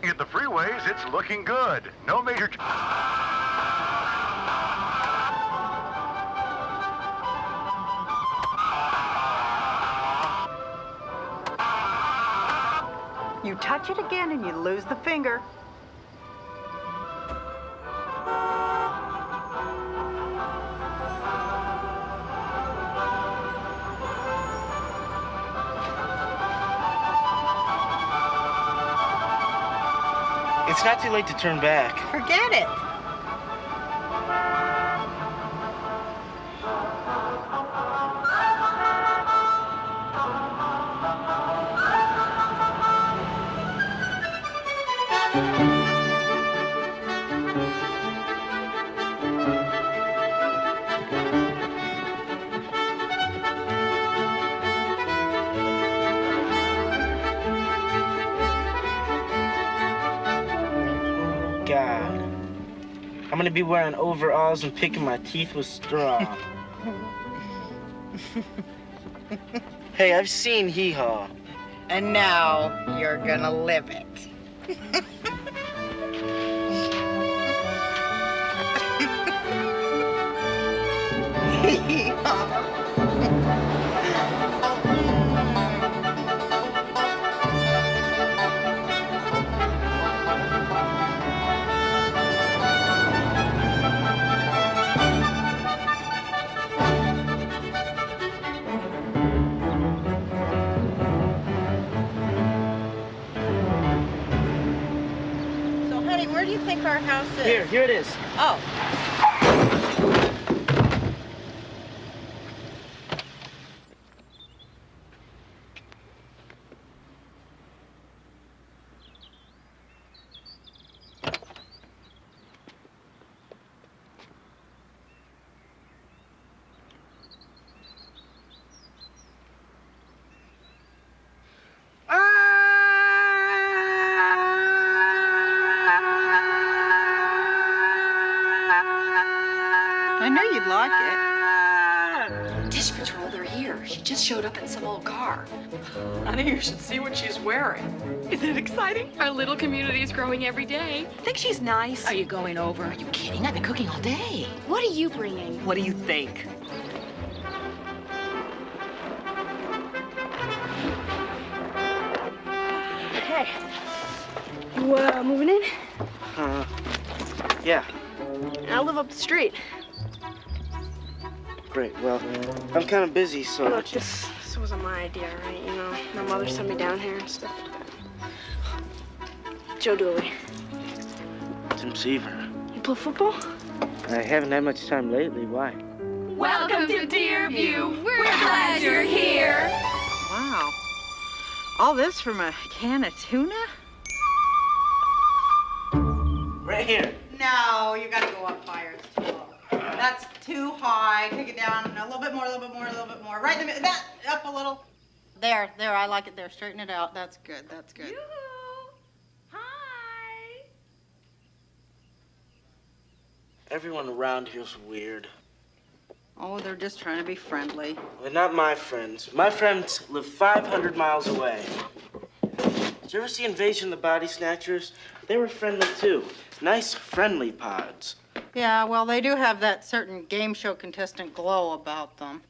at the freeways, it's looking good. No major... You touch it again and you lose the finger. It's not too late to turn back. Forget it. God. I'm gonna be wearing overalls and picking my teeth with straw. Hey, I've seen hee-haw. And now you're gonna live it. Where do you think our house is? Here it is. Oh. I knew you'd like it. Dish Patrol, they're here. She just showed up in some old car. Honey, you should see what she's wearing. Isn't it exciting? Our little community is growing every day. I think she's nice. Are you going over? Are you kidding? I've been cooking all day. What are you bringing? What do you think? Hey, you moving in? Yeah. I live up the street. Great, well, I'm kind of busy, so... Look, this wasn't my idea, right? You know, my mother sent me down here and stuff. Joe Dooley. Tim Seaver. You play football? I haven't had much time lately. Why? Welcome to Deerview. We're glad you're here. Wow. All this from a can of tuna? Right here. No, you gotta go up higher. It's too low. That's too high. Take it down. A little bit more, a little bit more, a little bit more. Right in the middle. That, up a little. There, I like it there. Straighten it out. That's good, that's good. Yoo-hoo. Hi. Everyone around here's weird. Oh, they're just trying to be friendly. They're not my friends. My friends live 500 miles away. Did you ever see Invasion of the Body Snatchers? They were friendly, too. Nice, friendly pods. Yeah, well, they do have that certain game show contestant glow about them.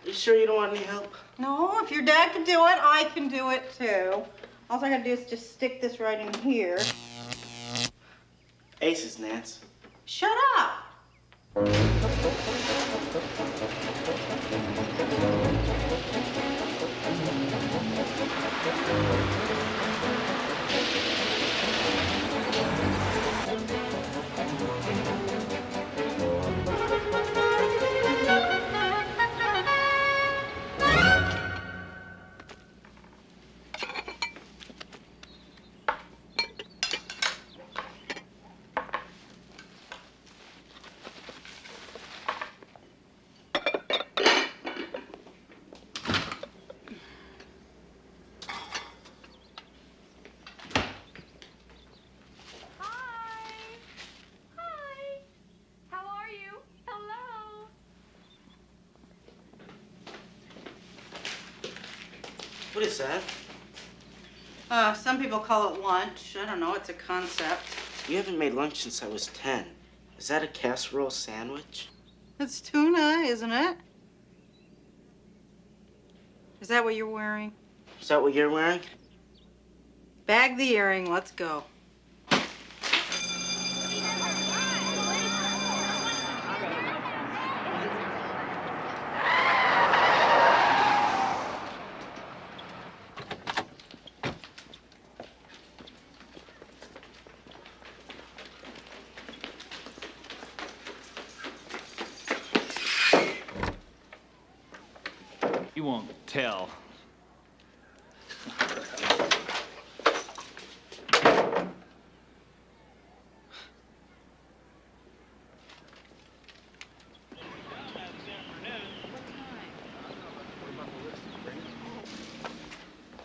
You sure you don't want any help? No, if your dad can do it, I can do it, too. All I gotta do is just stick this right in here. Aces, Nance. Shut up! What is that? Some people call it lunch. I don't know, it's a concept. You haven't made lunch since I was 10. Is that a casserole sandwich? It's tuna, isn't it? Is that what you're wearing? Is that what you're wearing? Bag the earring, let's go. You won't tell.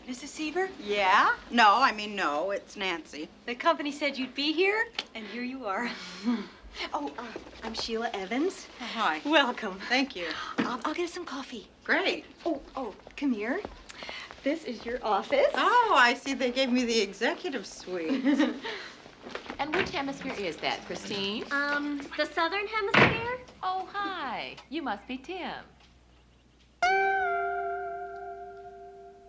Mrs. Seaver, Yeah? No, I mean, no, it's Nancy. the company said you'd be here, and here you are. I'm Sheila Evans. Oh, hi. Welcome. Thank you. I'll get us some coffee. Great. Come here. This is your office. Oh, I see they gave me the executive suite. And which hemisphere is that, Christine? The southern hemisphere? Oh, hi. You must be Tim.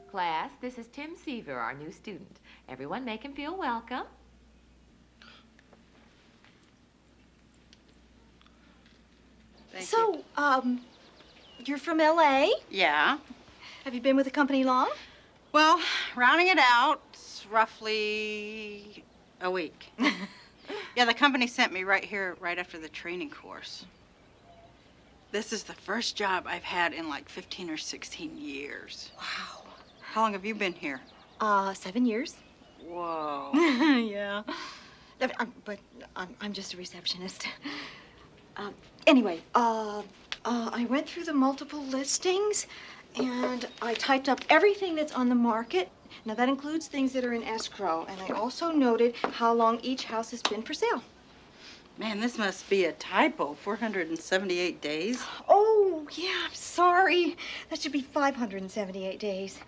Class, this is Tim Seaver, our new student. Everyone make him feel welcome. Thank you. So, you're from LA? Yeah. Have you been with the company long? Well, rounding it out, it's roughly a week. Yeah, the company sent me right here, right after the training course. This is the first job I've had in like 15 or 16 years. Wow. How long have you been here? 7 years. Whoa. Yeah. But I'm just a receptionist. Anyway, I went through the multiple listings, and I typed up everything that's on the market. Now, that includes things that are in escrow, and I also noted how long each house has been for sale. Man, this must be a typo. 478 days? Oh, yeah, I'm sorry. That should be 578 days.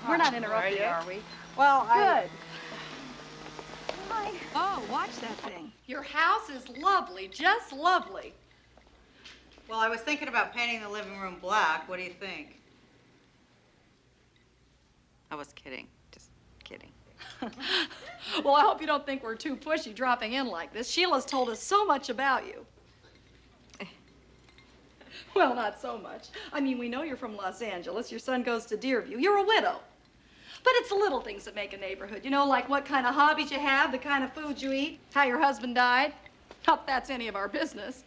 We're not interrupting, are we? Well, Good. Hi. Oh, watch that thing. Your house is lovely, just lovely. Well, I was thinking about painting the living room black. What do you think? I was kidding. Just kidding. Well, I hope you don't think we're too pushy dropping in like this. Sheila's told us so much about you. Well, not so much. I mean, we know you're from Los Angeles. Your son goes to Deerview. You're a widow. But it's the little things that make a neighborhood. You know, like what kind of hobbies you have, the kind of food you eat, how your husband died. Not that that's any of our business.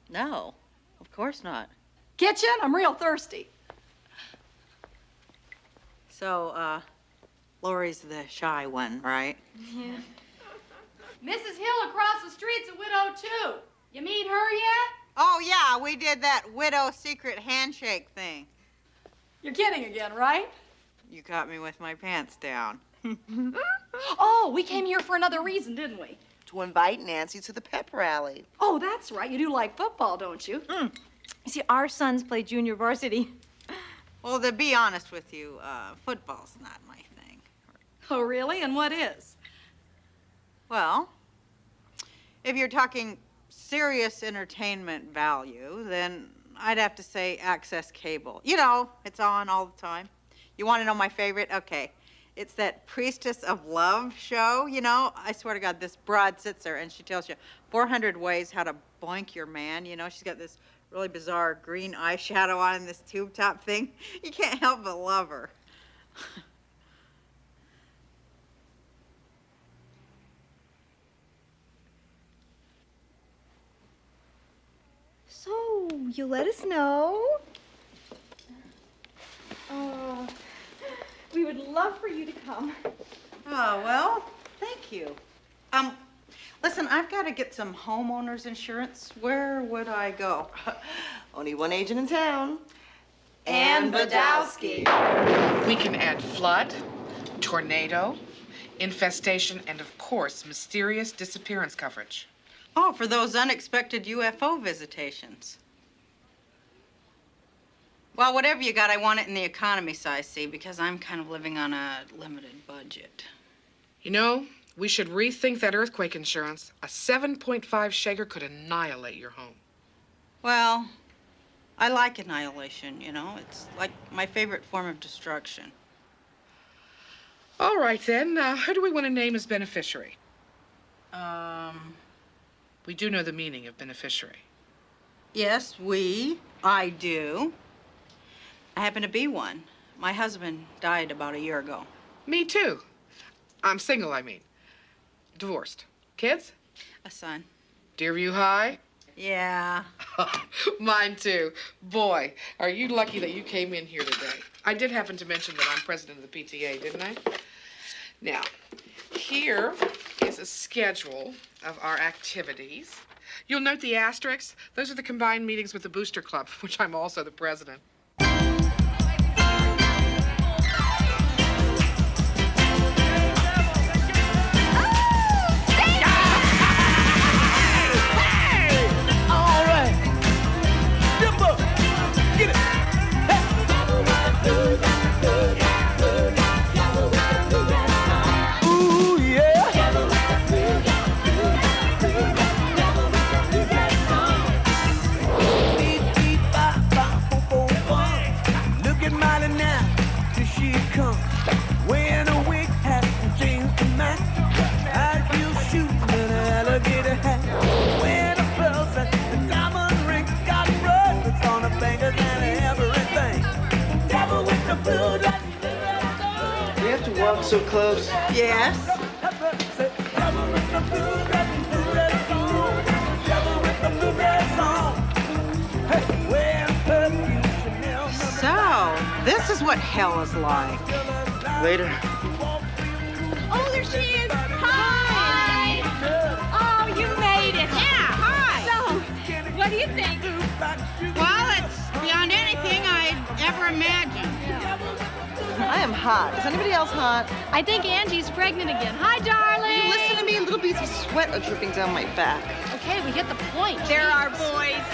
No, of course not. Kitchen? I'm real thirsty. So, Lori's the shy one, right? Yeah. Mrs. Hill across the street's a widow, too. You meet her yet? Oh, yeah, we did that widow secret handshake thing. You're kidding again, right? You caught me with my pants down. Oh, we came here for another reason, didn't we? To invite Nancy to the pep rally. Oh, that's right. You do like football, don't you? You see, our sons play junior-varsity. Well, to be honest with you, football's not my thing. Oh, really? And what is? Well, if you're talking serious entertainment value, then I'd have to say access cable. You know, it's on all the time. You want to know my favorite? Okay. It's that Priestess of Love show, you know? I swear to God, this broad sits there and she tells you 400 ways how to boink your man. You know, she's got this really bizarre green eyeshadow on and this tube top thing. You can't help but love her. you let us know. We would love for you to come. Oh, well, thank you. Listen, I've got to get some homeowner's insurance. Where would I go? Only one agent in town. Ann Badowski. We can add flood, tornado, infestation, and of course, mysterious disappearance coverage. Oh, for those unexpected UFO visitations. Well, whatever you got, I want it in the economy size, see, because I'm kind of living on a limited budget. You know, we should rethink that earthquake insurance. A 7.5 Shager could annihilate your home. Well, I like annihilation, you know. It's like my favorite form of destruction. All right, then. Who do we want to name as beneficiary? We do know the meaning of beneficiary. Yes, I do. I happen to be one. My husband died about a year ago. Me too. I'm single, I mean. Divorced. Kids? A son. Deerview High? Yeah. Mine too. Boy, are you lucky that you came in here today. I did happen to mention that I'm president of the PTA, didn't I? Now, here is a schedule of our activities. You'll note the asterisks. Those are the combined meetings with the Booster Club, which I'm also the president. Walk so close. Yes. So, this is what hell is like. Later. Oh, there she is. Hi. Oh, you made it. Yeah, hi. So, what do you think? Well, it's beyond anything I'd ever imagined. I am hot. Is anybody else hot? I think Angie's pregnant again. Hi, darling. You listen to me, little beads of sweat are dripping down my back. Okay, we get the point. There are boys.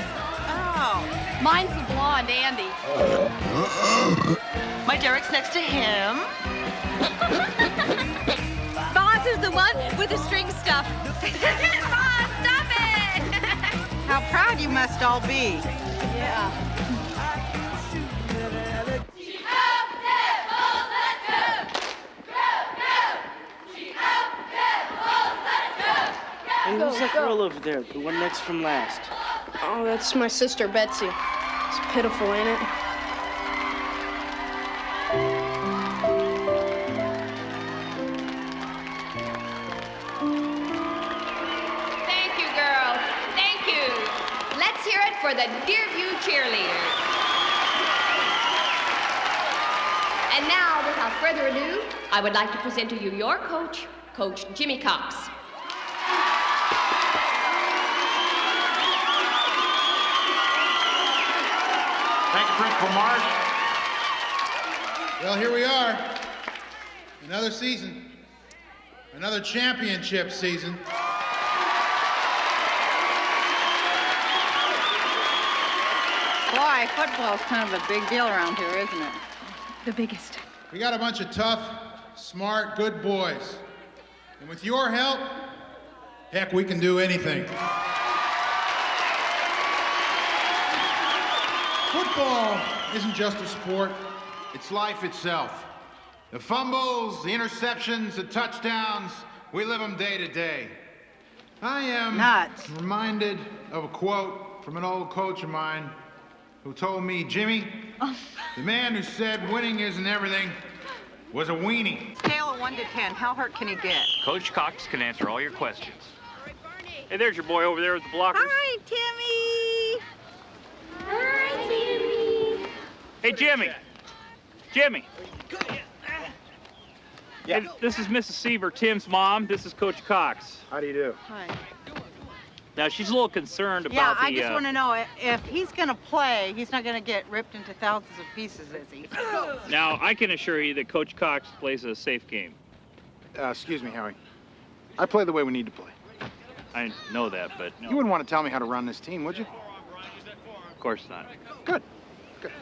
Oh. Mine's the blonde, Andy. My Derek's next to him. Boss is the one with the string stuff. Boss, stop it! How proud you must all be. Yeah. Hey, who's that girl over there? The one next from last. Oh, that's my sister, Betsy. It's pitiful, ain't it? Thank you, girls. Thank you. Let's hear it for the Deerview cheerleaders. And now, without further ado, I would like to present to you your coach, Coach Jimmy Cox. Thank you, Principal Marsh. Well, here we are. Another season. Another championship season. Boy, football's kind of a big deal around here, isn't it? The biggest. We got a bunch of tough, smart, good boys. And with your help, heck, we can do anything. Football isn't just a sport, it's life itself. The fumbles, the interceptions, the touchdowns, we live them day to day. I am reminded of a quote from an old coach of mine who told me, Jimmy, the man who said winning isn't everything was a weenie. Scale of 1 to 10, how hurt can he get? Coach Cox can answer all your questions. Hey, there's your boy over there with the blockers. Hi, Timmy. Hey, Jimmy. Jimmy. Yeah. Hey, this is Mrs. Seaver, Tim's mom. This is Coach Cox. How do you do? Hi. Now, she's a little concerned Yeah, about the... I just want to know if he's going to play, he's not going to get ripped into thousands of pieces, is he? Now, I can assure you that Coach Cox plays a safe game. Excuse me, Howie. I play the way we need to play. I know that, but... You wouldn't want to tell me how to run this team, would you? Of course not. Good. Good.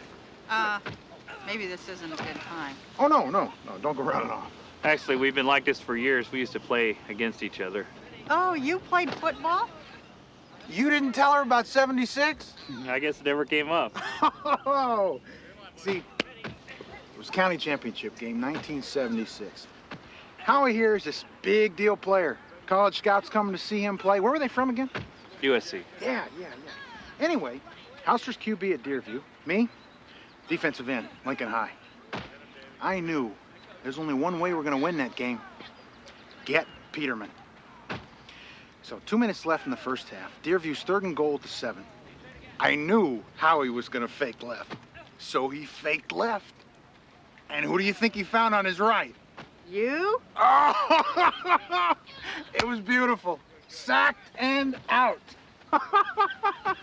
Maybe this isn't a good time. Oh, no, don't go running off. Actually, we've been like this for years. We used to play against each other. Oh, you played football? You didn't tell her about 76? I guess it never came up. Oh, see, it was county championship game, 1976. Howie here is this big deal player. College scouts coming to see him play. Where were they from again? USC. Yeah. Anyway, Houster's QB at Deerview. Me, defensive end, Lincoln High. I knew there's only one way we're going to win that game. Get Peterman. So 2 minutes left in the first half. Deerview's 3rd and goal at the 7. I knew Howie was going to fake left. So he faked left. And who do you think he found on his right? You? Oh, it was beautiful. Sacked and out. Of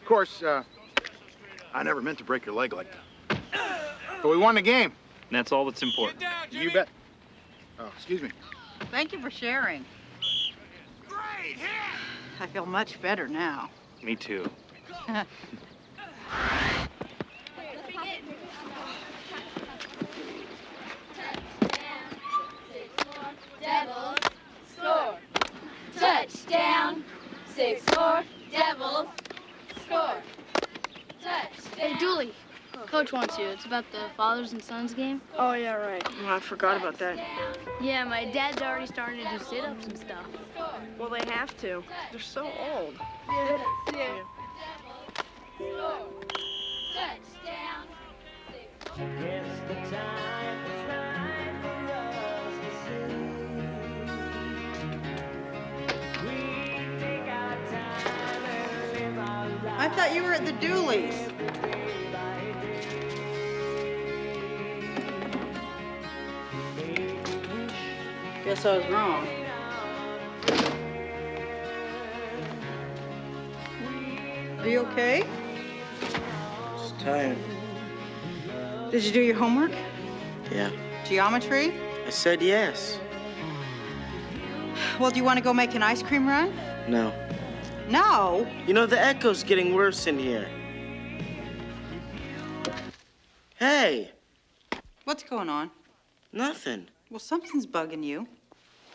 course, I never meant to break your leg like that. But we won the game. And that's all that's important. You bet. Oh, excuse me. Thank you for sharing. I feel much better now. Me too. Devils score. Touchdown. 6-4. Devils score. Touchdown. Hey, Dooley. Coach wants you. It's about the fathers and sons game. Oh, yeah, right. Oh, I forgot about that. Yeah, my dad's already starting to do sit-ups and stuff. Well, they have to. They're so old. Yeah. Touchdown. I thought you were at the Dooleys. Guess I was wrong. Are you okay? Just tired. Did you do your homework? Yeah. Geometry? I said yes. Well, do you want to go make an ice cream run? No. No? You know, the echo's getting worse in here. Hey! What's going on? Nothing. Well, something's bugging you.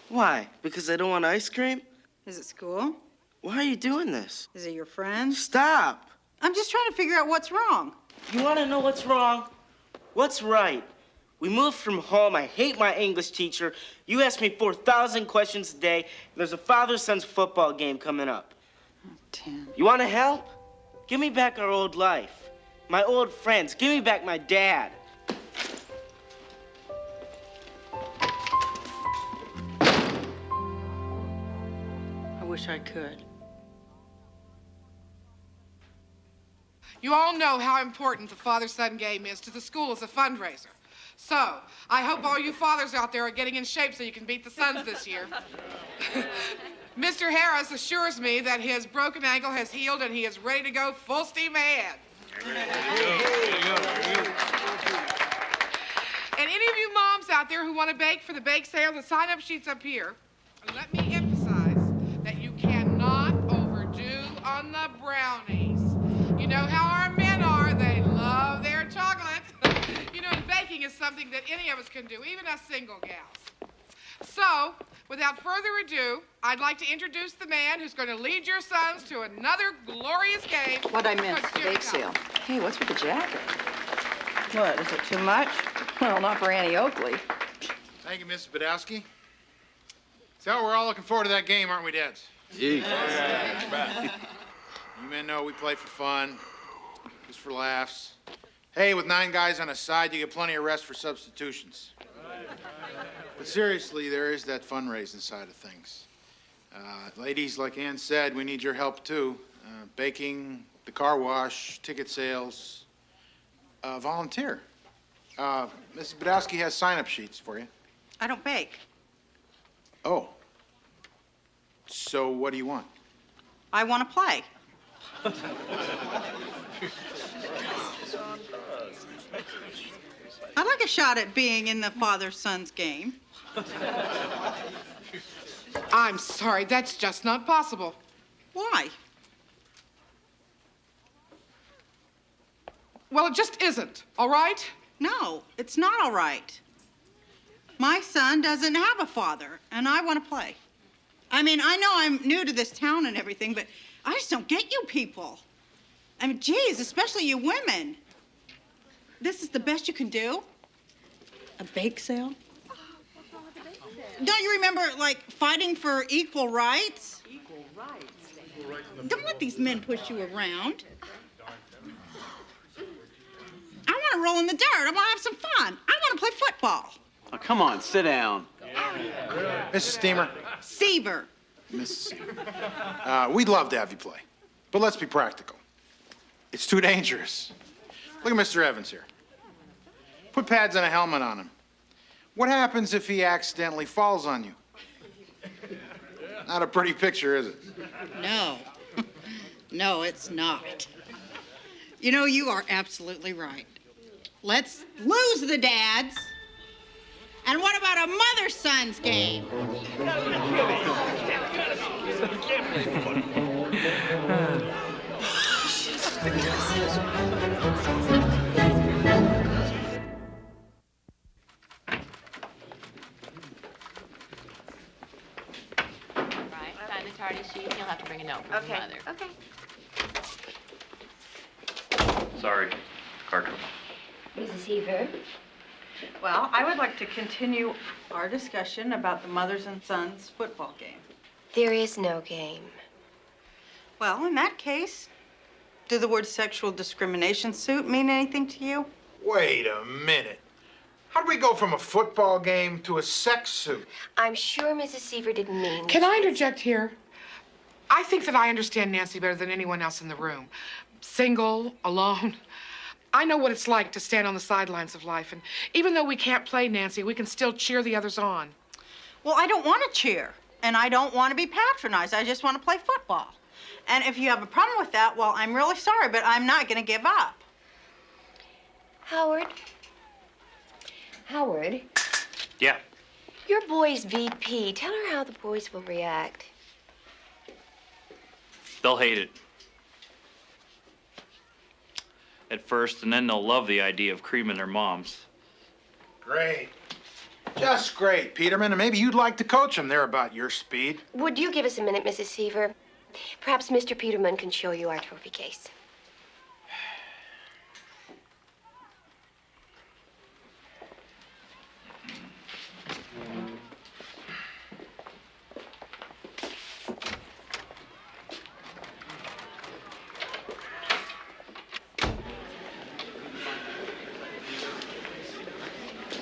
Why? Because I don't want ice cream? Is it school? Why are you doing this? Is it your friends? Stop! I'm just trying to figure out what's wrong. You want to know what's wrong? What's right? We moved from home. I hate my English teacher. You ask me 4,000 questions a day. And there's a father-son's football game coming up. Oh, Tim. You want to help? Give me back our old life. My old friends. Give me back my dad. I wish I could. You all know how important the father-son game is to the school as a fundraiser. So, I hope all you fathers out there are getting in shape so you can beat the sons this year. Mr. Harris assures me that his broken ankle has healed and he is ready to go full steam ahead. And any of you moms out there who want to bake for the bake sale, the sign-up sheet's up here. And let me emphasize that you cannot overdo on the brownies. You know how our men are. They love their chocolate. You know, and baking is something that any of us can do, even us single gals. So, without further ado, I'd like to introduce the man who's going to lead your sons to another glorious game. What'd I miss? Bake sale. Hey, what's with the jacket? What, is it too much? Well, not for Annie Oakley. Thank you, Mrs. Badowski. So we're all looking forward to that game, aren't we, Dads? Yeah. You men know we play for fun, just for laughs. Hey, with 9 guys on a side, you get plenty of rest for substitutions. But seriously, there is that fundraising side of things. Ladies, like Ann said, we need your help too. Baking, the car wash, ticket sales. Volunteer. Mrs. Badowski has sign-up sheets for you. I don't bake. Oh. So what do you want? I want to play. I'd like a shot at being in the father-son's game. I'm sorry, that's just not possible. Why? Well, it just isn't, all right? No, it's not all right. My son doesn't have a father, and I want to play. I mean, I know I'm new to this town and everything, but I just don't get you people. I mean, geez, especially you women. This is the best you can do? A bake sale? Don't you remember, like, fighting for equal rights? Equal rights? Don't let these men push you around. I want to roll in the dirt. I want to have some fun. I want to play football. Oh, come on, sit down. Mrs. Steamer. Seaver. Mrs. Seaver. We'd love to have you play, but let's be practical. It's too dangerous. Look at Mr. Evans here. Put pads and a helmet on him. What happens if he accidentally falls on you? Not a pretty picture, is it? No. No, it's not. You know, you are absolutely right. Let's lose the dads. And what about a mother-son's game? Find the tardy sheet. You'll have to bring a note from your mother. Okay. Sorry, Carter. Mrs. Seaver? Well, I would like to continue our discussion about the mothers and sons football game. There is no game. Well, in that case, do the word sexual discrimination suit mean anything to you? Wait a minute. How do we go from a football game to a sex suit? I'm sure Mrs. Seaver didn't mean... Can I interject here? I think that I understand Nancy better than anyone else in the room. Single, alone. I know what it's like to stand on the sidelines of life, and even though we can't play, Nancy, we can still cheer the others on. Well, I don't want to cheer, and I don't want to be patronized. I just want to play football. And if you have a problem with that, well, I'm really sorry, but I'm not going to give up. Howard? Howard? Yeah. Your boy's VP. Tell her how the boys will react. They'll hate it. At first, and then they'll love the idea of creaming their moms. Great. Just great, Peterman. And maybe you'd like to coach them. They're about your speed. Would you give us a minute, Mrs. Seaver? Perhaps Mr. Peterman can show you our trophy case.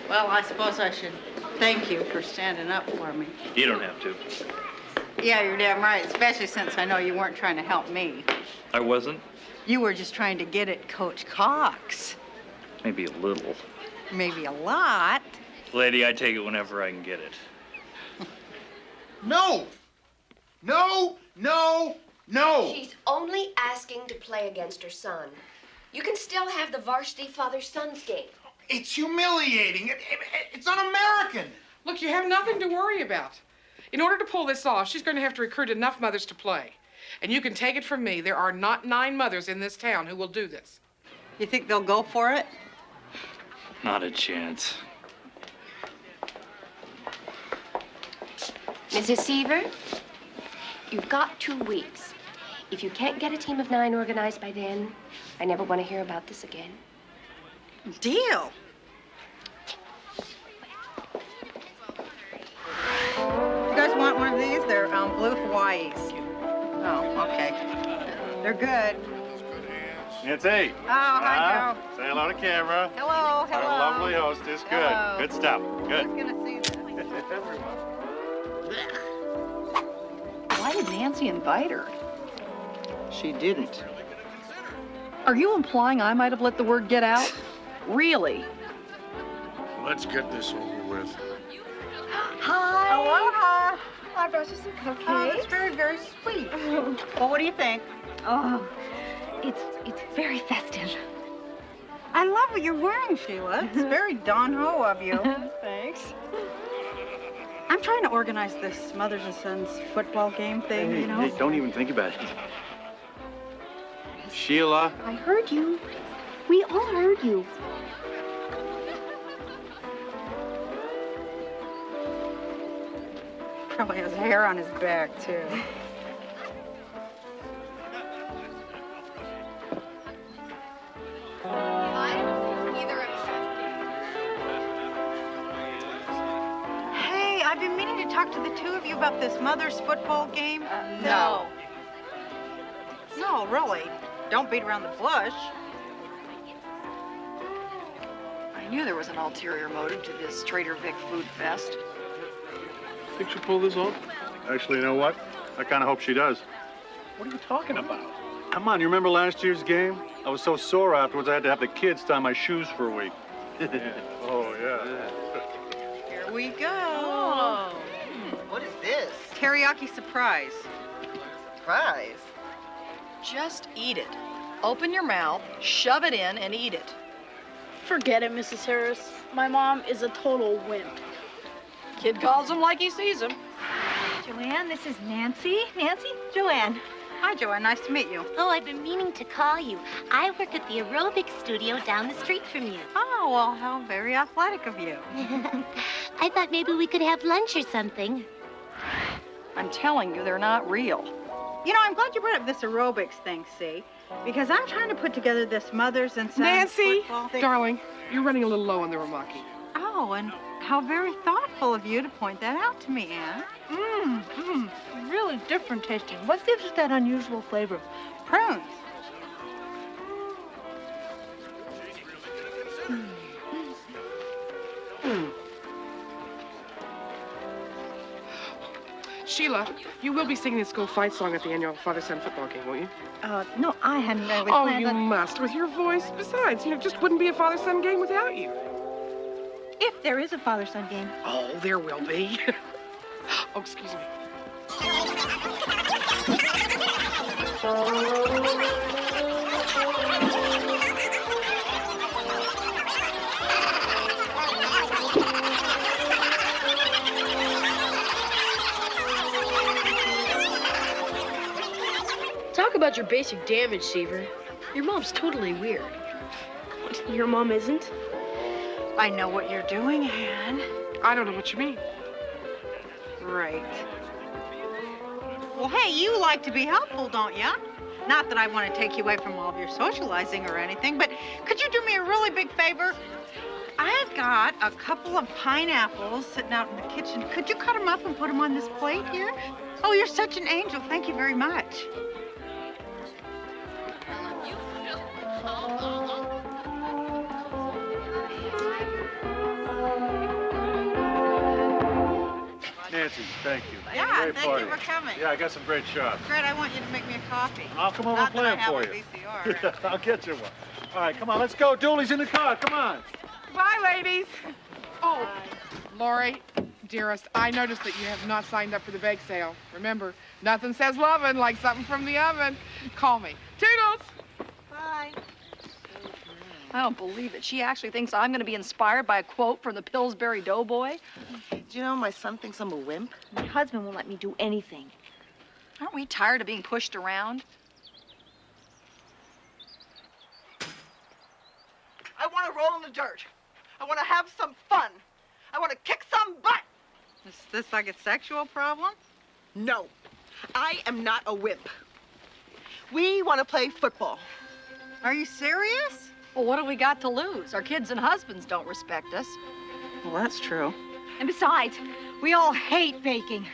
Well, I suppose I should thank you for standing up for me. You don't have to. Yeah, you're damn right, especially since I know you weren't trying to help me. I wasn't? You were just trying to get at Coach Cox. Maybe a little. Maybe a lot. Lady, I take it whenever I can get it. No! No! No! No! She's only asking to play against her son. You can still have the varsity father-son's game. It's humiliating. It's un-American. Look, you have nothing to worry about. In order to pull this off, she's going to have to recruit enough mothers to play. And you can take it from me, there are not 9 mothers in this town who will do this. You think they'll go for it? Not a chance. Mrs. Seaver, you've got 2 weeks. If you can't get a team of 9 organized by then, I never want to hear about this again. Deal. You guys want one of these? They're blue Hawaiis. Oh, okay. They're good. Nancy. Oh, hi, Joe. Say hello to camera. Hello, Our hello. lovely hostess. Good. Hello. Good stuff. Good. Who's gonna see this? Why did Nancy invite her? She didn't. Are you implying I might have let the word get out? Really? Let's get this over with. Hi. Aloha. I brought you some cupcakes. Oh, that's very, very sweet. Well, what do you think? Oh, it's very festive. I love what you're wearing, Sheila. It's very don-ho of you. Thanks. I'm trying to organize this Mothers and Sons football game thing, Hey, you know? hey, don't even think about it. Sheila. I heard you. We all heard you. Probably has hair on his back, too. Hey, I've been meaning to talk to the two of you about this Mothers football game. No. No, really. Don't beat around the bush. I knew there was an ulterior motive to this Trader Vic food fest. Think she'll pull this off? Actually, you know what? I kind of hope she does. What are you talking about? Come on, you remember last year's game? I was so sore afterwards I had to have the kids tie my shoes for a week. Oh, yeah. Here we go. Oh. What is this? Teriyaki surprise. Surprise. Just eat it. Open your mouth, shove it in, and eat it. Forget it, Mrs. Harris. My mom is a total wimp. Kid calls him like he sees him. Joanne, this is Nancy. Nancy? Joanne. Hi, Joanne. Nice to meet you. Oh, I've been meaning to call you. I work at the aerobics studio down the street from you. Oh, well, how very athletic of you. I thought maybe we could have lunch or something. I'm telling you, they're not real. You know, I'm glad you brought up this aerobics thing, see? Because I'm trying to put together this Mothers and Sons Nancy, football thing. darling, you're running a little low on the ramaki. Oh, and how very thoughtful of you to point that out to me, Anne. Really different tasting. What gives it that unusual flavor? Prunes. Sheila, you will be singing the school fight song at the annual father-son football game, won't you? No, I hadn't really Oh, planned you on... must, with your voice. Besides, it just wouldn't be a father-son game without you. If there is a father-son game. Oh, there will be. Oh, excuse me. Talk about your basic damage, Seaver. Your mom's totally weird. Your mom isn't? I know what you're doing, Anne. I don't know what you mean. Right. Well, hey, you like to be helpful, don't you? Not that I want to take you away from all of your socializing or anything, but could you do me a really big favor? I've got a couple of pineapples sitting out in the kitchen. Could you cut them up and put them on this plate here? Oh, you're such an angel. Thank you very much. Nancy, thank you. Yeah, Great thank party. you for coming. Yeah, I got some great shots. Fred, I want you to make me a coffee. I'll come over Not and play that them for I you. have a VCR. Yeah, I'll get you one. All right, come on, let's go. Dooley's in the car. Come on. Bye, ladies. Oh, Lori, dearest, I noticed that you have not signed up for the bake sale. Remember, nothing says lovin' like something from the oven. Call me. Toodles. Bye. I don't believe it. She actually thinks I'm going to be inspired by a quote from the Pillsbury Doughboy. Do you know my son thinks I'm a wimp? My husband won't let me do anything. Aren't we tired of being pushed around? I want to roll in the dirt. I want to have some fun. I want to kick some butt. Is this like a sexual problem? No, I am not a wimp. We want to play football. Are you serious? Well, what do we got to lose? Our kids and husbands don't respect us. Well, that's true. And besides, we all hate baking.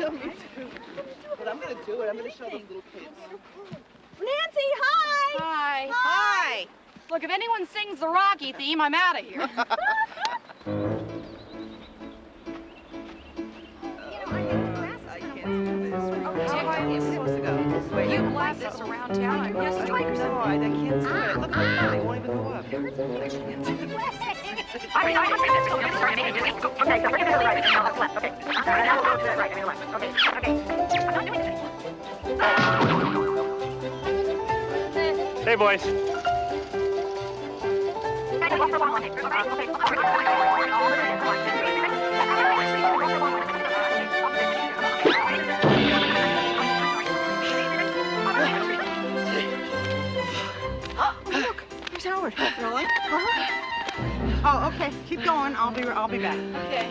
Yeah, me too. But I'm gonna do it. I'm gonna show those little kids. Nancy, hi! Hi. Hi. Look, if anyone sings the Rocky theme, I'm out of here. You blast this around town, I guess the strikers No, I can't do it. Look, they won't even go up. Hey, boys. Look, there's Howard. Really? Oh, okay. Keep going. I'll be back. Okay.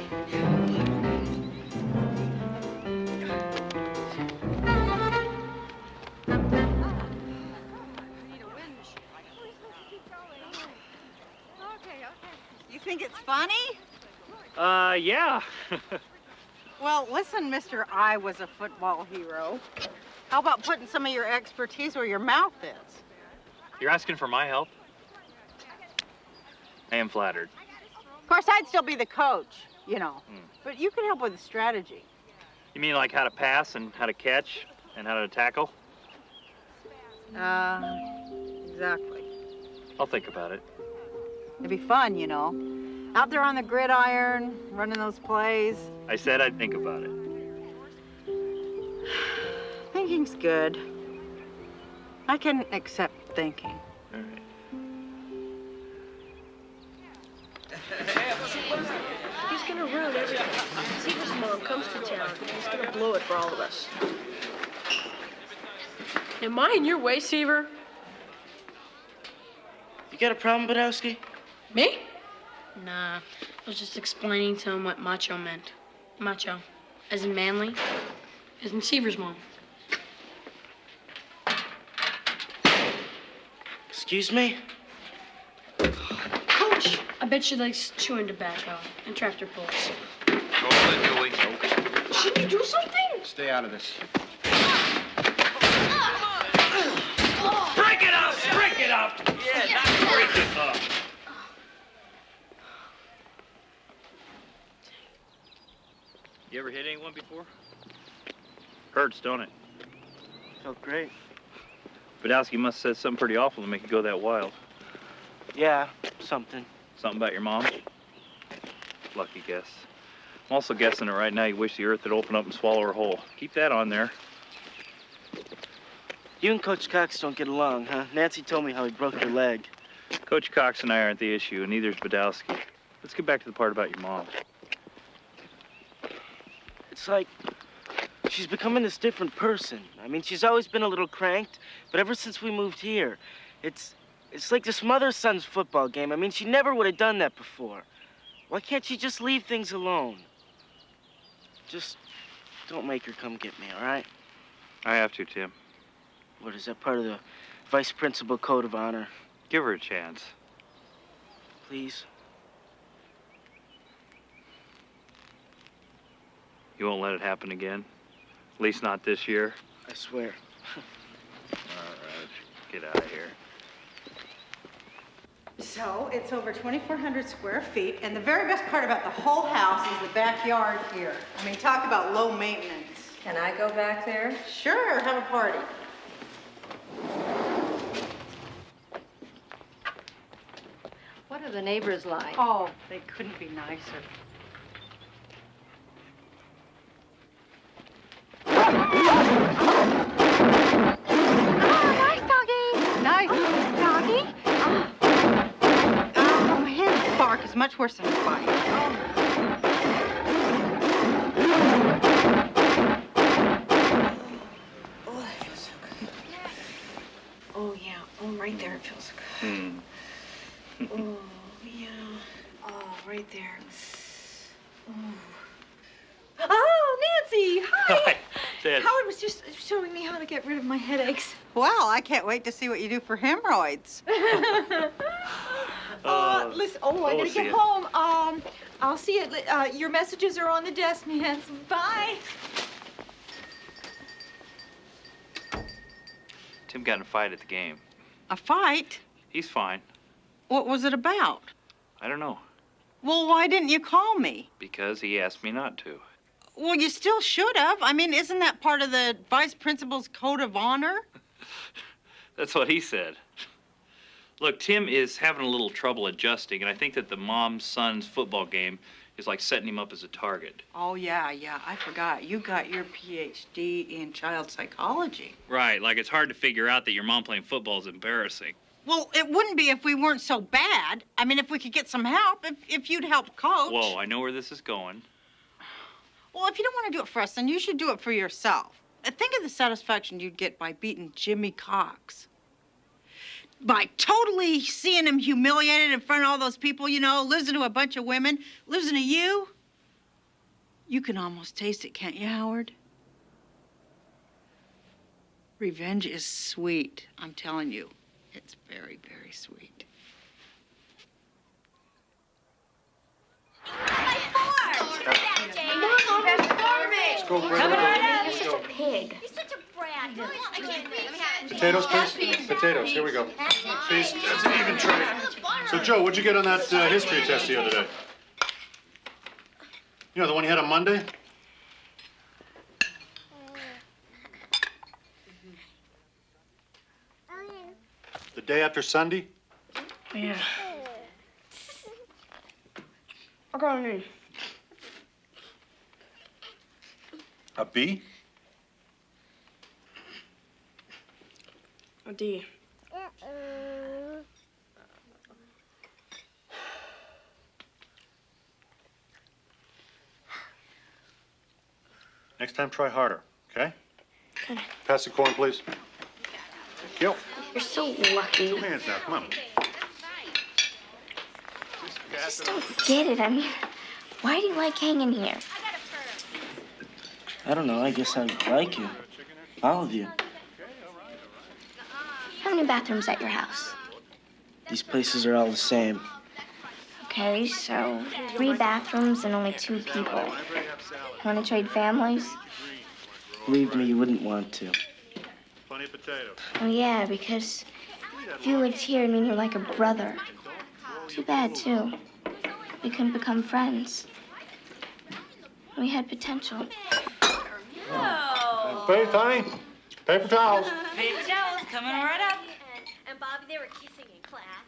You think it's funny? Yeah. Well, listen, Mr. I was a football hero. How about putting some of your expertise where your mouth is? You're asking for my help? I am flattered. Of course, I'd still be the coach, you know. But you can help with the strategy. You mean like how to pass and how to catch and how to tackle? Exactly. I'll think about it. It'd be fun, you know. Out there on the gridiron, running those plays. I said I'd think about it. Thinking's good. I can accept thinking. All right. He's gonna ruin everything. Seavers' mom comes to town. He's gonna blow it for all of us. Am I in your way, Seaver? You got a problem, Badowski? Me? Nah, I was just explaining to him what macho meant. Macho, as in manly, as in Seavers' mom. Excuse me? Coach, I bet she likes chewing tobacco and tractor pulls. Hold it, Dewey. Should you do something? Stay out of this. Break it up! Break it up! Yeah, not break it up. You ever hit anyone before? Hurts, don't it? Felt great. Badowski must have said something pretty awful to make you go that wild. Yeah, something. Something about your mom? Lucky guess. I'm also guessing that right now you wish the earth would open up and swallow her whole. Keep that on there. You and Coach Cox don't get along, huh? Nancy told me how he broke your leg. Coach Cox and I aren't the issue, and neither's Badowski. Let's get back to the part about your mom. It's like she's becoming this different person. I mean, she's always been a little cranked, but ever since we moved here, it's like this mother-son's football game. I mean, she never would have done that before. Why can't she just leave things alone? Just don't make her come get me, all right? I have to, Tim. What, is that part of the vice principal code of honor? Give her a chance. Please? You won't let it happen again? At least not this year? I swear. All right, get out of here. So it's over 2,400 square feet, and the very best part about the whole house is the backyard here. I mean, talk about low maintenance. Can I go back there? Sure, have a party. What are the neighbors like? Oh, they couldn't be nicer. Nice doggy. Nice. Doggy. Oh, his bark is much worse than his bite. Oh, that feels so good. Oh, yeah. Oh, right there, it feels so good. Oh, yeah. Oh, right there. Oh. Oh, Nancy, hi. Dad. Howard was just showing me how to get rid of my headaches. Well, I can't wait to see what you do for hemorrhoids. Listen, I gotta see get ya. home. I'll see you. Your messages are on the desk, Nancy. Bye. Tim got in a fight at the game. A fight? He's fine. What was it about? I don't know. Well, why didn't you call me? Because he asked me not to. Well, you still should have. I mean, isn't that part of the vice principal's code of honor? That's what he said. Look, Tim is having a little trouble adjusting, and I think that the mom-son's football game is like setting him up as a target. Oh, yeah, I forgot. You got your PhD in child psychology. Right, like it's hard to figure out that your mom playing football is embarrassing. Well, it wouldn't be if we weren't so bad. I mean, if we could get some help, if you'd help coach. Whoa, I know where this is going. Well, if you don't want to do it for us, then you should do it for yourself. Think of the satisfaction you'd get by beating Jimmy Cox. By totally seeing him humiliated in front of all those people, you know, losing to a bunch of women, losing to you. You can almost taste it, can't you, Howard? Revenge is sweet, I'm telling you. It's very, very sweet. Go, Brenda. You're such a pig. You're such a brat. I can't wait. Potatoes, please. Potatoes. Here we go. Please, that's an even tray. So, Joe, what'd you get on that history test the other day? You know, the one you had on Monday? The day after Sunday? Yeah. I got an A. A B? A D. Next time, try harder, okay? Pass the corn, please. Thank you. You're so lucky. 2 hands now, come on. I just don't get it. I mean, why do you like hanging here? I don't know. I guess I like you. All of you. How many bathrooms at your house? These places are all the same. Okay, so 3 bathrooms and only 2 people. Want to trade families? Believe me, you wouldn't want to. Plenty of potatoes. Oh, yeah, because if you lived here, it'd mean you're like a brother. Too bad, too. We couldn't become friends. We had potential. Faith, honey, paper towels. Paper towels coming right up. And Bobby, they were kissing in class.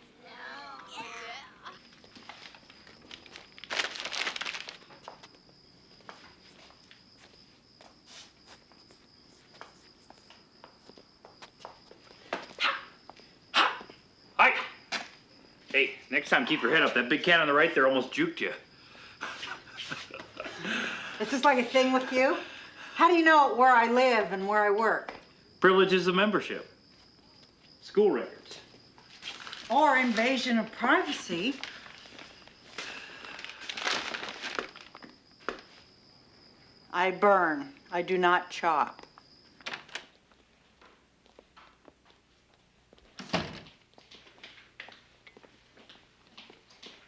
Hi. Hey, next time keep your head up. That big cat on the right there almost juked you. Is this like a thing with you? How do you know where I live and where I work? Privileges of membership. School records. Or invasion of privacy. I burn. I do not chop.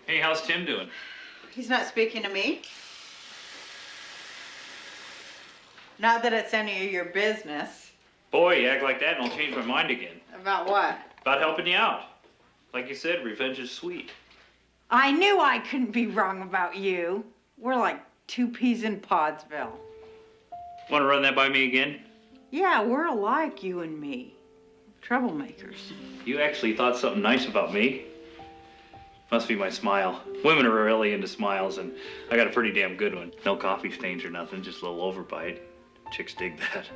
Hey, how's Tim doing? He's not speaking to me. Not that it's any of your business. Boy, you act like that and I'll change my mind again. About what? About helping you out. Like you said, revenge is sweet. I knew I couldn't be wrong about you. We're like 2 peas in Podsville. Want to run that by me again? Yeah, we're alike, you and me. Troublemakers. You actually thought something nice about me? Must be my smile. Women are really into smiles, and I got a pretty damn good one. No coffee stains or nothing, just a little overbite. Chicks dig that.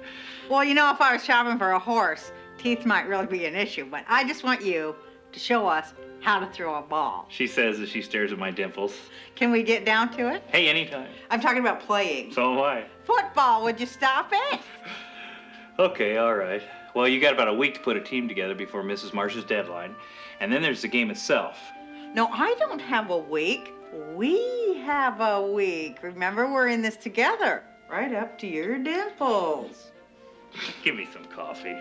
Well, you know, if I was shopping for a horse, teeth might really be an issue, but I just want you to show us how to throw a ball. She says as she stares at my dimples. Can we get down to it? Hey, anytime. I'm talking about playing. So am I. Football, would you stop it? Okay, all right. Well, you got about a week to put a team together before Mrs. Marsh's deadline, and then there's the game itself. No, I don't have a week. We have a week. Remember, we're in this together. Right up to your dimples. Give me some coffee.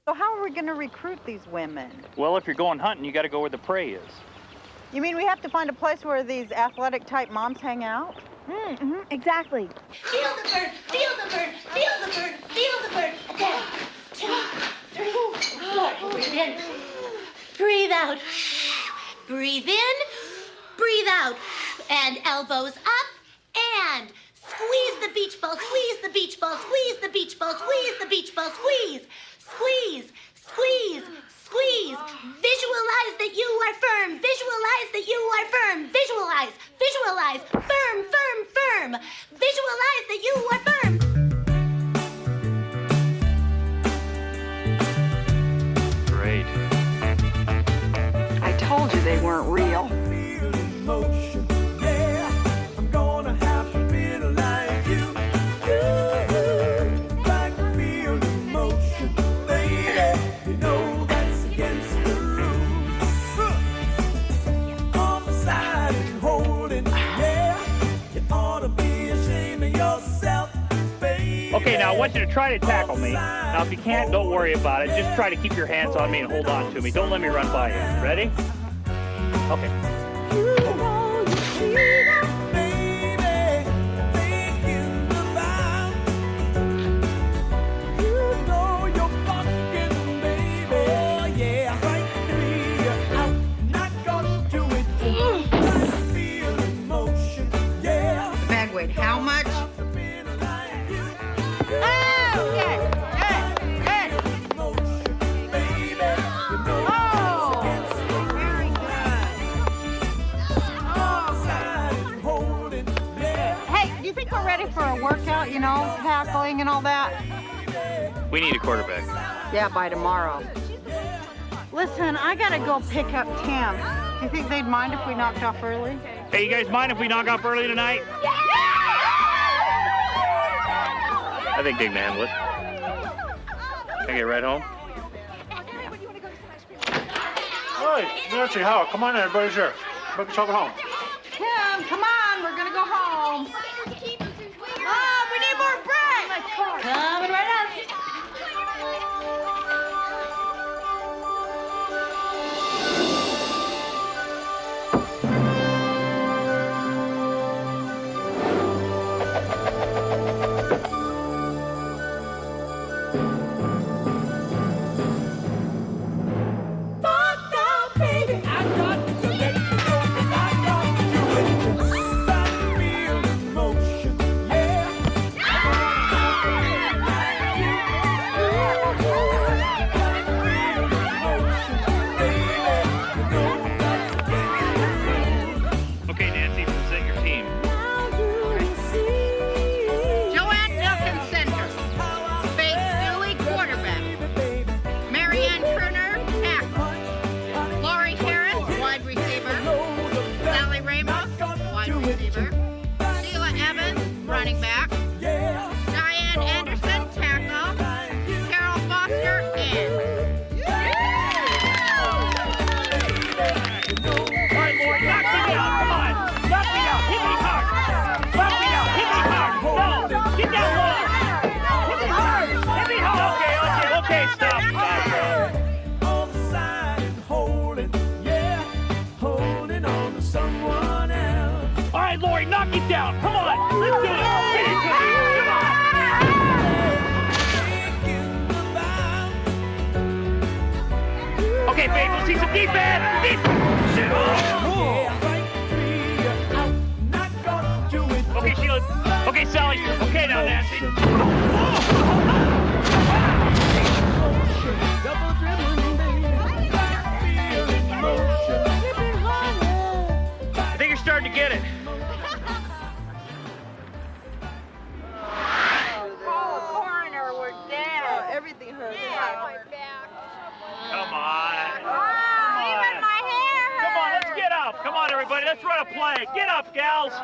So how are we going to recruit these women? Well, if you're going hunting, you got to go where the prey is. You mean we have to find a place where these athletic-type moms hang out? Exactly. Feel the bird, feel the bird, feel the bird, feel the bird. Then, 2, 3, 4. Breathe in. Breathe out. Breathe in. Breathe out. And elbows up. And squeeze the beach ball, squeeze the beach ball, squeeze the beach ball, squeeze the beach ball, squeeze. Squeeze, squeeze, squeeze. Visualize that you are firm. Visualize that you are firm. Visualize, visualize. Firm, firm, firm. Visualize that you are firm. Great. I told you they weren't real. Okay, now I want you to try to tackle me. Now, if you can't, don't worry about it. Just try to keep your hands on me and hold on to me. Don't let me run by you. Ready? Okay. Bag weight, how much? For a workout, you know, tackling and all that. We need a quarterback. Yeah, by tomorrow. Listen, I gotta go pick up Tim. Do you think they'd mind if we knocked off early? Hey, you guys mind if we knock off early tonight? I think they can handle it. Can I get right home? Hey, Nancy, Howard, come on in, everybody's here. Make yourself at home. Tim, come on, we're gonna go home. Mom, we need more bread! Coming right up. Knock it down. Come on. Let's do it. Come on. Okay, babe, let's see some defense. Okay, Sheila. Okay, Sally. Okay, now, Nancy. I think you're starting to get it. Everything hurts. Come on. Even my hair hurts. Come on, let's get up. Come on, everybody. Let's run a play. Get up, gals. All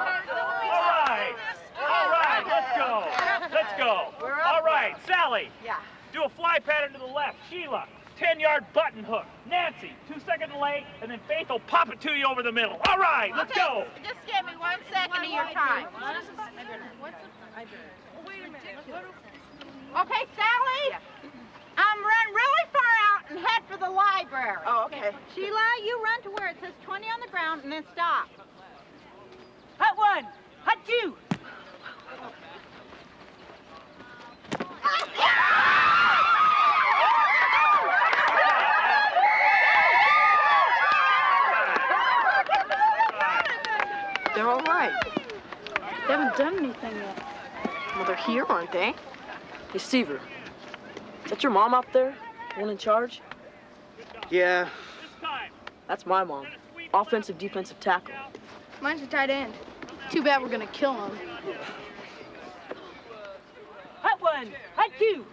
right. All right, let's go. Let's go. All right, Sally. Yeah. Do a fly pattern to the left. Sheila, 10-yard button hook. Nancy, 2-second delay, and then Faith will pop it to you over the middle. All right, let's go. Just give me 1 second of your time. Okay, Sally? Yeah. Run really far out and head for the library. Oh, okay. Sheila, you run to where it says 20 on the ground and then stop. Hut 1. Hot two. They're all right. They haven't done anything yet. Well, they're here, aren't they? Hey, Seaver, is that your mom out there? The one in charge? Yeah. That's my mom. Offensive, defensive tackle. Mine's a tight end. Too bad we're gonna kill him. Hot one. Hot two.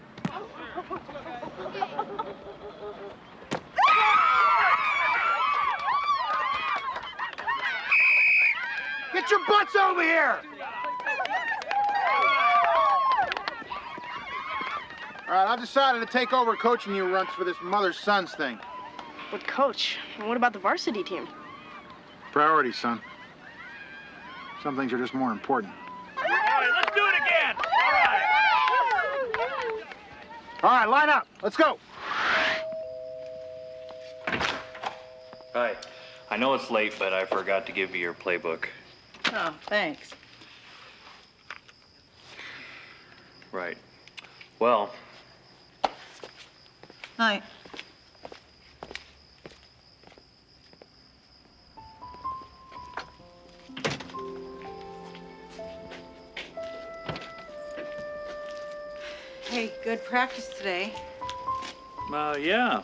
Get your butts over here! All right, I've decided to take over coaching you runts for this mother-sons thing. But coach, what about the varsity team? Priority, son. Some things are just more important. All right, let's do it again. All right, line up. Let's go. Hi. I know it's late, but I forgot to give you your playbook. Oh, thanks. Right. Well, Night. Hey, good practice today. yeah.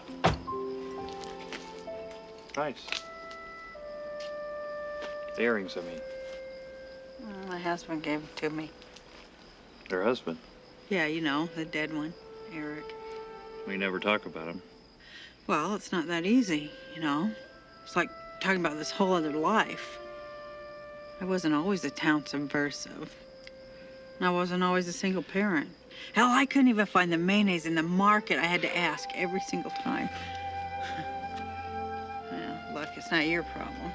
Nice. The earrings, I mean. My husband gave them to me. Her husband. Yeah, you know, the dead one, Eric. We never talk about him. Well, it's not that easy, you know. It's like talking about this whole other life. I wasn't always a town subversive. I wasn't always a single parent. Hell, I couldn't even find the mayonnaise in the market. I had to ask every single time. Well, look, it's not your problem.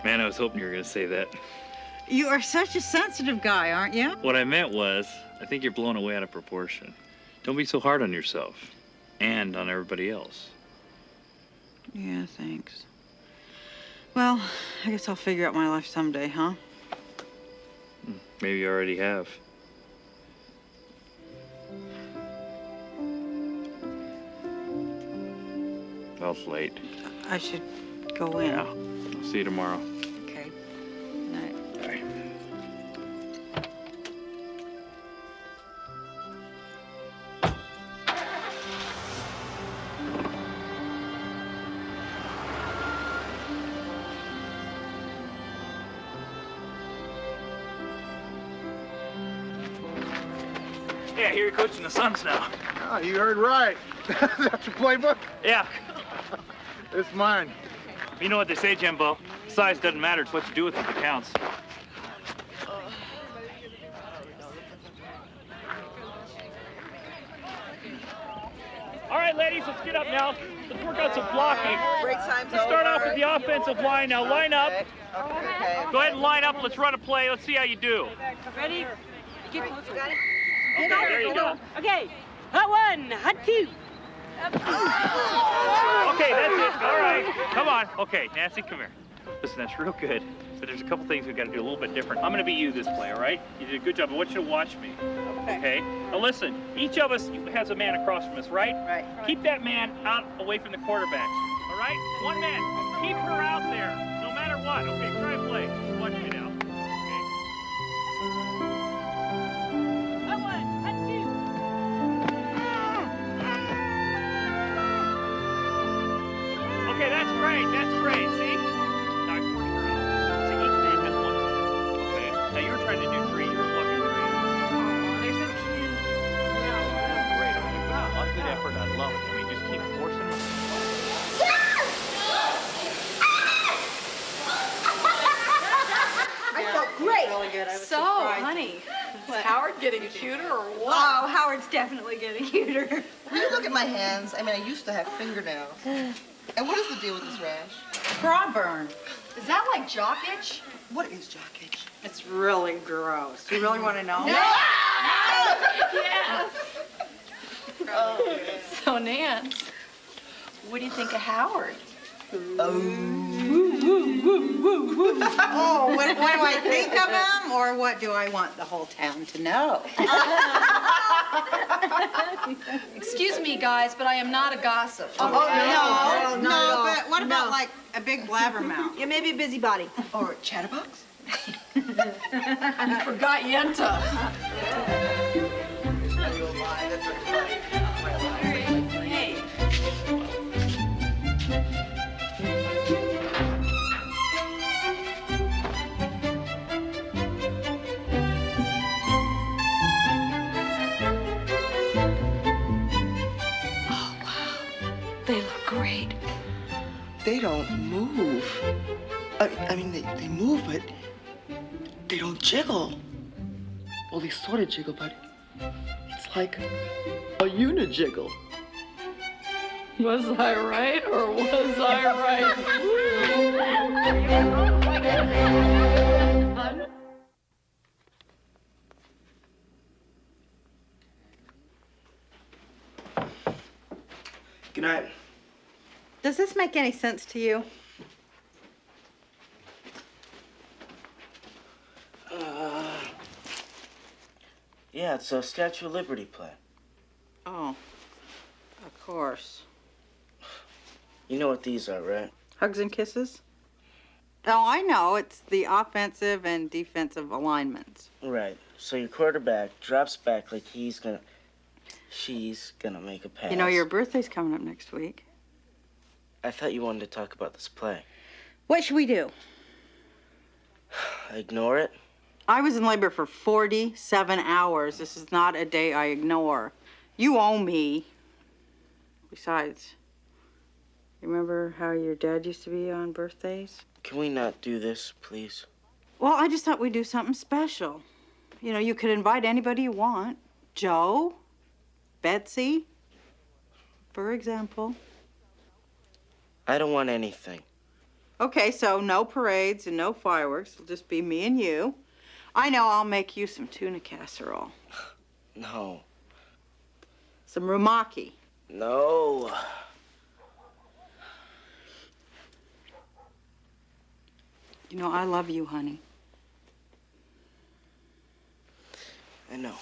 Man, I was hoping you were going to say that. You are such a sensitive guy, aren't you? What I meant was, I think you're blown away out of proportion. Don't be so hard on yourself and on everybody else. Yeah, thanks. Well, I guess I'll figure out my life someday, huh? Maybe you already have. Well, it's late. I should go in. Yeah. I'll see you tomorrow. Okay. Night. Bye. Yeah, here you're coaching the Suns now. Oh, you heard right. That's your playbook? Yeah. It's mine. You know what they say, Jimbo. Size doesn't matter. It's what you do with it that counts. All right, ladies, let's get up now. Let's work out some blocking. Break time's Let's start off over. with the offensive line. Now line up. Okay. Go ahead and line up. Let's run a play. Let's see how you do. Ready? Get closer. Got it? Okay, there you go. Okay. Hot one. Hot two. Okay, that's it. All right. Come on. Okay, Nancy, come here. Listen, that's real good. But there's a couple things we've got to do a little bit different. I'm going to be you this play, all right? You did a good job. I want you to watch me. Okay? Now listen, each of us has a man across from us, right? Right. Keep that man out away from the quarterbacks, all right? One man. Keep her out there, no matter what. Okay, try and play. Watch me now. Hot one. Hot two. Okay, that's great. That's great. See? Now I forced her out. See, each man has one. Okay? Now you were trying to do three. You were blocking three. They're so cute. Great. I mean, wow, a lot of good effort. I love it. I mean, just keep forcing them. I felt great. Really good. I was So, surprised. honey, is Howard getting cuter or what? Oh, Howard's definitely getting cuter. Will you look at my hands? I mean, I used to have fingernails. And what is the deal with this rash? Bra burn. Is that like jock itch? What is jock itch? It's really gross. You really want to know? Yes. So, Nance, what do you think of Howard? Oh. Oh, what do I think of him, or what do I want the whole town to know? Excuse me, guys, but I am not a gossip. No, but what about like a big blabbermouth? Yeah, maybe a busybody. Or chatterbox? You forgot Yenta. Hey. They look great. They don't move. I mean, they move, but they don't jiggle. Well, they sort of jiggle, but it's like a unijiggle. Was I right or was I right? Good night. Does this make any sense to you? Yeah, it's a Statue of Liberty play. Oh, of course. You know what these are, right? Hugs and kisses? Oh, I know. It's the offensive and defensive alignments. Right. So your quarterback drops back like she's gonna make a pass. You know, your birthday's coming up next week. I thought you wanted to talk about this play. What should we do? Ignore it? I was in labor for 47 hours. This is not a day I ignore. You owe me. Besides, remember how your dad used to be on birthdays? Can we not do this, please? Well, I just thought we'd do something special. You know, you could invite anybody you want. Joe, Betsy, for example. I don't want anything. Okay, so no parades and no fireworks. It'll just be me and you. I know I'll make you some tuna casserole. No. Some rumaki. No. You know, I love you, honey. I know.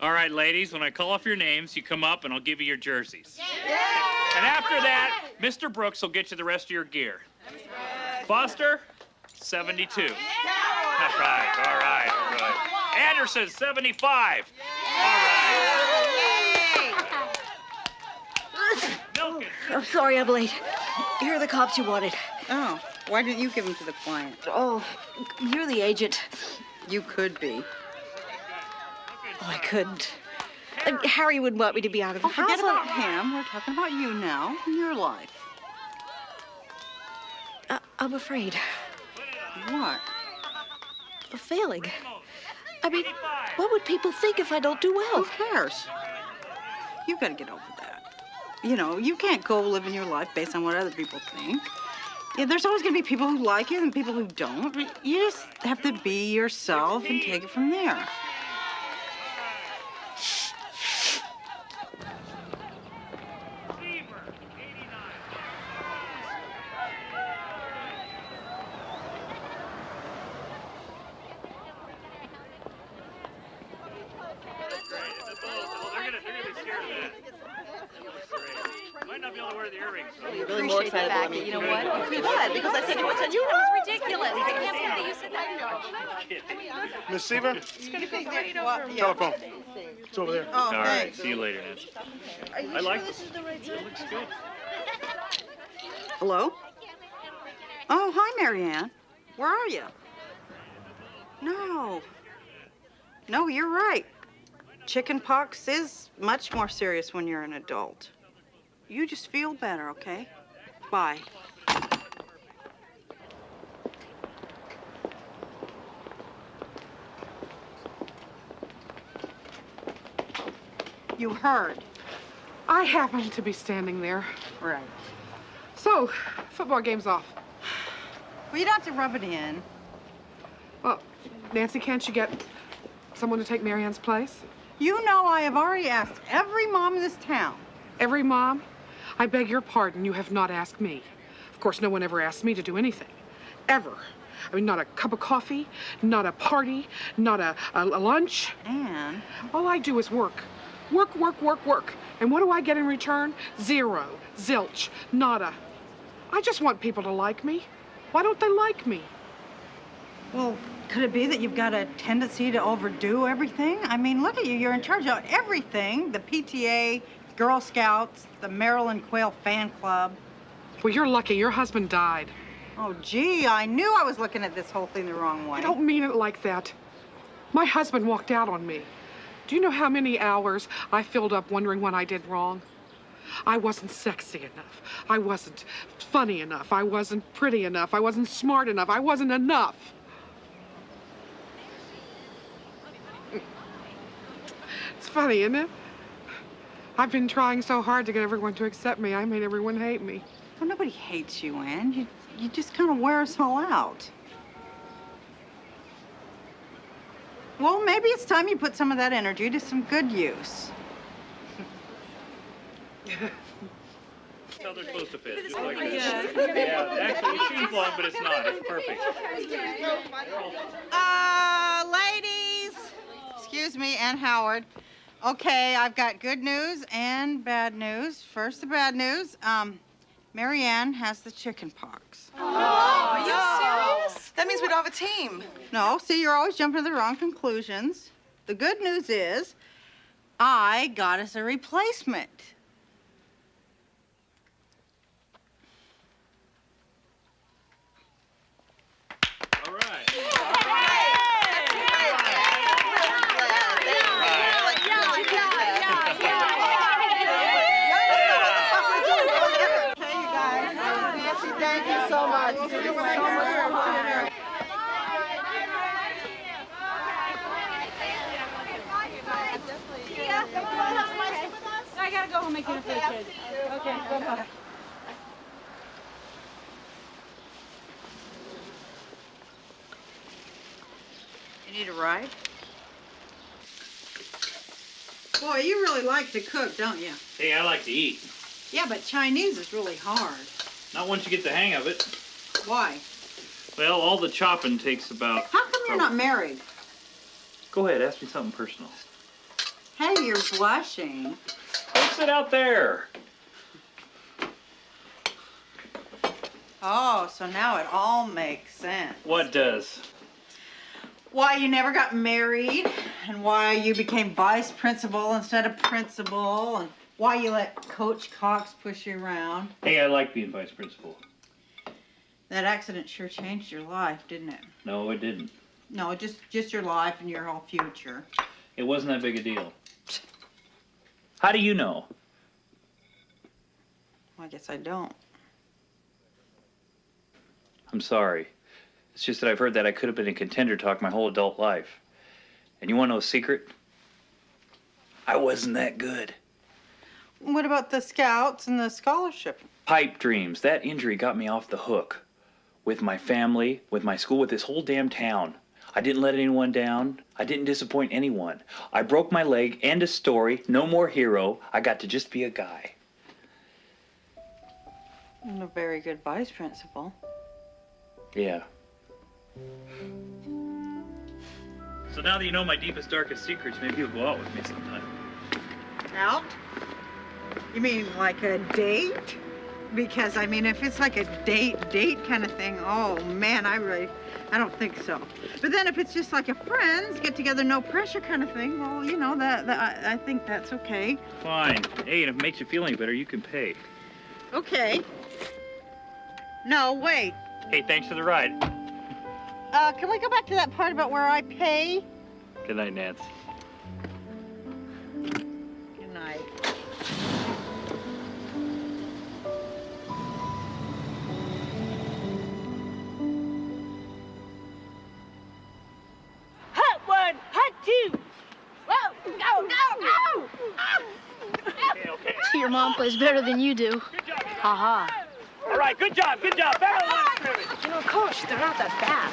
All right, ladies, when I call off your names, you come up and I'll give you your jerseys. Yeah. And after that, Mr. Brooks will get you the rest of your gear. Foster, 72. Yeah. All right, good. Anderson, 75. All right. Oh, I'm sorry I'm late. Here are the cops you wanted. Oh, why didn't you give them to the client? Oh, you're the agent. You could be. Oh, I couldn't. Harry wouldn't want me to be out of the house. Forget about him. We're talking about you now and your life. I'm afraid. What? Of failing. I mean, what would people think if I don't do well? Who cares? You've got to get over that. You know, you can't go living your life based on what other people think. Yeah, there's always going to be people who like you and people who don't. You just have to be yourself and take it from there. Really more excited than me. You know what? What? Because I said it was That was ridiculous. I can't believe that you said that. Miss Seaver? It's going to be right over. Telephone. It's over there. Oh, All right, thanks. see you later, Nancy. I like this. It looks good. Hello? Oh, hi, Marianne. Where are you? No. No, you're right. Chicken pox is much more serious when you're an adult. You just feel better, okay? Bye. You heard. I happened to be standing there. Right. So, football game's off. Well, you don't have to rub it in. Well, Nancy, can't you get someone to take Mary Ann's place? You know I have already asked every mom in this town. Every mom? I beg your pardon, you have not asked me. Of course, no one ever asked me to do anything. Ever. I mean, not a cup of coffee, not a party, not a lunch. Anne. All I do is work. Work, work, work, work. And what do I get in return? Zero. Zilch. Nada. I just want people to like me. Why don't they like me? Well, could it be that you've got a tendency to overdo everything? I mean, look at you. You're in charge of everything. The PTA, Girl Scouts, the Maryland Quail Fan Club. Well, you're lucky. Your husband died. Oh, gee, I knew I was looking at this whole thing the wrong way. I don't mean it like that. My husband walked out on me. Do you know how many hours I filled up wondering what I did wrong? I wasn't sexy enough. I wasn't funny enough. I wasn't pretty enough. I wasn't smart enough. I wasn't enough. It's funny, isn't it? I've been trying so hard to get everyone to accept me. I made everyone hate me. Well, nobody hates you, Anne. You just kind of wear us all out. Well, maybe it's time you put some of that energy to some good use. That's how they're supposed to fit, just like that. Yeah, actually, it seems long, but it's not. It's perfect. Ladies, excuse me, and Howard. Okay, I've got good news and bad news. First, the bad news. Mary Ann has the chicken pox. Oh, are you serious? That means we don't have a team. No, see, you're always jumping to the wrong conclusions. The good news is I got us a replacement. All right. Thank you so much. Thank you so much. I gotta go home and make dinner for the kids. Okay, bye-bye. You need a ride? Boy, you really like to cook, don't you? Hey, I like to eat. Yeah, but Chinese is really hard. Not once you get the hang of it. Why? Well, all the chopping takes about... How come you're not married? Go ahead, ask me something personal. Hey, you're blushing. Go sit out there. Oh, so now it all makes sense. What does? Why you never got married, and why you became vice principal instead of principal, and why you let Coach Cox push you around. Hey, I like being vice principal. That accident sure changed your life, didn't it? No, it didn't. No, just your life and your whole future. It wasn't that big a deal. How do you know? Well, I guess I don't. I'm sorry. It's just that I've heard that I could have been a contender talk my whole adult life. And you want to know a secret? I wasn't that good. What about the scouts and the scholarship? Pipe dreams. That injury got me off the hook. With my family, with my school, with this whole damn town. I didn't let anyone down. I didn't disappoint anyone. I broke my leg. End of story. No more hero. I got to just be a guy. And a very good vice principal. Yeah. So now that you know my deepest, darkest secrets, maybe you'll go out with me sometime. Out? You mean like a date? Because, I mean, if it's like a date kind of thing, oh, man, I don't think so. But then if it's just like a friends, get together, no pressure kind of thing, well, you know, I think that's okay. Fine. Hey, and if it makes you feel any better, you can pay. Okay. No, wait. Hey, thanks for the ride. Can we go back to that part about where I pay? Good night, Nance. Good night. Hot one, hot two. Whoa, go, go, go. Okay. Your mom plays better than you do. Ha ha. right, good job. Ferrell won scrimmage. You know, Coach, they're not that bad.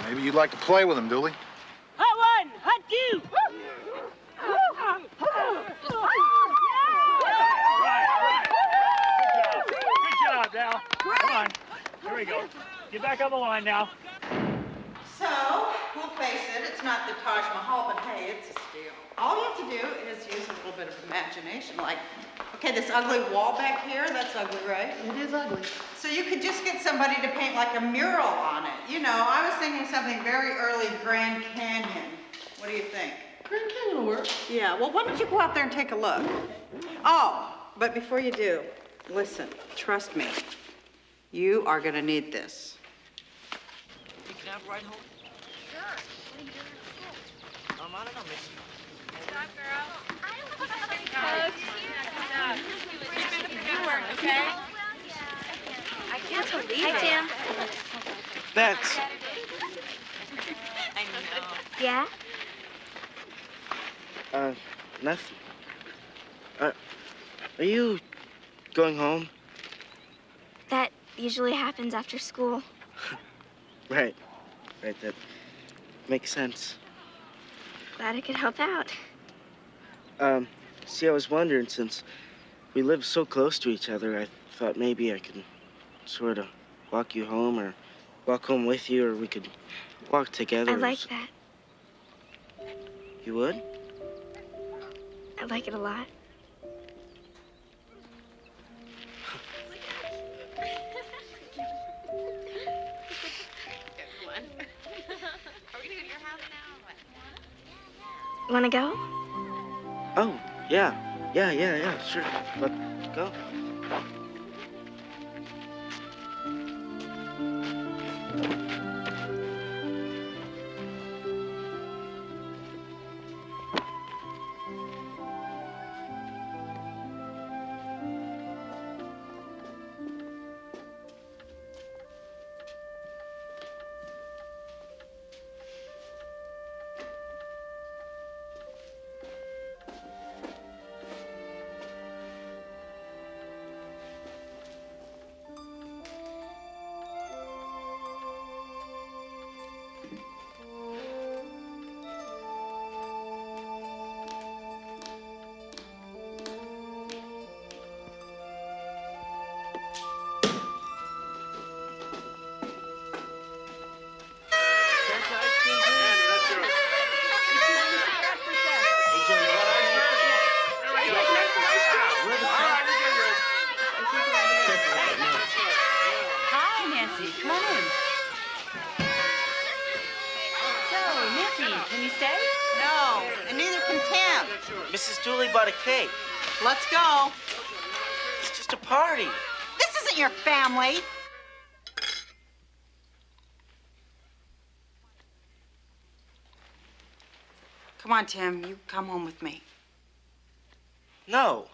Maybe you'd like to play with them, Dooley. Hot one, hot two. Good job, now. Come on. Here we go. Get back on the line now. So, we'll face it, it's not the Taj Mahal, but hey, it's a steal. All you have to do is use a little bit of imagination. Like, okay, this ugly wall back here, that's ugly, right? It is ugly. So you could just get somebody to paint like a mural on it. You know, I was thinking something very early Grand Canyon. What do you think? Grand Canyon will work. Yeah, well, why don't you go out there and take a look? Oh, but before you do, listen, trust me. You are gonna need this. You can have a ride home? I'm on it, I'll miss you. Good job, girl. Good work, okay? I can't believe it. Hi, Tim. Bex. I know. Yeah? Nothing. Are you going home? That usually happens after school. Right, that makes sense. Glad I could help out. See, I was wondering, since we live so close to each other, I thought maybe I could sort of walk you home or walk home with you, or we could walk together. I like that. You would? I like it a lot. Are we gonna go to your house now or what? Wanna go? Oh, yeah, sure. Let's go. Mrs. Dooley bought a cake. Let's go. It's just a party. This isn't your family. Come on, Tim, you come home with me. No.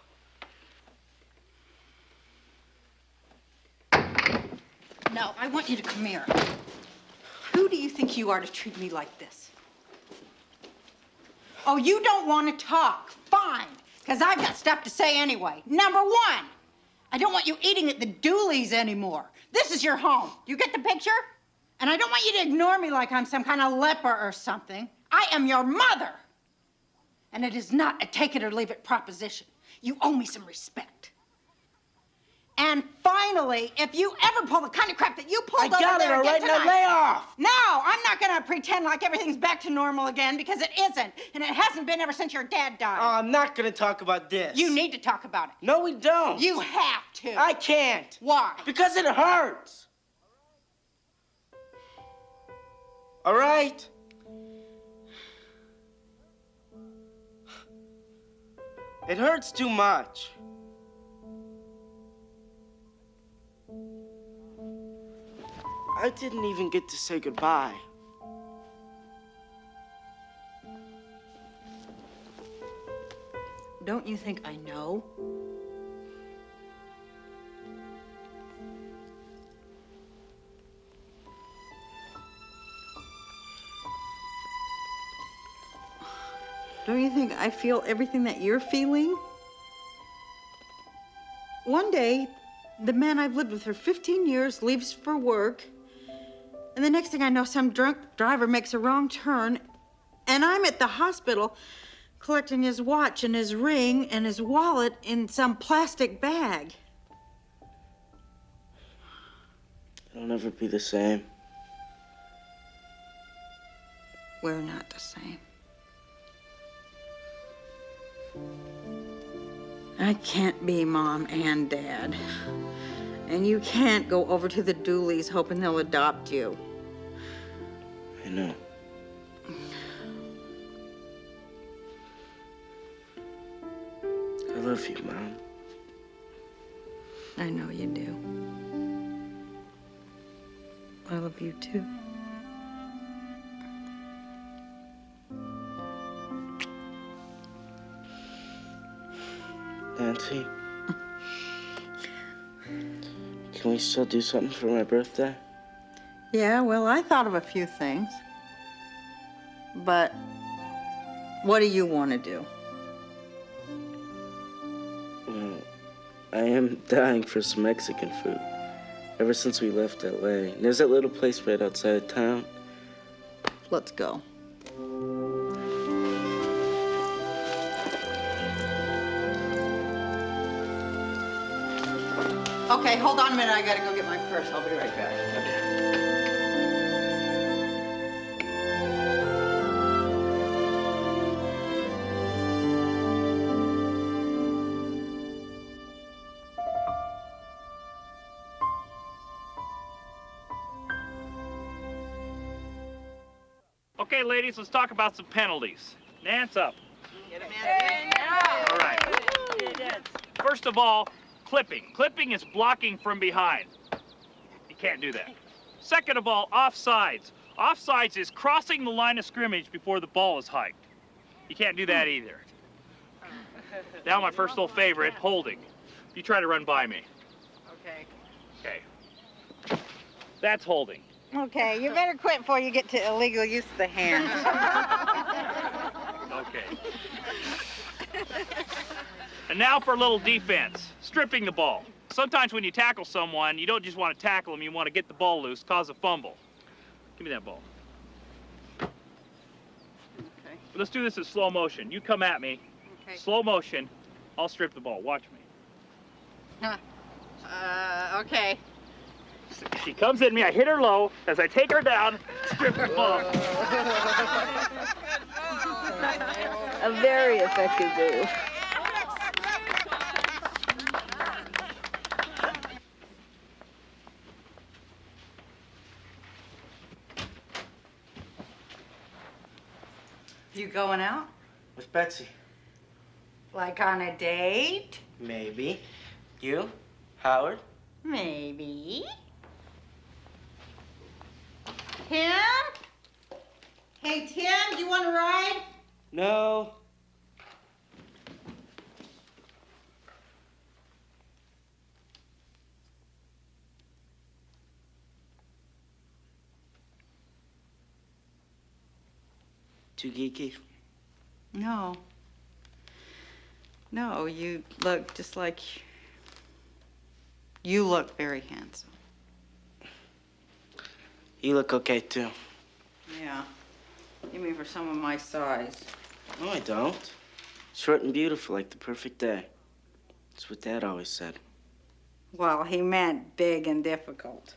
No, I want you to come here. Who do you think you are to treat me like this? Oh, you don't want to talk. Fine, because I've got stuff to say anyway. Number one, I don't want you eating at the Dooleys anymore. This is your home. Do you get the picture? And I don't want you to ignore me like I'm some kind of leper or something. I am your mother. And it is not a take it or leave it proposition. You owe me some respect. And finally, if you ever pull the kind of crap that you pulled over there again tonight, now lay off. No, I'm not gonna pretend like everything's back to normal again, because it isn't, and it hasn't been ever since your dad died. Oh, I'm not gonna talk about this. You need to talk about it. No, we don't. You have to. I can't. Why? Because it hurts. All right? It hurts too much. I didn't even get to say goodbye. Don't you think I know? Don't you think I feel everything that you're feeling? One day, The man I've lived with for 15 years leaves for work, and the next thing I know, some drunk driver makes a wrong turn, and I'm at the hospital collecting his watch and his ring and his wallet in some plastic bag. It'll never be the same. We're not the same. I can't be mom and dad. And you can't go over to the Dooleys hoping they'll adopt you. I know. I love you, Mom. I know you do. I love you too. Nancy, can we still do something for my birthday? Yeah, well, I thought of a few things. But what do you want to do? Well, I am dying for some Mexican food. Ever since we left LA. And there's that little place right outside of town. Let's go. Okay, hold on a minute. I gotta go get my purse. I'll be right back. Okay, ladies, let's talk about some penalties. Nance up. All right. First of all, clipping. Clipping is blocking from behind. You can't do that. Second of all, offsides. Offsides is crossing the line of scrimmage before the ball is hiked. You can't do that either. Now my first little favorite, holding. You try to run by me. Okay. Okay. That's holding. Okay, you better quit before you get to illegal use of the hands. Okay. And now for a little defense, stripping the ball. Sometimes when you tackle someone, you don't just want to tackle them, you want to get the ball loose, cause a fumble. Give me that ball. Okay. Let's do this in slow motion. You come at me. Okay. Slow motion. I'll strip the ball. Watch me. Okay. She comes at me, I hit her low. As I take her down, strip the ball. A very effective move. You going out? With Betsy. Like on a date? Maybe. You? Howard? Maybe. Tim? Hey, Tim, do you want to ride? No. Too geeky? No. No, you look just like... You look very handsome. You look okay, too. Yeah. You mean for someone my size. No, I don't. Short and beautiful, like the perfect day. That's what Dad always said. Well, he meant big and difficult.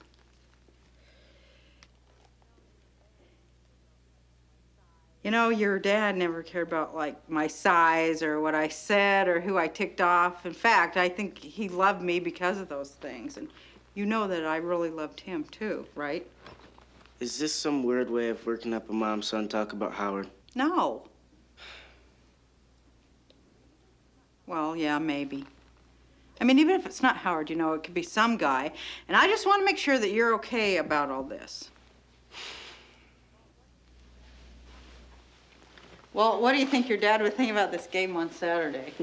You know, your dad never cared about, like, my size or what I said or who I ticked off. In fact, I think he loved me because of those things. And you know that I really loved him, too, right? Is this some weird way of working up a mom-son talk about Howard? No. Well, yeah, maybe. I mean, even if it's not Howard, you know, it could be some guy. And I just want to make sure that you're okay about all this. Well, what do you think your dad would think about this game on Saturday?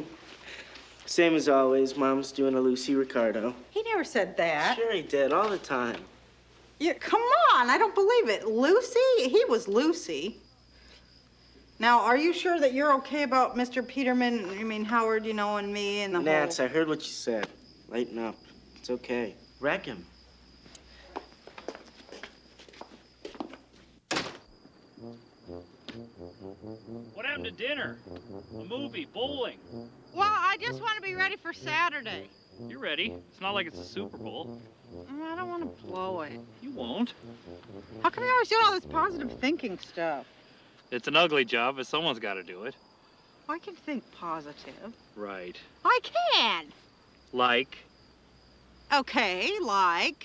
Same as always, Mom's doing a Lucy Ricardo. He never said that. Sure he did, all the time. Yeah, come on, I don't believe it. Lucy? He was Lucy. Now, are you sure that you're okay about Mr. Peterman, I mean, Howard, you know, and me and the Nance, I heard what you said. Lighten up. It's okay. Wreck him. What happened to dinner? A movie, bowling? Well, I just want to be ready for Saturday. You're ready. It's not like it's a Super Bowl. I don't want to blow it. You won't. How come you always doing all this positive thinking stuff? It's an ugly job, but someone's got to do it. I can think positive. Right. I can. Like? Okay, like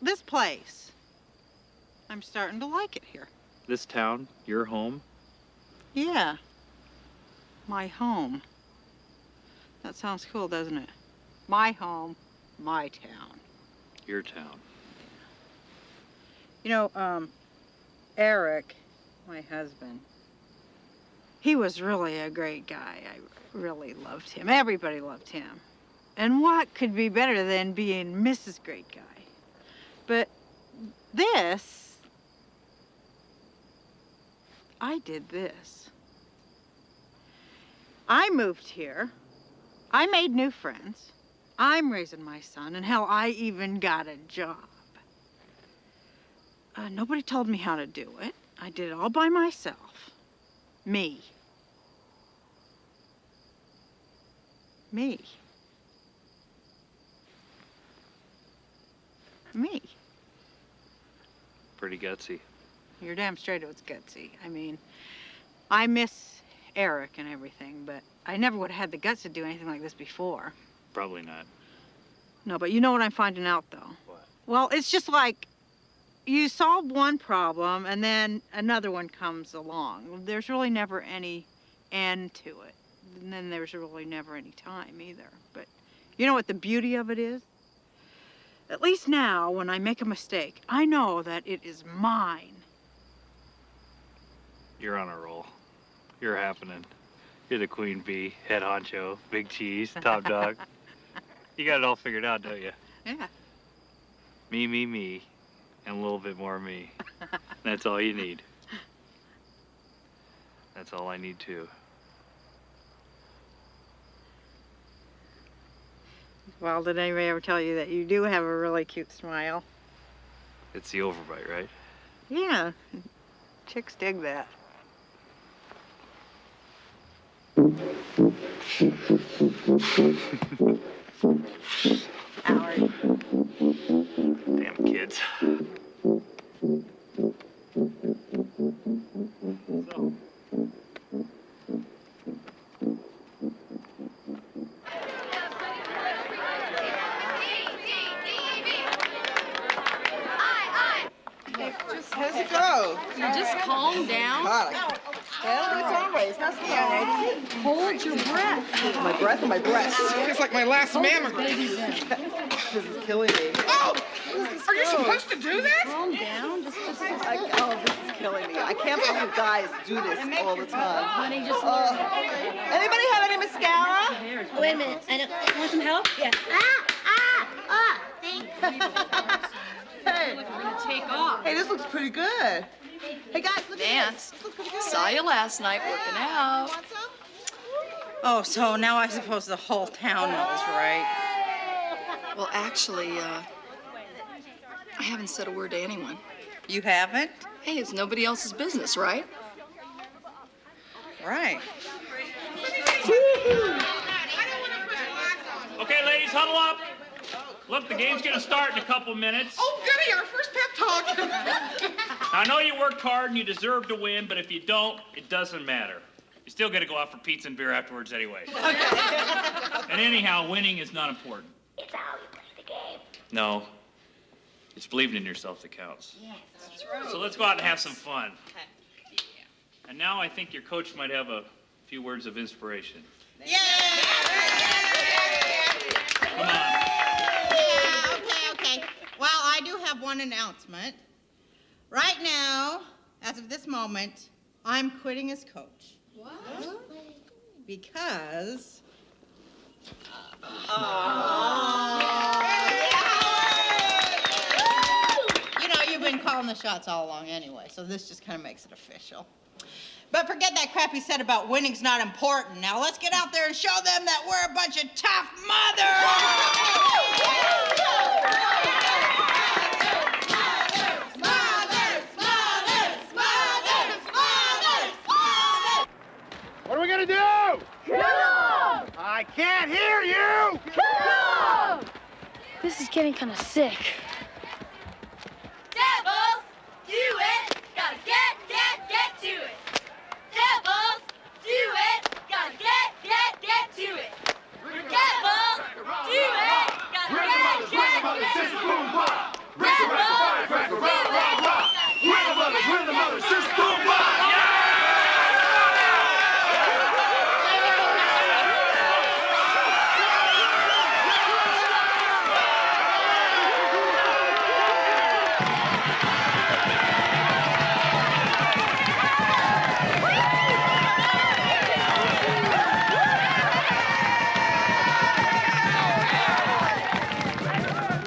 this place. I'm starting to like it here. This town, your home? Yeah. My home. That sounds cool, doesn't it? My home, my town. Your town. You know, Eric, my husband, he was really a great guy. I really loved him. Everybody loved him. And what could be better than being Mrs. Great Guy? But this, I did this. I moved here. I made new friends. I'm raising my son, and hell, I even got a job. Nobody told me how to do it. I did it all by myself. Me. Me. Me. Pretty gutsy. You're damn straight it was gutsy. I mean, I miss Eric and everything, but I never would have had the guts to do anything like this before. Probably not. No, but you know what I'm finding out, though? What? Well, it's just like you solve one problem and then another one comes along. There's really never any end to it. And then there's really never any time either. But you know what the beauty of it is? At least now, when I make a mistake, I know that it is mine. You're on a roll. You're happening. You're the queen bee, head honcho, big cheese, top dog. You got it all figured out, don't you? Yeah. Me, and a little bit more me. That's all you need. That's all I need, too. Well, did anybody ever tell you that you do have a really cute smile? It's the overbite, right? Yeah. Chicks dig that. Howard. Damn kids. So. How's it go? You just calm down. Hold your breath. My breath and my breast. It's like my last mammogram. This is killing me. Oh! Are you supposed to do that? Calm down. Just this is killing me. I can't believe guys do this all the time. Honey, just Anybody have any mascara? Wait a minute. I don't. Want some help? Yeah. Thanks. Hey. We're gonna take off. Hey, this looks pretty good. Hey guys, look at this. This looks pretty good. Saw you last night working out. Oh, so now I suppose the whole town knows, right? Well, actually, I haven't said a word to anyone. You haven't? Hey, it's nobody else's business, right? Right. Okay, ladies, huddle up. Look, the game's gonna start in a couple minutes. Oh, goody, our first pep talk. I know you worked hard and you deserve to win, but if you don't, it doesn't matter. You still gotta go out for pizza and beer afterwards anyway. And anyhow, winning is not important. It's how you play the game. No. It's believing in yourself that counts. Yes, that's right. So let's go out and have some fun. And now I think your coach might have a few words of inspiration. Yeah! Come on. Okay. Well, I do have one announcement. Right now, as of this moment, I'm quitting as coach. What? Because... You know, you've been calling the shots all along anyway, so this just kind of makes it official. But forget that crap he said about winning's not important. Now let's get out there and show them that we're a bunch of tough What are we gonna do? Kill him! I can't hear you! Kill him! This is getting kind of sick. Devils, do it! Gotta get to it! Devils, do it! Gotta get to it! Devils, do it! Gotta get to it! Devils, do it!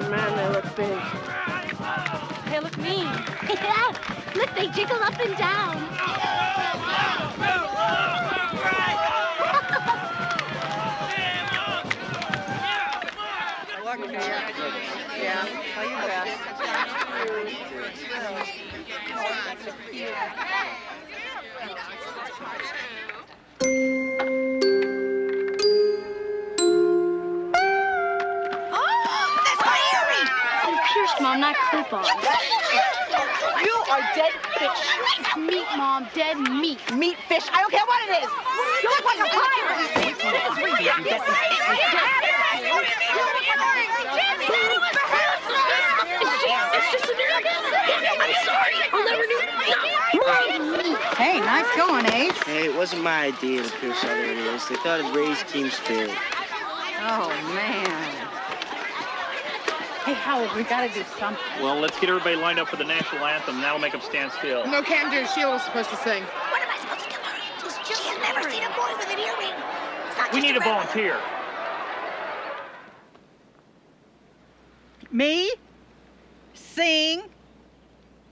Man, they look big. They look mean. Yeah, look, they jiggle up and down. Yeah, well, you Pierced, Mom, not clip-on. You are dead fish. It's meat, Mom, dead meat. Meat fish. I don't care what it is. You look like a pirate. It's just an arrogance. I'm sorry. I'll never do. Hey, nice going, Ace. Hey, it wasn't my idea to pierce other ears. They thought it'd raise teams fair. Oh, man. Hey, Howard, we gotta do something. Well, let's get everybody lined up for the national anthem. That'll make them stand still. No, can't do. Sheila's supposed to sing. What am I supposed to do? She's never seen a boy with an earring. We need a volunteer. Me? Sing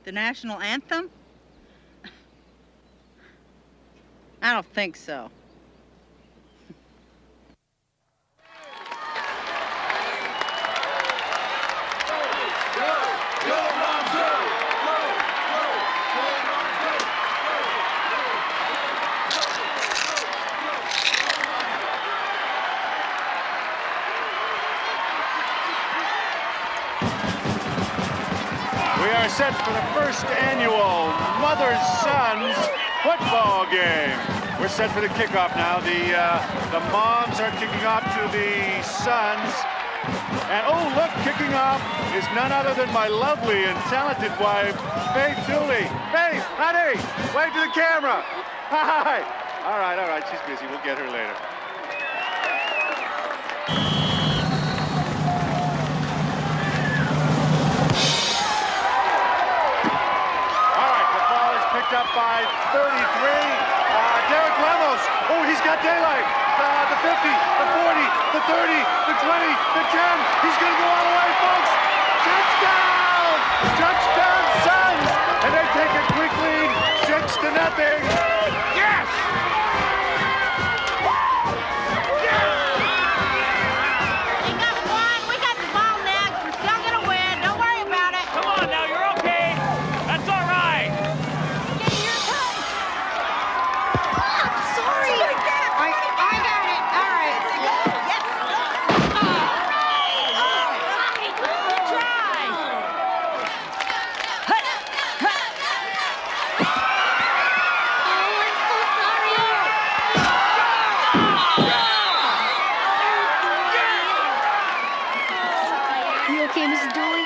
the national anthem? I don't think so. We are set for the first annual Mothers-Sons football game. We're set for the kickoff now. The moms are kicking off to the sons. And oh, look, kicking off is none other than my lovely and talented wife, Faith Dooley. Faith, honey, wave to the camera. Hi. All right, she's busy. We'll get her later. Picked up by 33. Derek Ramos. Oh, he's got daylight. The 50, the 40, the 30, the 20, the 10. He's going to go all the way, folks. Touchdown! Touchdown, Suns! And they take a quick lead, 6-0. Yes! We got one. We got the ball next. We're still gonna win. Don't worry about it. Come on now, you're okay. That's all right. Sorry. I got it. All right. Yes. Good try. You okay, Mrs. Dooley?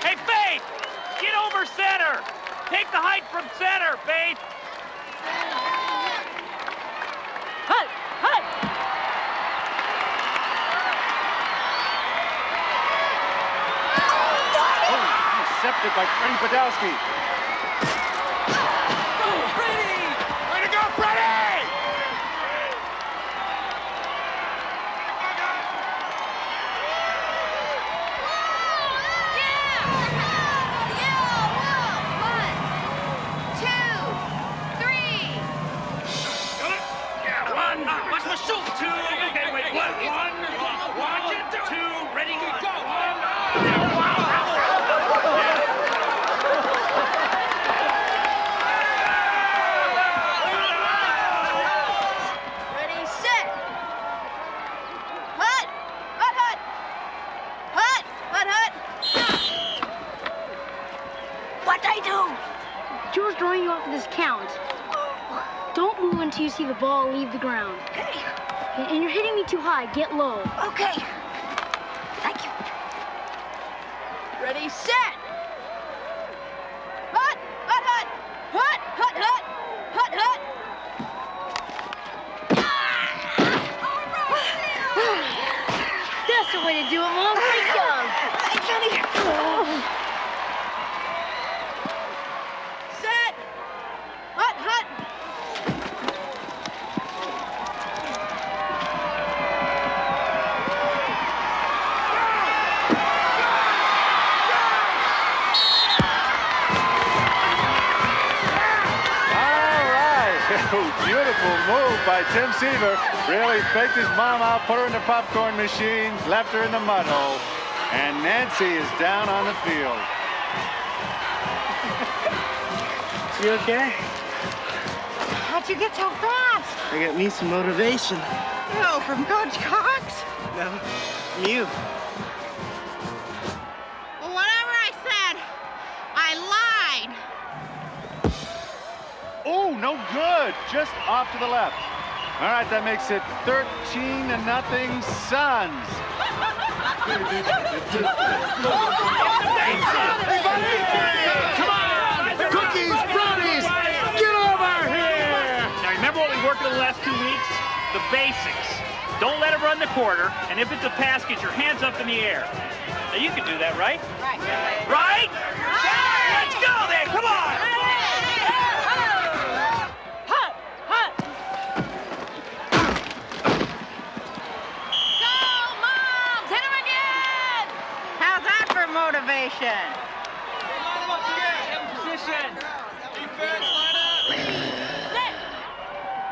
Hey, Faith, get over center. Take the height from center, Faith. Oh, intercepted by Freddie Podolsky. Way to go, Freddie! Shoot. 2. Okay, wait. 1. Watch it. 2. Ready, go. 1. Ready, set. Hut. What'd I do? Joe's drawing you off of this count. Don't move until you see the ball leave the ground. Okay. And you're hitting me too high. Get low. Okay. Thank you. Ready, set. Hut. That's the way to do it, Mom. Great job. Thanks, honey. Set. Hut. Beautiful move by Tim Seaver. Really faked his mom out, put her in the popcorn machine, left her in the mud hole. And Nancy is down on the field. You okay? How'd you get so fast? I got me some motivation. No, from Coach Cox? No, from you. Well, whatever I said, I lied. Oh, no good. Just off to the left. All right, that makes it 13-0 Suns. Come on! Cookies, brownies, get over here! Now remember what we worked on the last 2 weeks? The basics. Don't let him run the quarter, and if it's a pass, get your hands up in the air. Now you can do that, right? Right? Let's go then, come on! How's that for motivation? Position. Defense, line up. Sit.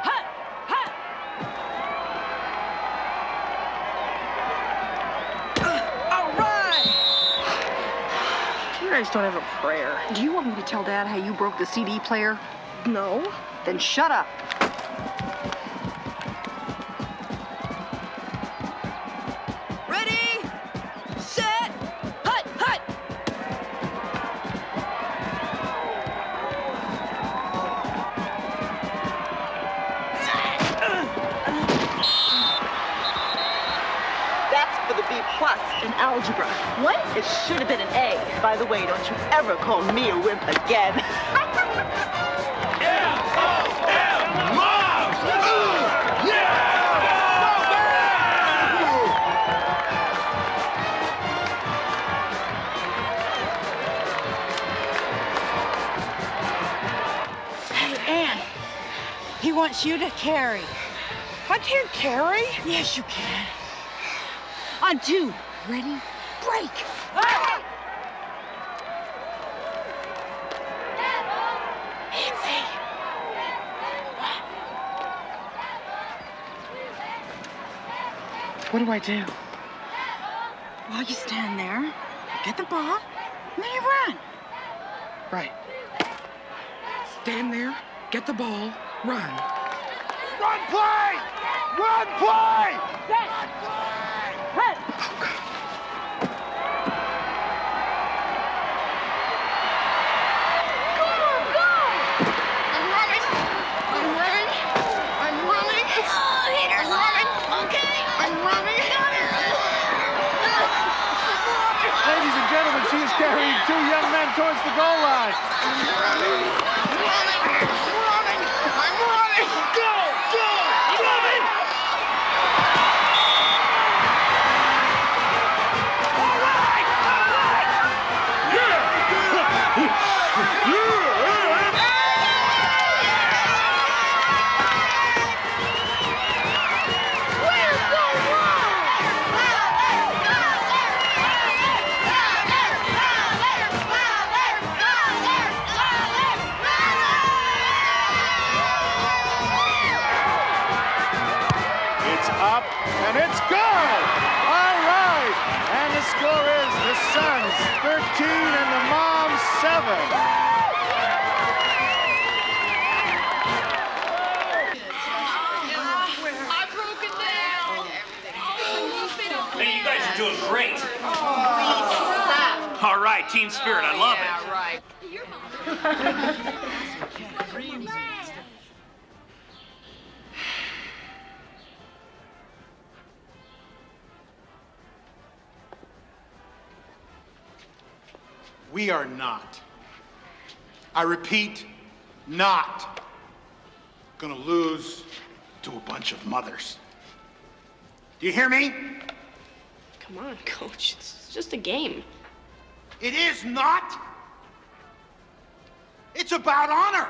Hut. All right. You guys don't have a prayer. Do you want me to tell Dad how you broke the CD player? No. Then shut up. Ready, set, hut. That's for the B+ in algebra. What? It should have been an A. By the way, don't you ever call me a wimp again. He wants you to carry. I can't carry. Yes, you can. On 2. Ready? Break. Nancy. What do I do? Well, you stand there, you get the ball, and then you run. Right. Stand there, get the ball, run. Run play! Run play! Set. Hut. Ladies and gentlemen, she is carrying 2 young men towards the goal line. up, and it's good! All right! And the score is the Suns 13 and the Moms 7. Hey, you guys are doing great. All right, team spirit, I love it. We are not, I repeat, not gonna lose to a bunch of mothers. Do you hear me? Come on, Coach. It's just a game. It is not. It's about honor.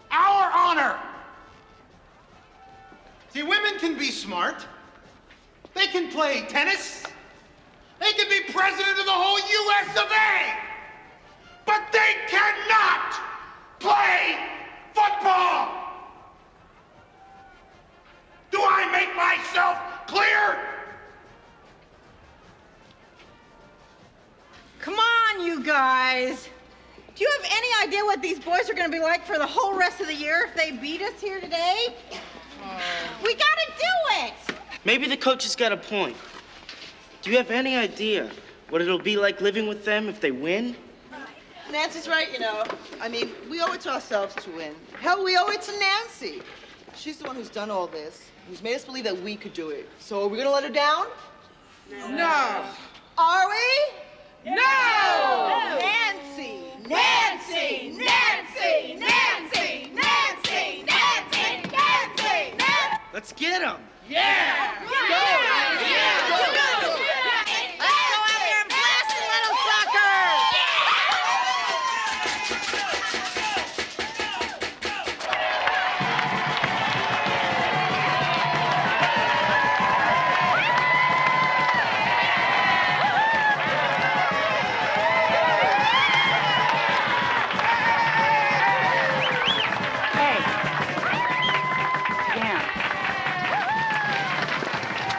Our honor. See, women can be smart. They can play tennis. They can be president of the whole US of A. But they cannot play football. Do I make myself clear? Come on, you guys. Do you have any idea what these boys are going to be like for the whole rest of the year if they beat us here today? We got to do it. Maybe the coach has got a point. Do you have any idea what it'll be like living with them if they win? Nancy's right, you know. I mean, we owe it to ourselves to win. Hell, we owe it to Nancy. She's the one who's done all this, who's made us believe that we could do it. So are we gonna let her down? No. Are we? No! Nancy! Nancy! Nancy! Nancy! Nancy! Nancy! Nancy! Let's get them. Yeah! Let's go out there and blast the little suckers!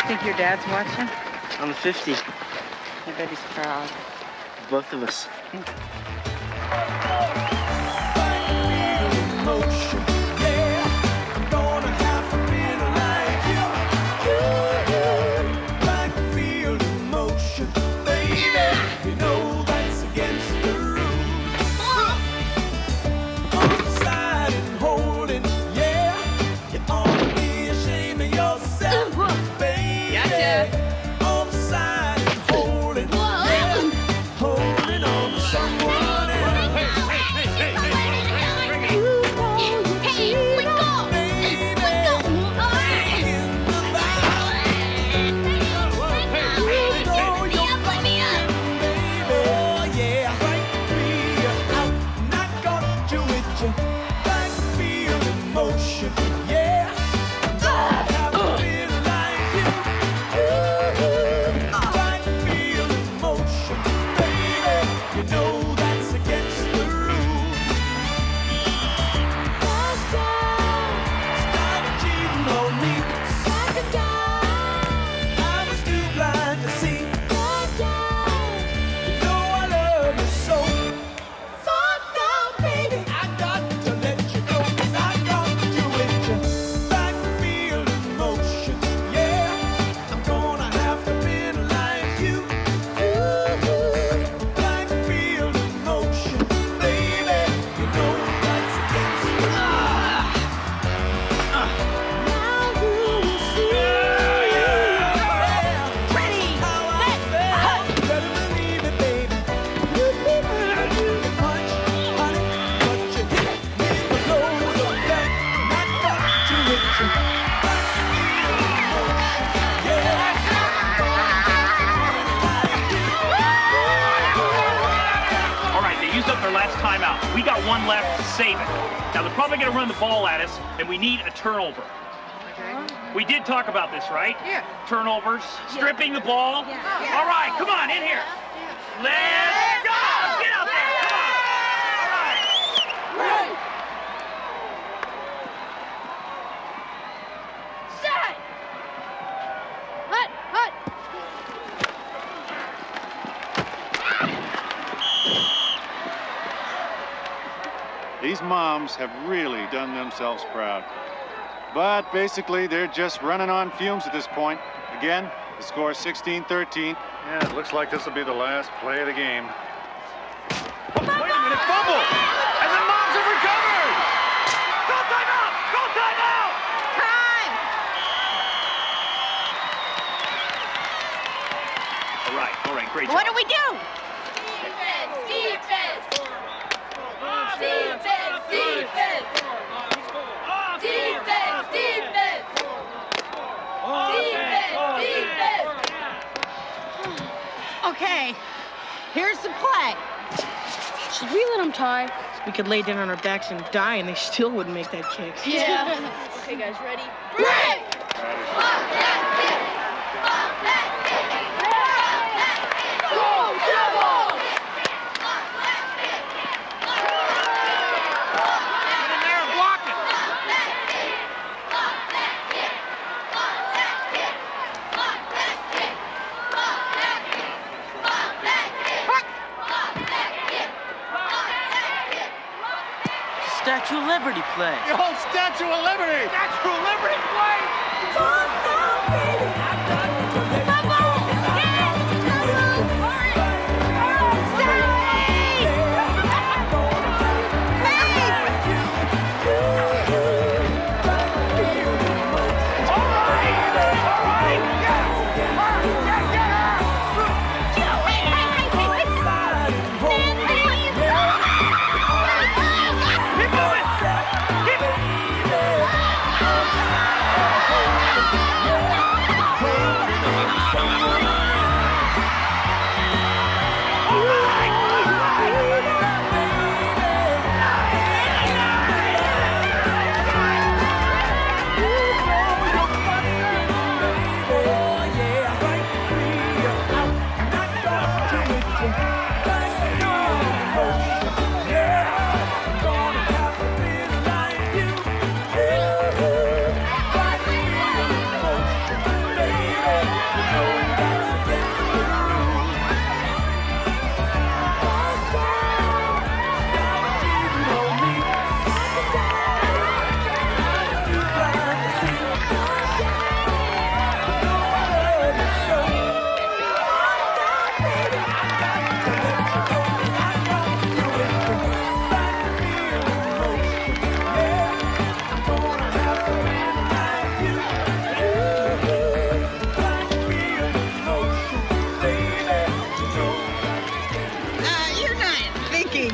Think your dad's watching? On the 50. I bet he's proud. Both of us. We got one left to save it. Now, they're probably going to run the ball at us, and we need a turnover. Okay. We did talk about this, right? Yeah. Turnovers, stripping the ball. Yeah. All right, come on, in here. Let's go! Get out there, come on! All right. Set! those moms have really done themselves proud. But basically, they're just running on fumes at this point. Again, the score is 16-13. Yeah, it looks like this will be the last play of the game. Wait a minute, fumble! And the moms have recovered! Go timeout! Go timeout! Time! All right, great job. What do we do? Defense! Defense! Defense! Defense! Defense! Defense! Defense! Okay, here's the play. Should we let them tie? We could lay down on our backs and die, and they still wouldn't make that kick. Yeah. Okay, guys, ready? Break! Go, Devils! Get in there and block it. Statue of Liberty play. The whole Statue of Liberty! Statue of Liberty play!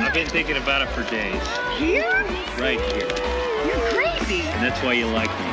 I've been thinking about it for days. Here? Right here. You're crazy. And that's why you like me.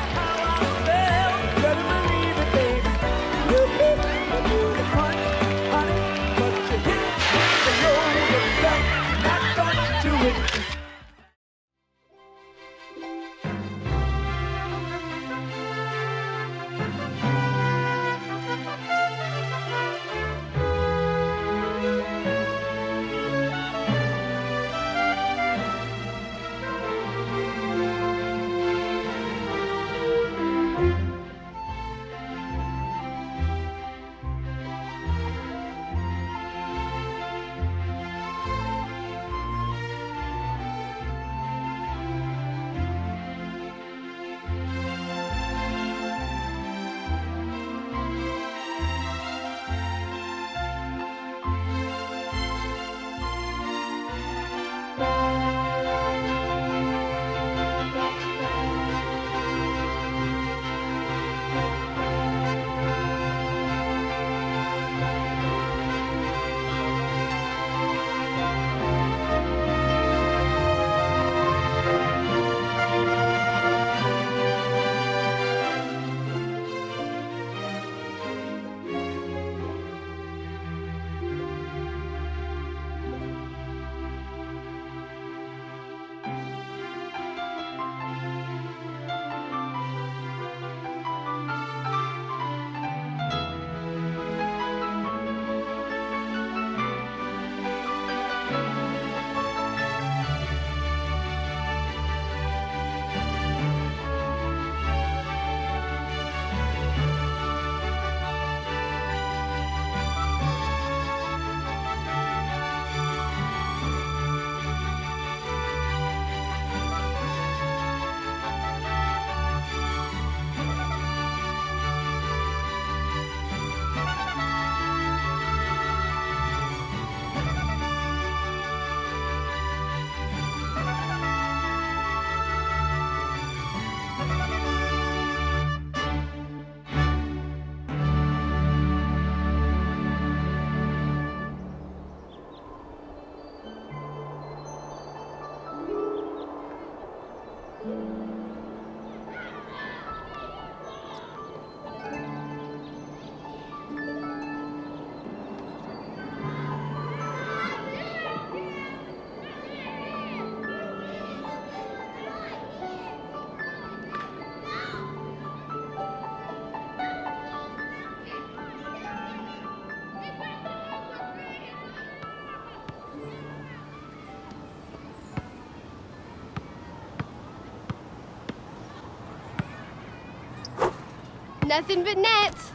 Nothing but nets.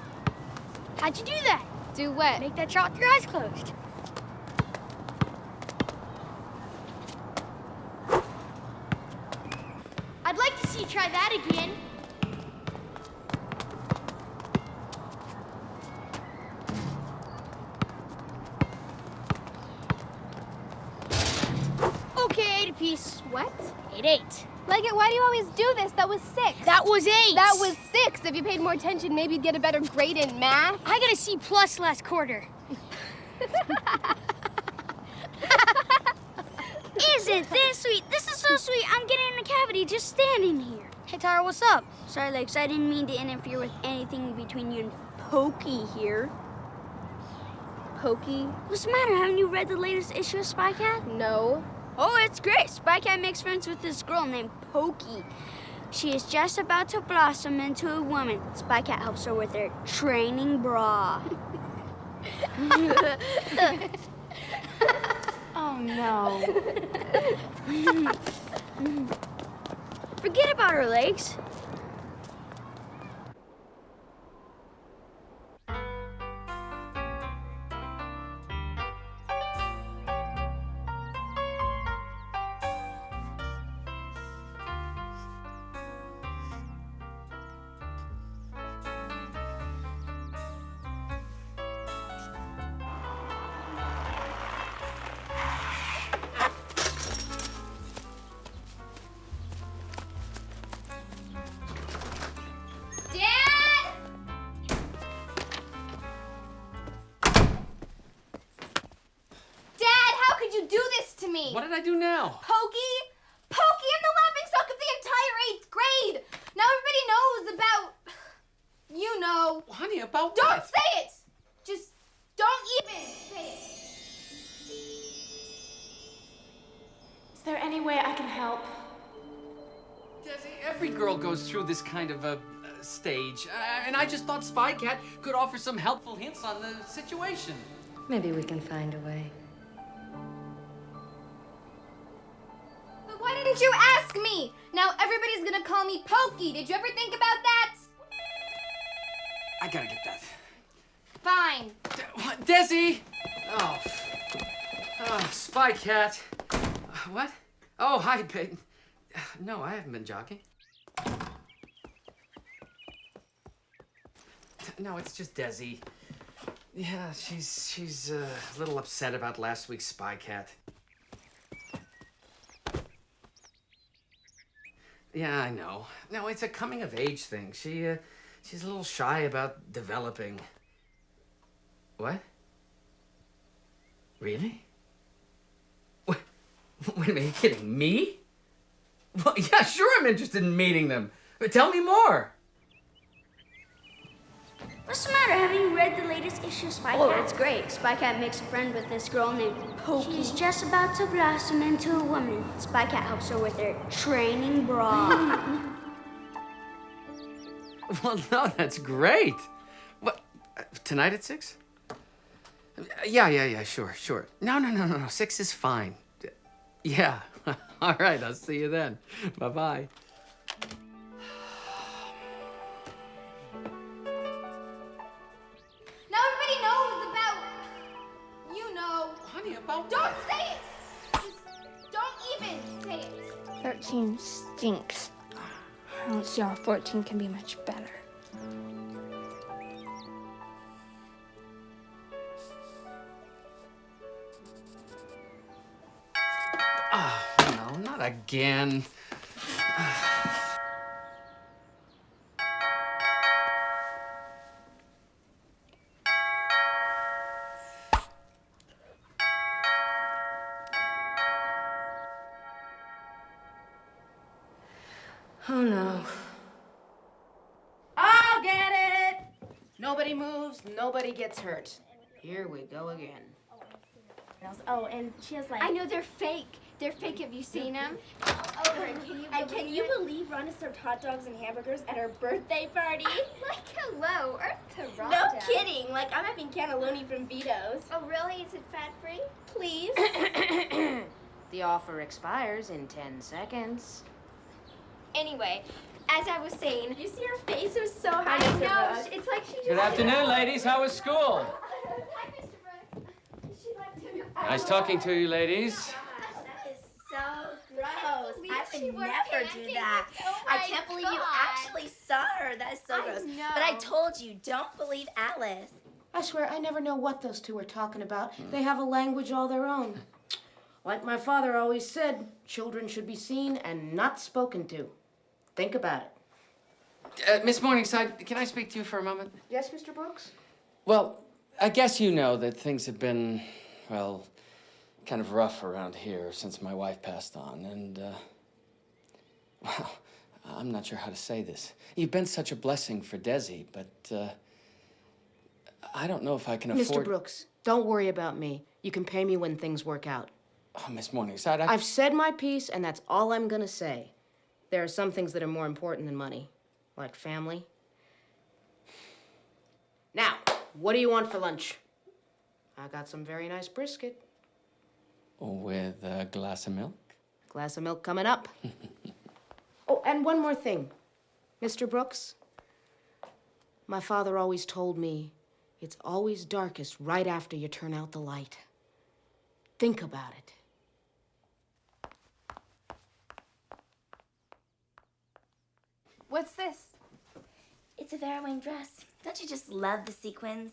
How'd you do that? Do what? Make that shot with your eyes closed. I'd like to see you try that again. Okay, 8 apiece. What? 8-8. Leggett, why do you always do this? That was 6. That was 8. That was 6. If you paid more attention, maybe you'd get a better grade in math. I got a C+ last quarter. Isn't this sweet? This is so sweet. I'm getting in the cavity just standing here. Hey, Tara, what's up? Sorry, Lex, I didn't mean to interfere with anything between you and Pokey here. Pokey? What's the matter? Haven't you read the latest issue of Spy Cat? No. Oh, it's great. Spy Cat makes friends with this girl named Pokey. She is just about to blossom into a woman. Spy Cat helps her with her training bra. Oh, no. Forget about her legs. What did I do now? Pokey? Pokey, I'm the laughingstock of the entire 8th grade. Now everybody knows about, you know. Honey, about Don't what? say it. Just don't even say it. Is there any way I can help? Desi, every girl goes through this kind of a stage. And I just thought Spy Cat could offer some helpful hints on the situation. Maybe we can find a way. Why didn't you ask me? Now everybody's gonna call me Pokey. Did you ever think about that? I gotta get that. Fine. Desi! Oh. Spy Cat. What? Oh, hi, babe. No, I haven't been jogging. No, it's just Desi. Yeah, she's a little upset about last week's Spy Cat. Yeah, I know. No, it's a coming-of-age thing. She's a little shy about developing. What? Really? Wait a minute, are you kidding me? Well, yeah, sure I'm interested in meeting them. But tell me more. What's the matter? Haven't you read the latest issue of Spy Cat? Oh, it's great. Spy Cat makes a friend with this girl named Pokey. She's just about to blossom into a woman. Spy Cat helps her with her training bra. Well, no, that's great. What? Tonight at 6? Yeah, sure. No. 6 is fine. Yeah. All right, I'll see you then. Bye-bye. Now everybody knows about, you know. Honey, about Don't what? say it. Just don't even say it. 13 stinks. I don't see how 14 can be much better. Oh, no, not again. Oh, no. I'll get it! Nobody moves, nobody gets hurt. Here we go again. Oh, and she has like... I know they're fake. They're fake. Have you seen them? Can you believe Rhonda served hot dogs and hamburgers at her birthday party? Like, hello, Earth to Rhonda. No kidding. Like, I'm having cannelloni from Vito's. Oh, really? Is it fat-free? Please? The offer expires in 10 seconds. Anyway, as I was saying... You see her face? It was so high. I know. It's like she just... Good afternoon, ladies. How was school? Hi, Mr. Brooks. She liked him. Nice talking to you, ladies. That is so gross. I would never do that. I can't believe you actually saw her. That is so gross. know. But I told you, don't believe Alice. I swear, I never know what those two are talking about. They have a language all their own. Like my father always said, children should be seen and not spoken to. Think about it. Miss Morningside, can I speak to you for a moment? Yes, Mr. Brooks? Well, I guess you know that things have been, well, kind of rough around here since my wife passed on, and, well, I'm not sure how to say this. You've been such a blessing for Desi, but, I don't know if I can afford... Mr. Brooks, don't worry about me. You can pay me when things work out. Oh, Miss Morningside, I've said my piece, and that's all I'm gonna say. There are some things that are more important than money, like family. Now, what do you want for lunch? I got some very nice brisket. With a glass of milk? Glass of milk coming up. Oh, and one more thing. Mr. Brooks, my father always told me it's always darkest right after you turn out the light. Think about it. What's this? It's a Vera Wang dress. Don't you just love the sequins?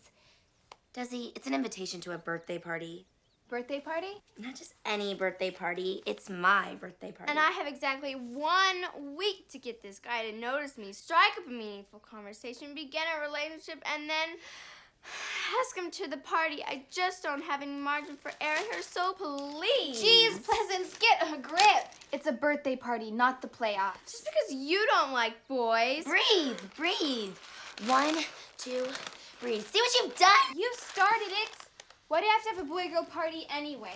Desi, it's an invitation to a birthday party. Birthday party? Not just any birthday party. It's my birthday party. And I have exactly 1 week to get this guy to notice me, strike up a meaningful conversation, begin a relationship, and then ask him to the party. I just don't have any margin for error here, so please. Jeez, Pleasance, get a grip. It's a birthday party, not the playoffs. Just because you don't like boys. Breathe, breathe. 1, 2, breathe. See what you've done? You started it. Why do you have to have a boy-girl party anyway?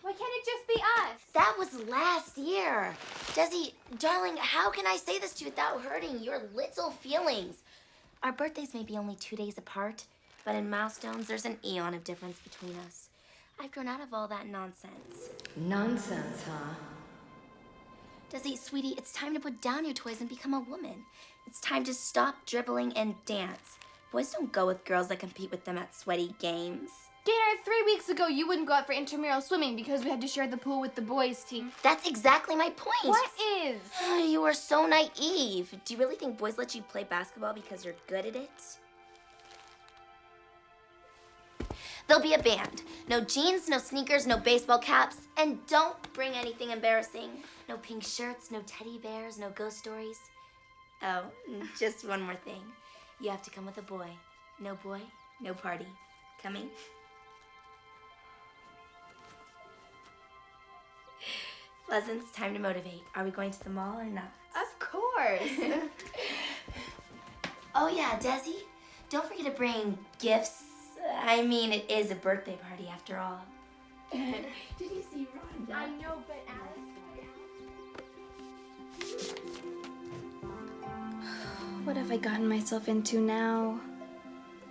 Why can't it just be us? That was last year. Desi, darling, how can I say this to you without hurting your little feelings? Our birthdays may be only 2 days apart, but in milestones, there's an eon of difference between us. I've grown out of all that nonsense. Nonsense, huh? Desi, sweetie, it's time to put down your toys and become a woman. It's time to stop dribbling and dance. Boys don't go with girls that compete with them at sweaty games. Gator, 3 weeks ago, you wouldn't go out for intramural swimming because we had to share the pool with the boys' team. That's exactly my point. What is? You are so naive. Do you really think boys let you play basketball because you're good at it? There'll be a band. No jeans, no sneakers, no baseball caps, and don't bring anything embarrassing. No pink shirts, no teddy bears, no ghost stories. Oh, just one more thing. You have to come with a boy. No boy, no party. Coming? Pleasance, time to motivate. Are we going to the mall or not? Of course. Oh yeah, Desi, don't forget to bring gifts. I mean, it is a birthday party after all. Did you see Rhonda? I know, but Alice... What have I gotten myself into now?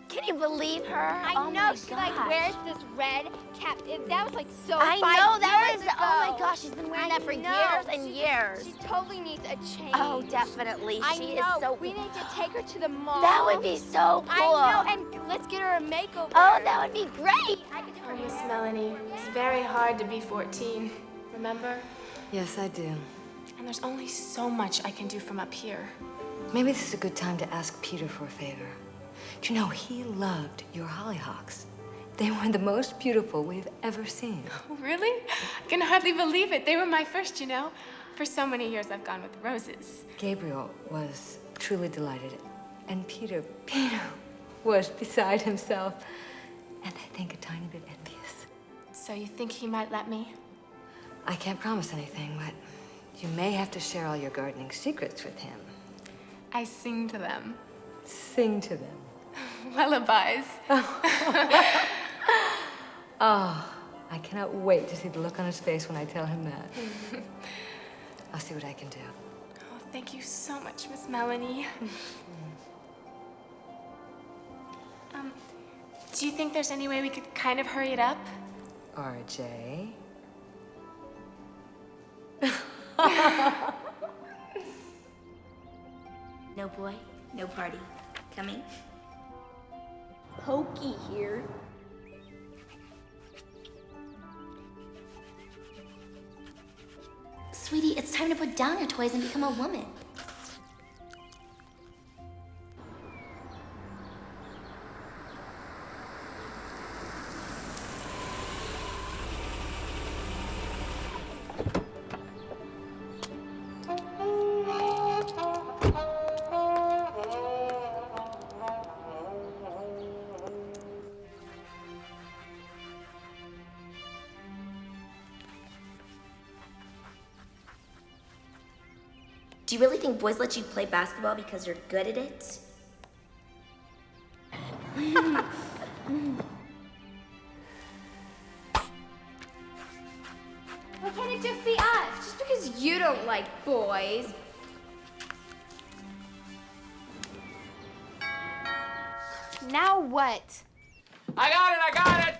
Can you believe her? I know. She like wears this red cap. That was like so. I 5 know that years was. Oh ago. my gosh, she's been wearing that for know. years and years. She totally needs a change. Oh, definitely. She is so. We need to take her to the mall. That would be so cool. I know, and let's get her a makeover. Oh, that would be great. Oh, Miss Melanie, it's very hard to be 14. Remember? Yes, I do. And there's only so much I can do from up here. Maybe this is a good time to ask Peter for a favor. Do you know, he loved your hollyhocks. They were the most beautiful we've ever seen. Oh, really? I can hardly believe it. They were my first, you know. For so many years, I've gone with roses. Gabriel was truly delighted. And Peter was beside himself. And I think a tiny bit envious. So you think he might let me? I can't promise anything, but You may have to share all your gardening secrets with him. I sing to them. Sing to them. Lullabies. Oh, I cannot wait to see the look on his face when I tell him that. I'll see what I can do. Oh, thank you so much, Miss Melanie. Do you think there's any way we could kind of hurry it up? RJ? No boy, no party. Coming? Pokey here. Sweetie, it's time to put down your toys and become a woman. Do you really think boys let you play basketball because you're good at it? Why can't it just be us? Just because you don't like boys. Now what? I got it, I got it!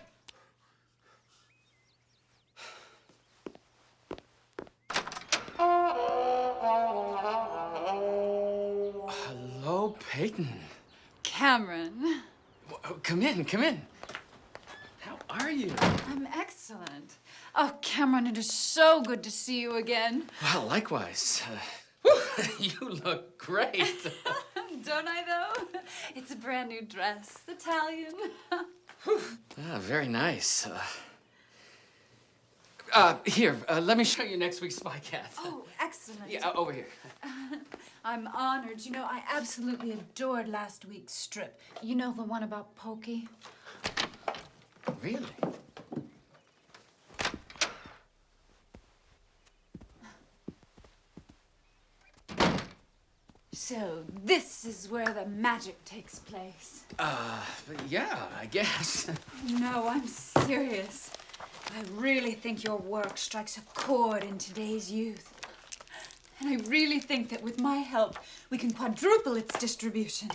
Hello, Peyton. Cameron. Come in, come in. How are you? I'm excellent. Oh, Cameron, it is so good to see you again. Well, likewise. You look great. Don't I, though? It's a brand new dress. Italian. Very nice. Here, let me show you next week's Spy Cat. Oh, excellent. Yeah, over here. I'm honored. You know, I absolutely adored last week's strip. You know, the one about Pokey? Really? So, this is where the magic takes place. Yeah, I guess. No, I'm serious. I really think your work strikes a chord in today's youth. And I really think that with my help, we can quadruple its distribution.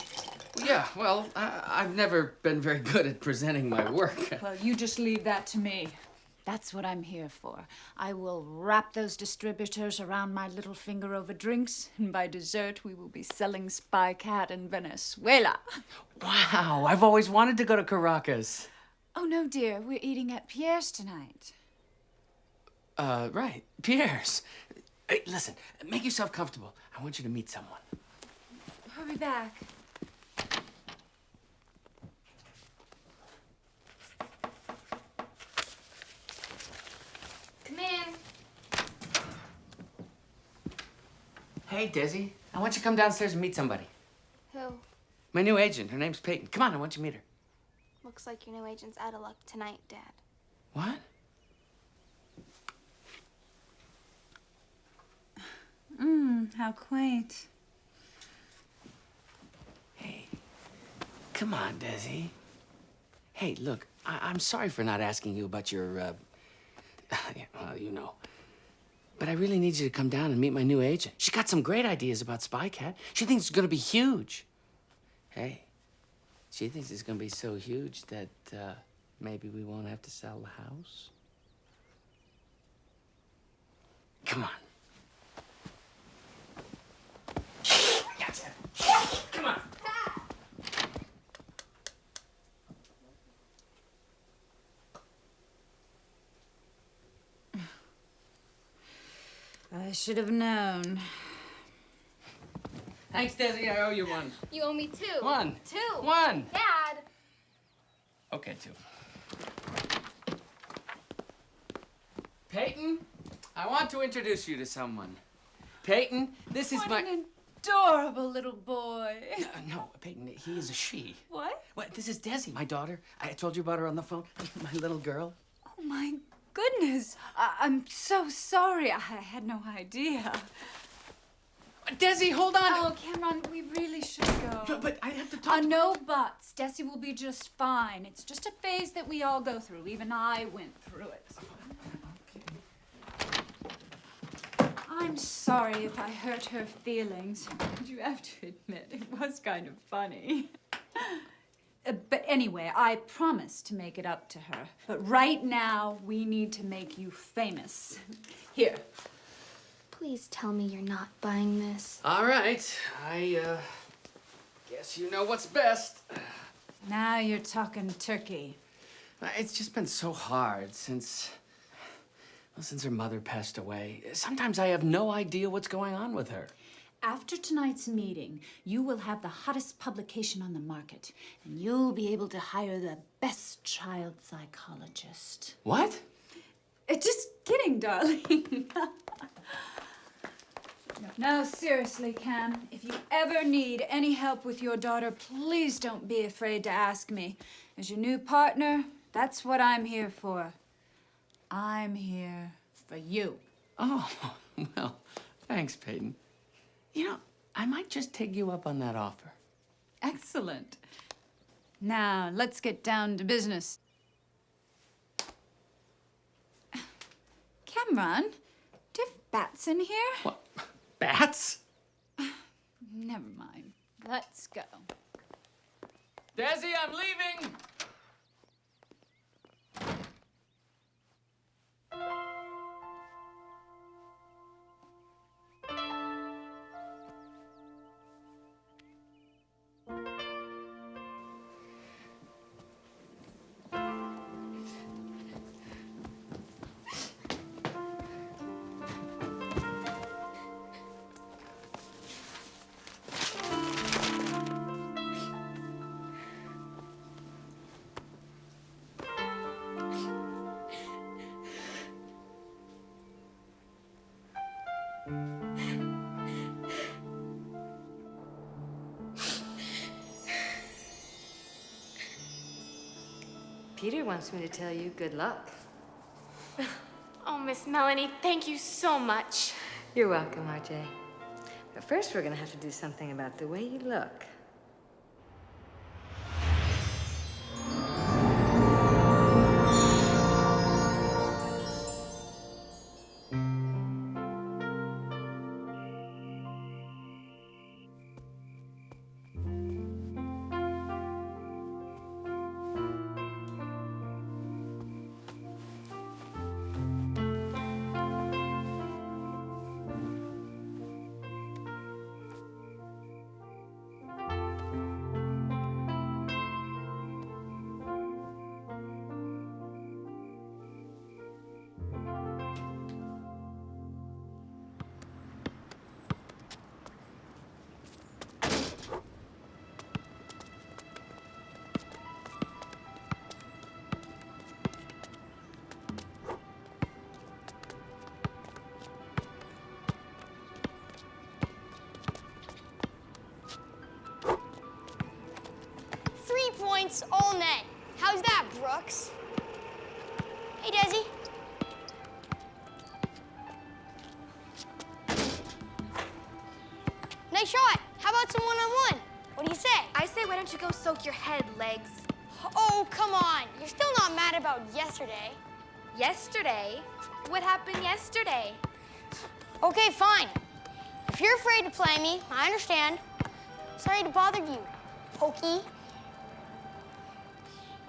Yeah, well, I've never been very good at presenting my work. Well, you just leave that to me. That's what I'm here for. I will wrap those distributors around my little finger over drinks, and by dessert, we will be selling Spy Cat in Venezuela. Wow, I've always wanted to go to Caracas. Oh, no, dear. We're eating at Pierre's tonight. Right, Pierre's. Hey, listen, make yourself comfortable. I want you to meet someone. Hurry back. Come in. Hey, Desi, I want you to come downstairs and meet somebody. Who? My new agent. Her name's Peyton. Come on, I want you to meet her. Looks like your new agent's out of luck tonight, Dad. What? How quaint. Hey, come on, Desi. Hey, look, I'm sorry for not asking you about your, well, you know. But I really need you to come down and meet my new agent. She got some great ideas about Spy Cat. She thinks it's gonna be huge. Hey, she thinks it's gonna be so huge that, maybe we won't have to sell the house. Come on. Come on. I should have known. Thanks, Desi. I owe you one. You owe me 2. 1. 2. 1. Dad. Okay, 2. Peyton, I want to introduce you to someone. Peyton, this is What an adorable little boy. No, Peyton, he is a she. What? What? This is Desi, my daughter. I told you about her on the phone. My little girl. Oh, my goodness. I'm so sorry. I had no idea. Desi, hold on. Oh, Cameron, we really should go. But I have to talk. No buts. Desi will be just fine. It's just a phase that we all go through. Even I went through it. I'm sorry if I hurt her feelings. But you have to admit, it was kind of funny. But anyway, I promise to make it up to her. But right now, we need to make you famous. Here. Please tell me you're not buying this. All right. I guess you know what's best. Now you're talking turkey. It's just been so hard since her mother passed away. Sometimes I have no idea what's going on with her. After tonight's meeting, you will have the hottest publication on the market, and you'll be able to hire the best child psychologist. What? Just kidding, darling. No, seriously, Cam, if you ever need any help with your daughter, please don't be afraid to ask me. As your new partner, that's what I'm here for. I'm here for you. Oh, well, thanks, Peyton. You know, I might just take you up on that offer. Excellent. Now, let's get down to business. Cameron, do you have bats in here? What? Bats? Never mind. Let's go. Desi, I'm leaving! Peter wants me to tell you good luck. Oh, Miss Melanie, thank you so much. You're welcome, RJ. But first, we're gonna have to do something about the way you look. Points all net. How's that, Brooks? Hey, Desi. Nice shot. How about some one-on-one? What do you say? I say, why don't you go soak your head, Legs? Oh, come on. You're still not mad about yesterday. Yesterday? What happened yesterday? Okay, fine. If you're afraid to play me, I understand. Sorry to bother you, Pokey.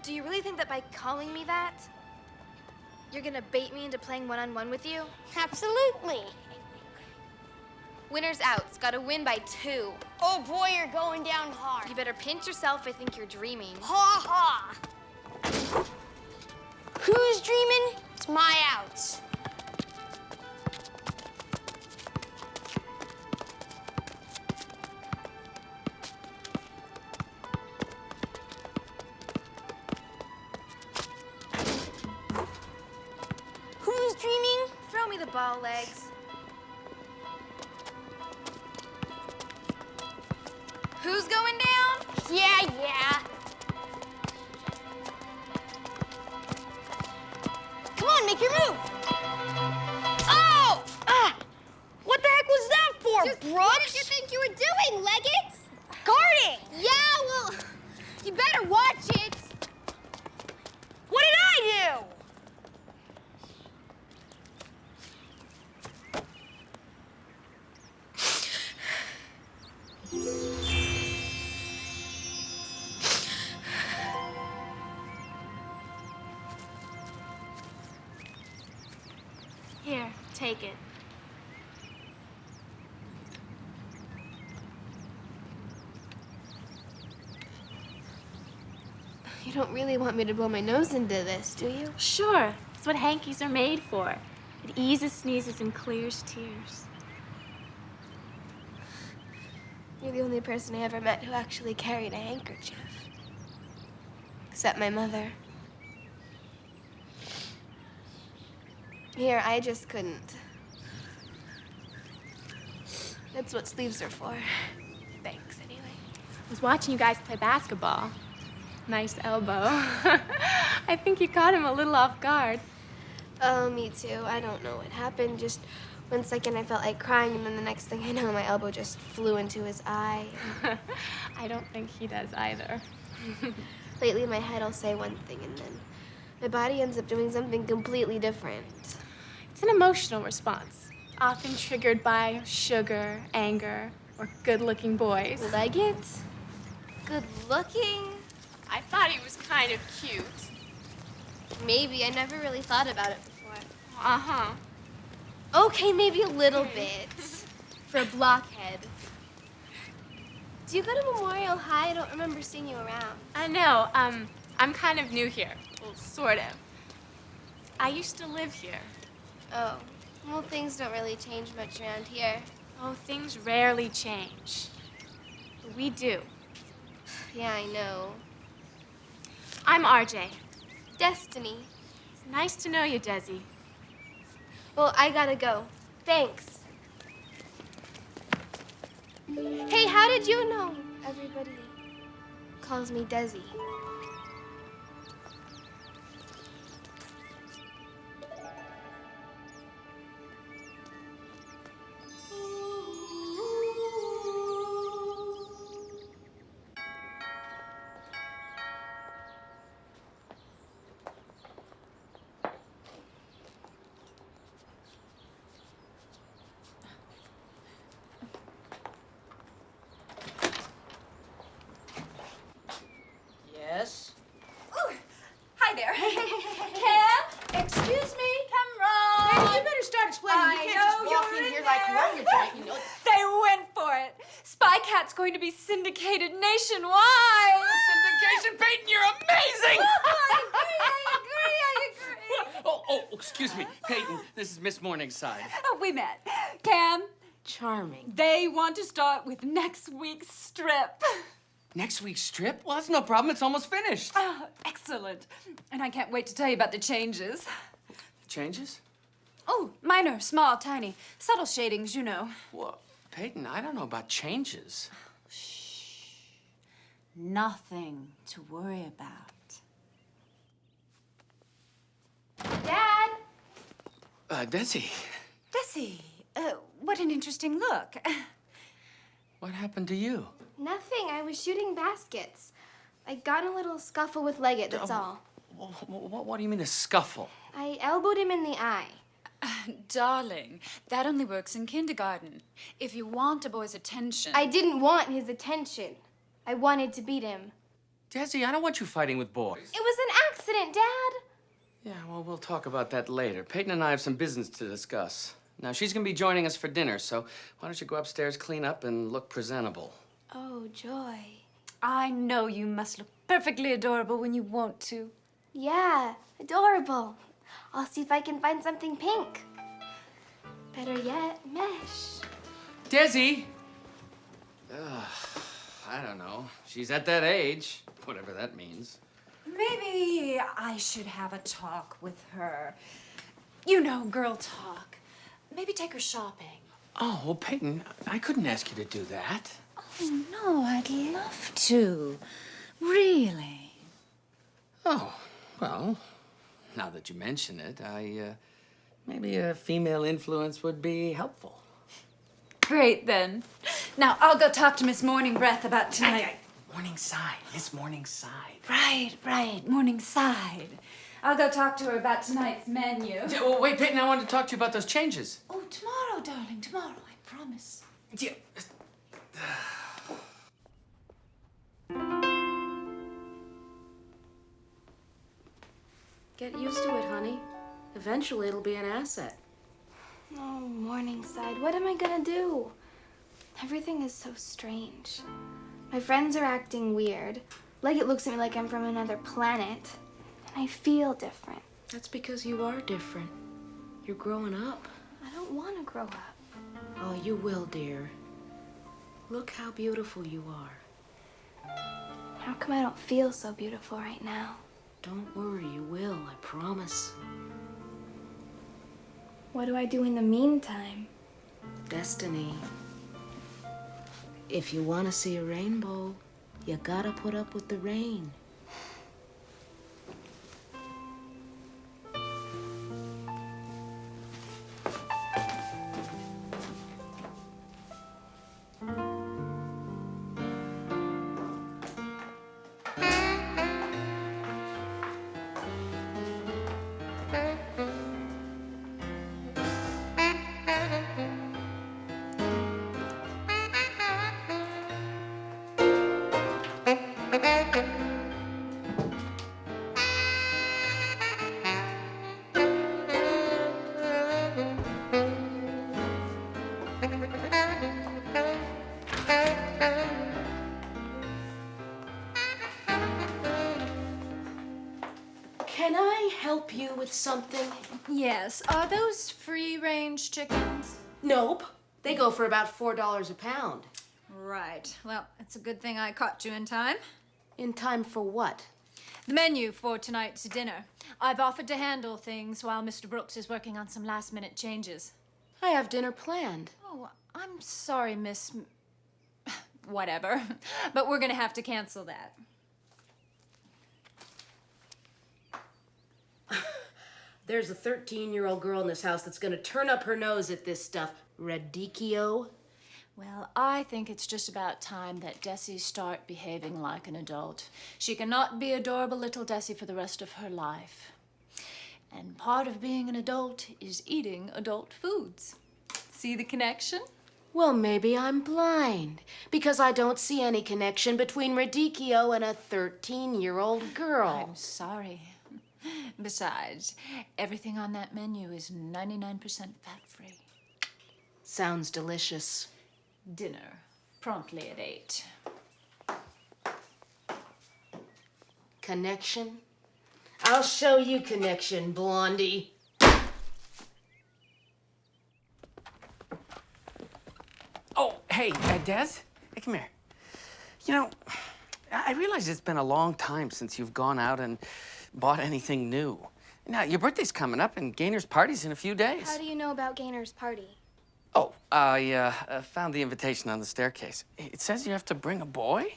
Do you really think that by calling me that, you're gonna bait me into playing one-on-one with you? Absolutely. Winner's out. It's gotta win by 2. Oh boy, you're going down hard. You better pinch yourself. I think you're dreaming. Ha ha. Who's dreaming? It's my outs. Who's dreaming? Throw me the ball, Legs. Who's going down? Yeah. Come on, on, make your move. Oh! Ah! What the heck was that for, Brooks? What did you think you were doing, Leggett? Guarding! Yeah, well, you better watch it. What did I do? Here, take it. You don't really want me to blow my nose into this, do you? Sure. It's what hankies are made for. It eases sneezes and clears tears. You're the only person I ever met who actually carried a handkerchief. Except my mother. Here, I just couldn't. That's what sleeves are for. Thanks, anyway. I was watching you guys play basketball. Nice elbow. I think you caught him a little off guard. Oh, me too. I don't know what happened. Just 1 second I felt like crying, and then the next thing I know, my elbow just flew into his eye. I don't think he does either. Lately, my head will say one thing, and then my body ends up doing something completely different. It's an emotional response, often triggered by sugar, anger, or good-looking boys. Leggett? Good-looking? I thought he was kind of cute. Maybe. I never really thought about it before. Uh-huh. Okay, maybe a little bit. For a blockhead. Do you go to Memorial High? I don't remember seeing you around. I know. I'm kind of new here. Well, sort of. I used to live here. Oh. Well, things don't really change much around here. Oh, things rarely change. But we do. Yeah, I know. I'm RJ. Destiny. It's nice to know you, Desi. Well, I gotta go. Thanks. Hey, how did you know? Everybody calls me Desi. Yes? Oh, hi there. Cam? Excuse me, Cameron. Hey, you better start explaining. You can't just walk in here like Roman joint, you know. They went for it. Spy Cat's going to be syndicated nationwide. Syndication, Peyton, you're amazing! I agree. Oh, excuse me. Peyton, this is Miss Morningside. Oh, we met. Cam, Charming. they want to start with next week's strip. Next week's strip? Well, that's no problem. It's almost finished. Oh, excellent. And I can't wait to tell you about the changes. Changes? Oh, minor, small, tiny. Subtle shadings, you know. Well, Peyton, I don't know about changes. Nothing to worry about. Dad! Desi, Desi, what an interesting look. what happened to you? Nothing. I was shooting baskets. I got in a little scuffle with Leggett, that's all. What do you mean a scuffle? I elbowed him in the eye. Darling, that only works in kindergarten. If you want a boy's attention... I didn't want his attention. I wanted to beat him. Desi, I don't want you fighting with boys. It was an accident, Dad. Yeah, well, we'll talk about that later. Peyton and I have some business to discuss. Now, she's gonna be joining us for dinner, so why don't you go upstairs, clean up, and look presentable? Oh, joy. I know you must look perfectly adorable when you want to. Yeah, adorable. I'll see if I can find something pink. Better yet, mesh. Desi! I don't know. She's at that age, whatever that means. Maybe I should have a talk with her. You know, girl talk. Maybe take her shopping. Oh, well, Peyton, I couldn't ask you to do that. Oh, no, I'd love to. Really. Oh, well, now that you mention it, maybe a female influence would be helpful. Great, then. Now, I'll go talk to Miss Morning Breath about tonight. Morningside, Miss Morningside. Right, Morningside. I'll go talk to her about tonight's menu. Oh, wait, Peyton, I wanted to talk to you about those changes. Oh, tomorrow, darling, tomorrow, I promise. Yeah. Get used to it, honey. Eventually, it'll be an asset. Oh, Morningside, what am I gonna do? Everything is so strange. My friends are acting weird. Leggett looks at me like I'm from another planet. And I feel different. That's because you are different. You're growing up. I don't want to grow up. Oh, you will, dear. Look how beautiful you are. How come I don't feel so beautiful right now? Don't worry, you will, I promise. What do I do in the meantime? Destiny. If you want to see a rainbow, you gotta put up with the rain. Can I help you with something? Yes. Are those free-range chickens? Nope. They go for about $4 a pound. Right. Well, it's a good thing I caught you in time. In time for what? The menu for tonight's dinner. I've offered to handle things while Mr. Brooks is working on some last-minute changes. I have dinner planned. Oh, I'm sorry, Miss... whatever. But we're gonna have to cancel that. There's a 13-year-old girl in this house that's gonna turn up her nose at this stuff. Radicchio. Well, I think it's just about time that Desi start behaving like an adult. She cannot be adorable little Desi for the rest of her life. And part of being an adult is eating adult foods. See the connection? Well, maybe I'm blind, because I don't see any connection between Radicchio and a 13-year-old girl. I'm sorry. Besides, everything on that menu is 99% fat-free. Sounds delicious. Dinner, promptly at 8. Connection? I'll show you connection, Blondie. Oh, hey, Des? Hey, come here. You know, I realize it's been a long time since you've gone out and bought anything new. Now, your birthday's coming up and Gainer's party's in a few days. How do you know about Gainer's party? Oh, I found the invitation on the staircase. It says you have to bring a boy?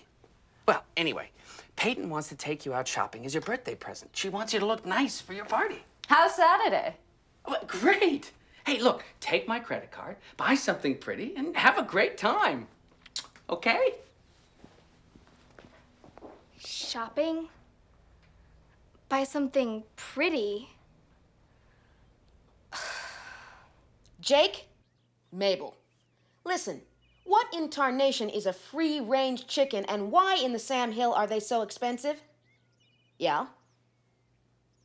Well, anyway, Peyton wants to take you out shopping as your birthday present. She wants you to look nice for your party. How's Saturday? Well, great. Hey, look, take my credit card, buy something pretty, and have a great time. Okay? Shopping? Buy something pretty? Jake? Mabel. Listen, what in tarnation is a free-range chicken, and why in the Sam Hill are they so expensive? Yeah?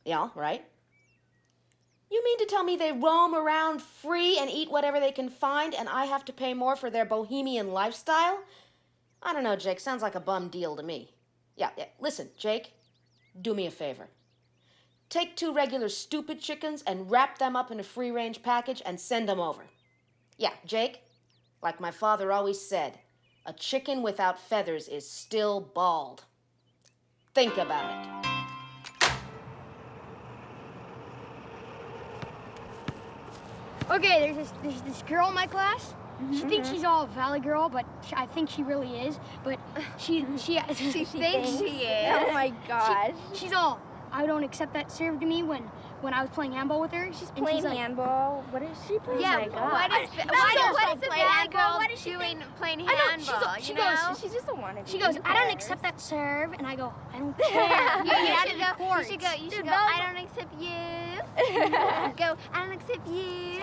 Yeah, right? You mean to tell me they roam around free and eat whatever they can find, and I have to pay more for their bohemian lifestyle? I don't know, Jake. Sounds like a bum deal to me. Yeah, listen, Jake, do me a favor. Take 2 regular stupid chickens and wrap them up in a free-range package and send them over. Yeah, Jake, like my father always said, a chicken without feathers is still bald. Think about it. Okay, there's this girl in my class. She thinks she's all Valley Girl, but I think she really is. But she thinks she is. Oh my gosh. She's all, I don't accept that served to me when when I was playing handball with her. She's playing handball. What is she playing? Yeah, why what does is a play bad handball? girl What is she playing I know, handball? she goes, She just don't want to be. She goes, I don't accept that serve, and I go, I don't care. You should go. I don't accept you. Go. I don't accept you.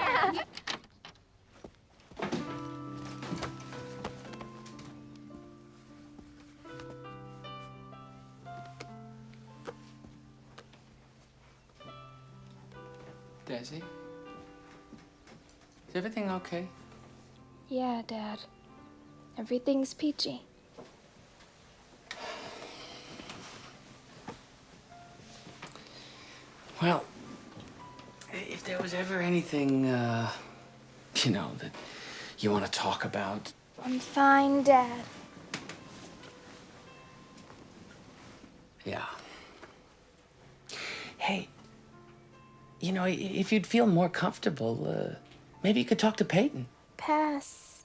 Desi? Is everything okay? Yeah, Dad. Everything's peachy. Well, if there was ever anything, you know, that you want to talk about. I'm fine, Dad. Yeah. Hey, you know, if you'd feel more comfortable, maybe you could talk to Peyton. Pass.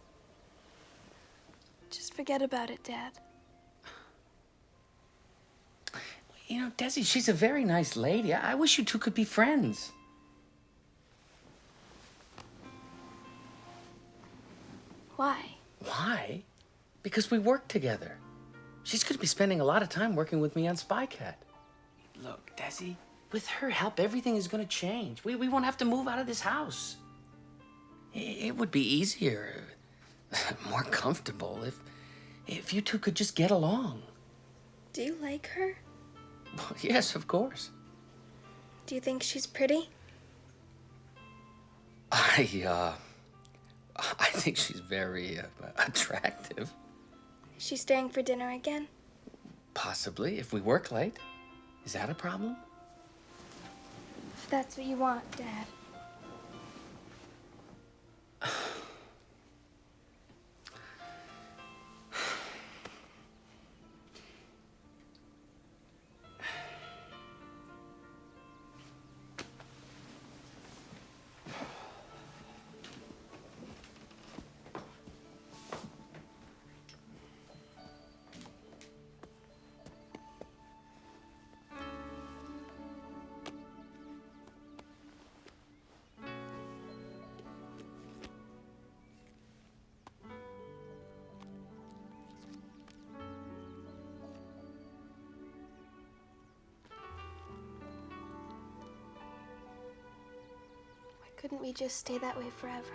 Just forget about it, Dad. You know, Desi, she's a very nice lady. I wish you two could be friends. Why? Why? Because we work together. She's going to be spending a lot of time working with me on Spy Cat. Look, Desi, with her help, everything is going to change. We won't have to move out of this house. It would be easier, more comfortable if you two could just get along. Do you like her? Well, yes, of course. Do you think she's pretty? I think she's very attractive. Is she staying for dinner again? Possibly, if we work late. Is that a problem? If that's what you want, Dad. Couldn't we just stay that way forever?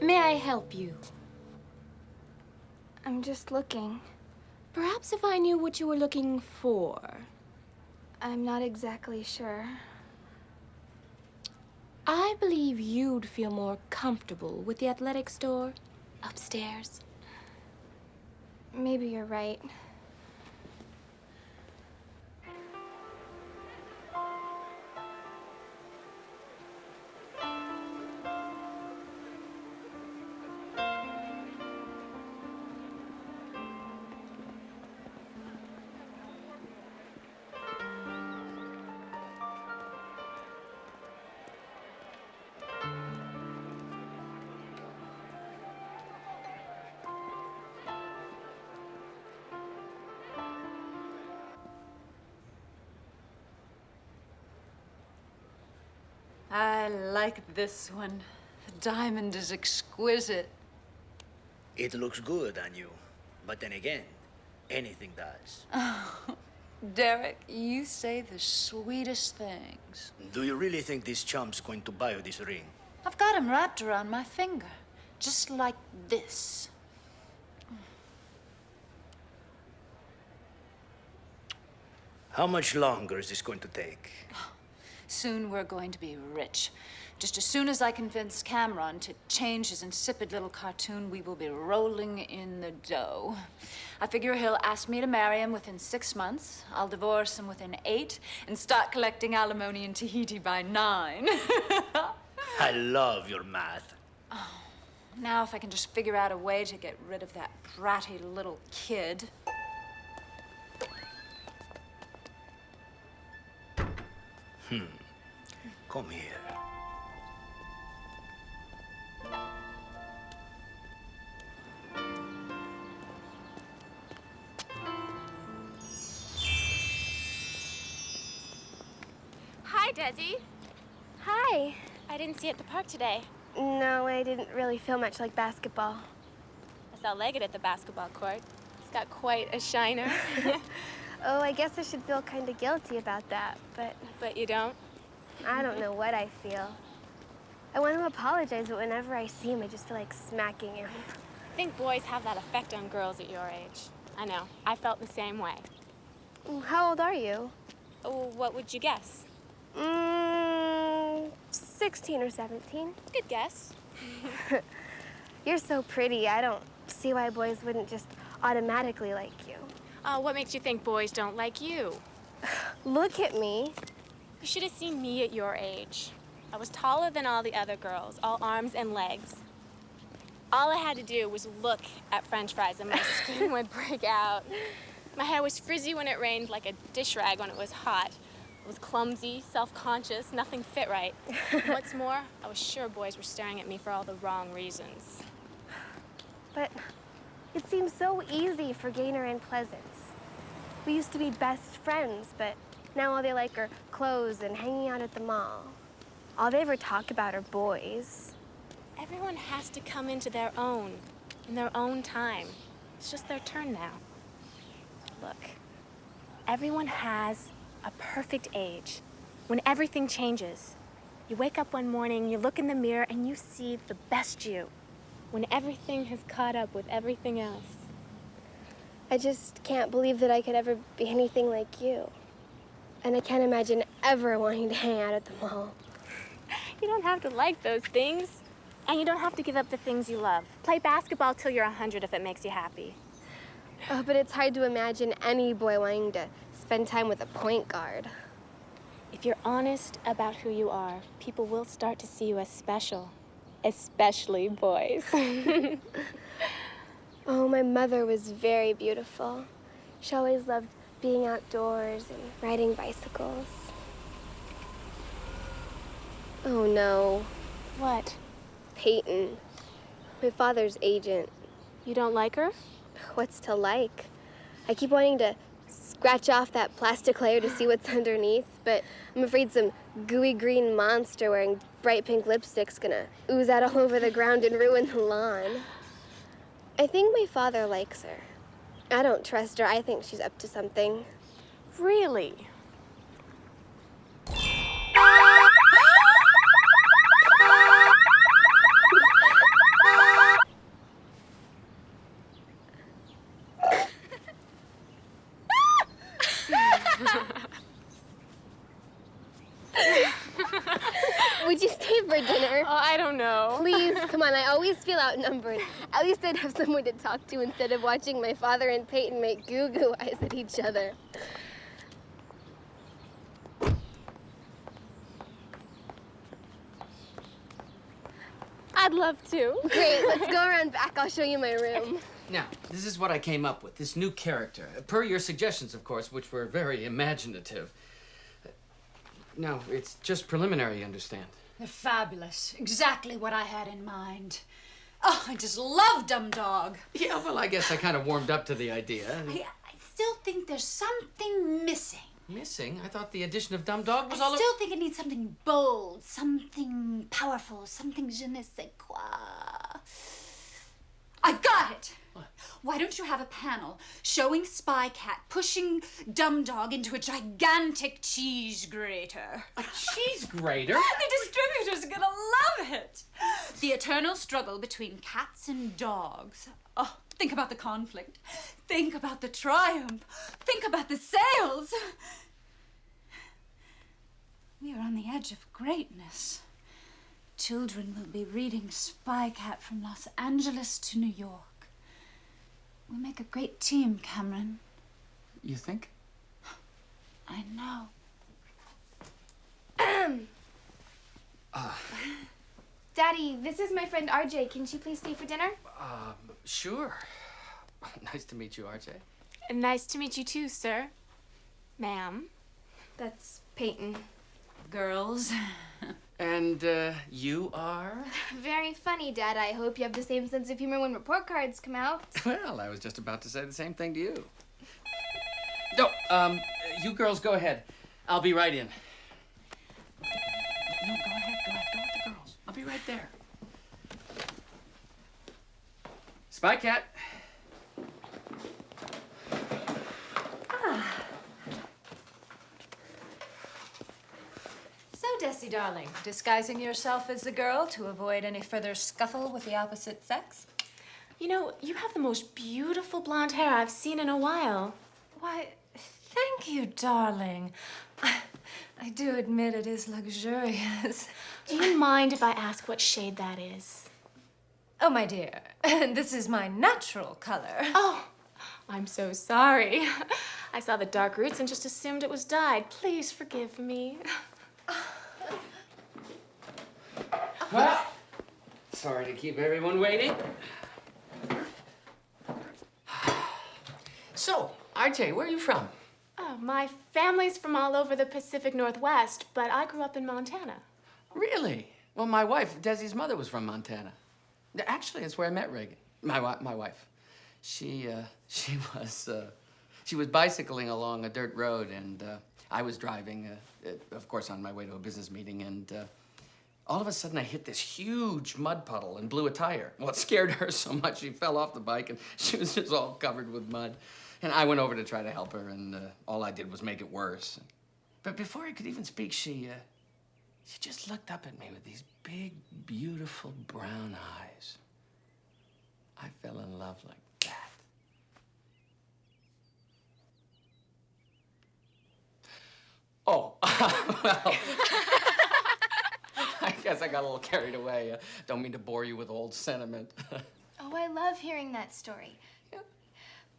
May I help you? I'm just looking. Perhaps if I knew what you were looking for. I'm not exactly sure. I believe you'd feel more comfortable with the athletic store upstairs. Maybe you're right. I like this one. The diamond is exquisite. It looks good on you. But then again, anything does. Oh, Derek, you say the sweetest things. Do you really think this chump's going to buy you this ring? I've got him wrapped around my finger, just like this. How much longer is this going to take? Soon we're going to be rich. Just as soon as I convince Cameron to change his insipid little cartoon, we will be rolling in the dough. I figure he'll ask me to marry him within 6 months. I'll divorce him within 8 and start collecting alimony in Tahiti by 9. I love your math. Oh, now if I can just figure out a way to get rid of that bratty little kid. Come here. Hi, Desi. Hi. I didn't see you at the park today. No, I didn't really feel much like basketball. I saw Leggett at the basketball court. He's got quite a shiner. Oh, I guess I should feel kind of guilty about that, but... But you don't? I don't know what I feel. I want to apologize, but whenever I see him, I just feel like smacking him. I think boys have that effect on girls at your age. I know. I felt the same way. How old are you? Oh, what would you guess? 16 or 17. Good guess. You're so pretty. I don't see why boys wouldn't just automatically like you. What makes you think boys don't like you? Look at me. You should have seen me at your age. I was taller than all the other girls, all arms and legs. All I had to do was look at French fries and my skin would break out. My hair was frizzy when it rained, like a dish rag when it was hot. I was clumsy, self-conscious, nothing fit right. What's more, I was sure boys were staring at me for all the wrong reasons. But it seems so easy for Gaynor and Pleasance. We used to be best friends, but now all they like are clothes and hanging out at the mall. All they ever talk about are boys. Everyone has to come into their own, in their own time. It's just their turn now. Look, everyone has a perfect age when everything changes. You wake up one morning, you look in the mirror, and you see the best you, when everything has caught up with everything else. I just can't believe that I could ever be anything like you. And I can't imagine ever wanting to hang out at the mall. You don't have to like those things. And you don't have to give up the things you love. Play basketball till you're 100 if it makes you happy. Oh, but it's hard to imagine any boy wanting to spend time with a point guard. If you're honest about who you are, people will start to see you as special. Especially boys. Oh, my mother was very beautiful. She always loved being outdoors and riding bicycles. Oh, no. What? Peyton, my father's agent. You don't like her? What's to like? I keep wanting to scratch off that plastic layer to see what's underneath, but I'm afraid some gooey green monster wearing bright pink lipstick's gonna ooze out all over the ground and ruin the lawn. I think my father likes her. I don't trust her. I think she's up to something. Really? Would you stay for dinner? Oh, I don't know. Please, come on. I always feel outnumbered. At least I'd have someone to talk to instead of watching my father and Peyton make goo-goo eyes at each other. I'd love to. Great. Let's go around back. I'll show you my room. Now, this is what I came up with, this new character. Per your suggestions, of course, which were very imaginative. No, it's just preliminary, you understand. They're fabulous. Exactly what I had in mind. Oh, I just love Dumb Dog. Yeah, well, I guess I kind of warmed up to the idea. I still think there's something missing. Missing? I thought the addition of Dumb Dog was all I still think it needs something bold, something powerful, something je ne sais quoi. I've got it! What? Why don't you have a panel showing Spy Cat pushing Dumb Dog into a gigantic cheese grater? A cheese grater? The distributor's gonna love it! The eternal struggle between cats and dogs. Oh, think about the conflict. Think about the triumph. Think about the sales. We are on the edge of greatness. Children will be reading Spy Cat from Los Angeles to New York. We'll make a great team, Cameron. You think? I know. Daddy, this is my friend RJ. Can she please stay for dinner? Sure. Nice to meet you, RJ. Nice to meet you too, sir. Ma'am. That's Peyton. Girls. And, you are? Very funny, Dad. I hope you have the same sense of humor when report cards come out. Well, I was just about to say the same thing to you. No, you girls go ahead. I'll be right in. No, go ahead. Go with the girls. I'll be right there. Spy Cat. So, Desi, darling, disguising yourself as the girl to avoid any further scuffle with the opposite sex? You know, you have the most beautiful blonde hair I've seen in a while. Why, thank you, darling. I do admit it is luxurious. Do you mind if I ask what shade that is? Oh, my dear, this is my natural color. Oh, I'm so sorry. I saw the dark roots and just assumed it was dyed. Please forgive me. Well, sorry to keep everyone waiting. So, RJ, where are you from? Oh, my family's from all over the Pacific Northwest, but I grew up in Montana. Really? Well, my wife, Desi's mother, was from Montana. Actually, it's where I met Reagan. My wife. She was bicycling along a dirt road, and I was driving, of course, on my way to a business meeting, and all of a sudden I hit this huge mud puddle and blew a tire. Well, it scared her so much she fell off the bike, and she was just all covered with mud. And I went over to try to help her, and all I did was make it worse. But before I could even speak, she just looked up at me with these big, beautiful brown eyes. I fell in love like that. Oh, well, I guess I got a little carried away. Don't mean to bore you with old sentiment. Oh, I love hearing that story. Yeah.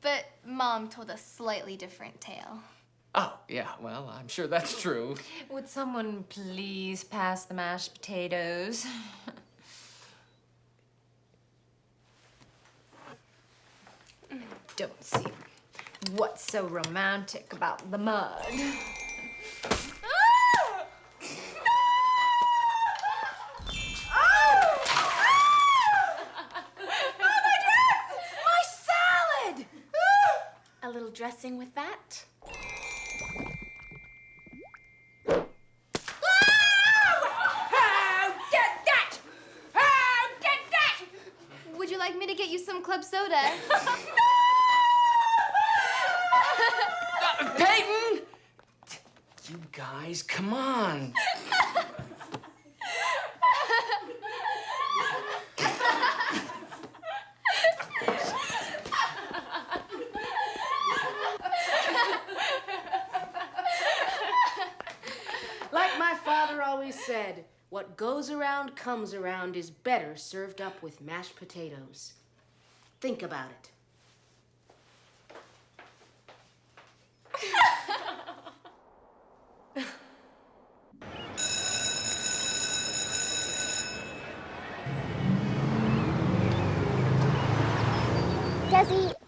But Mom told a slightly different tale. Oh, yeah, well, I'm sure that's true. Would someone please pass the mashed potatoes? Don't see what's so romantic about the mud. A little dressing with that. Would you like me to get you some club soda? Peyton! You guys, come on. Like my father always said, what goes around comes around is better served up with mashed potatoes. Think about it.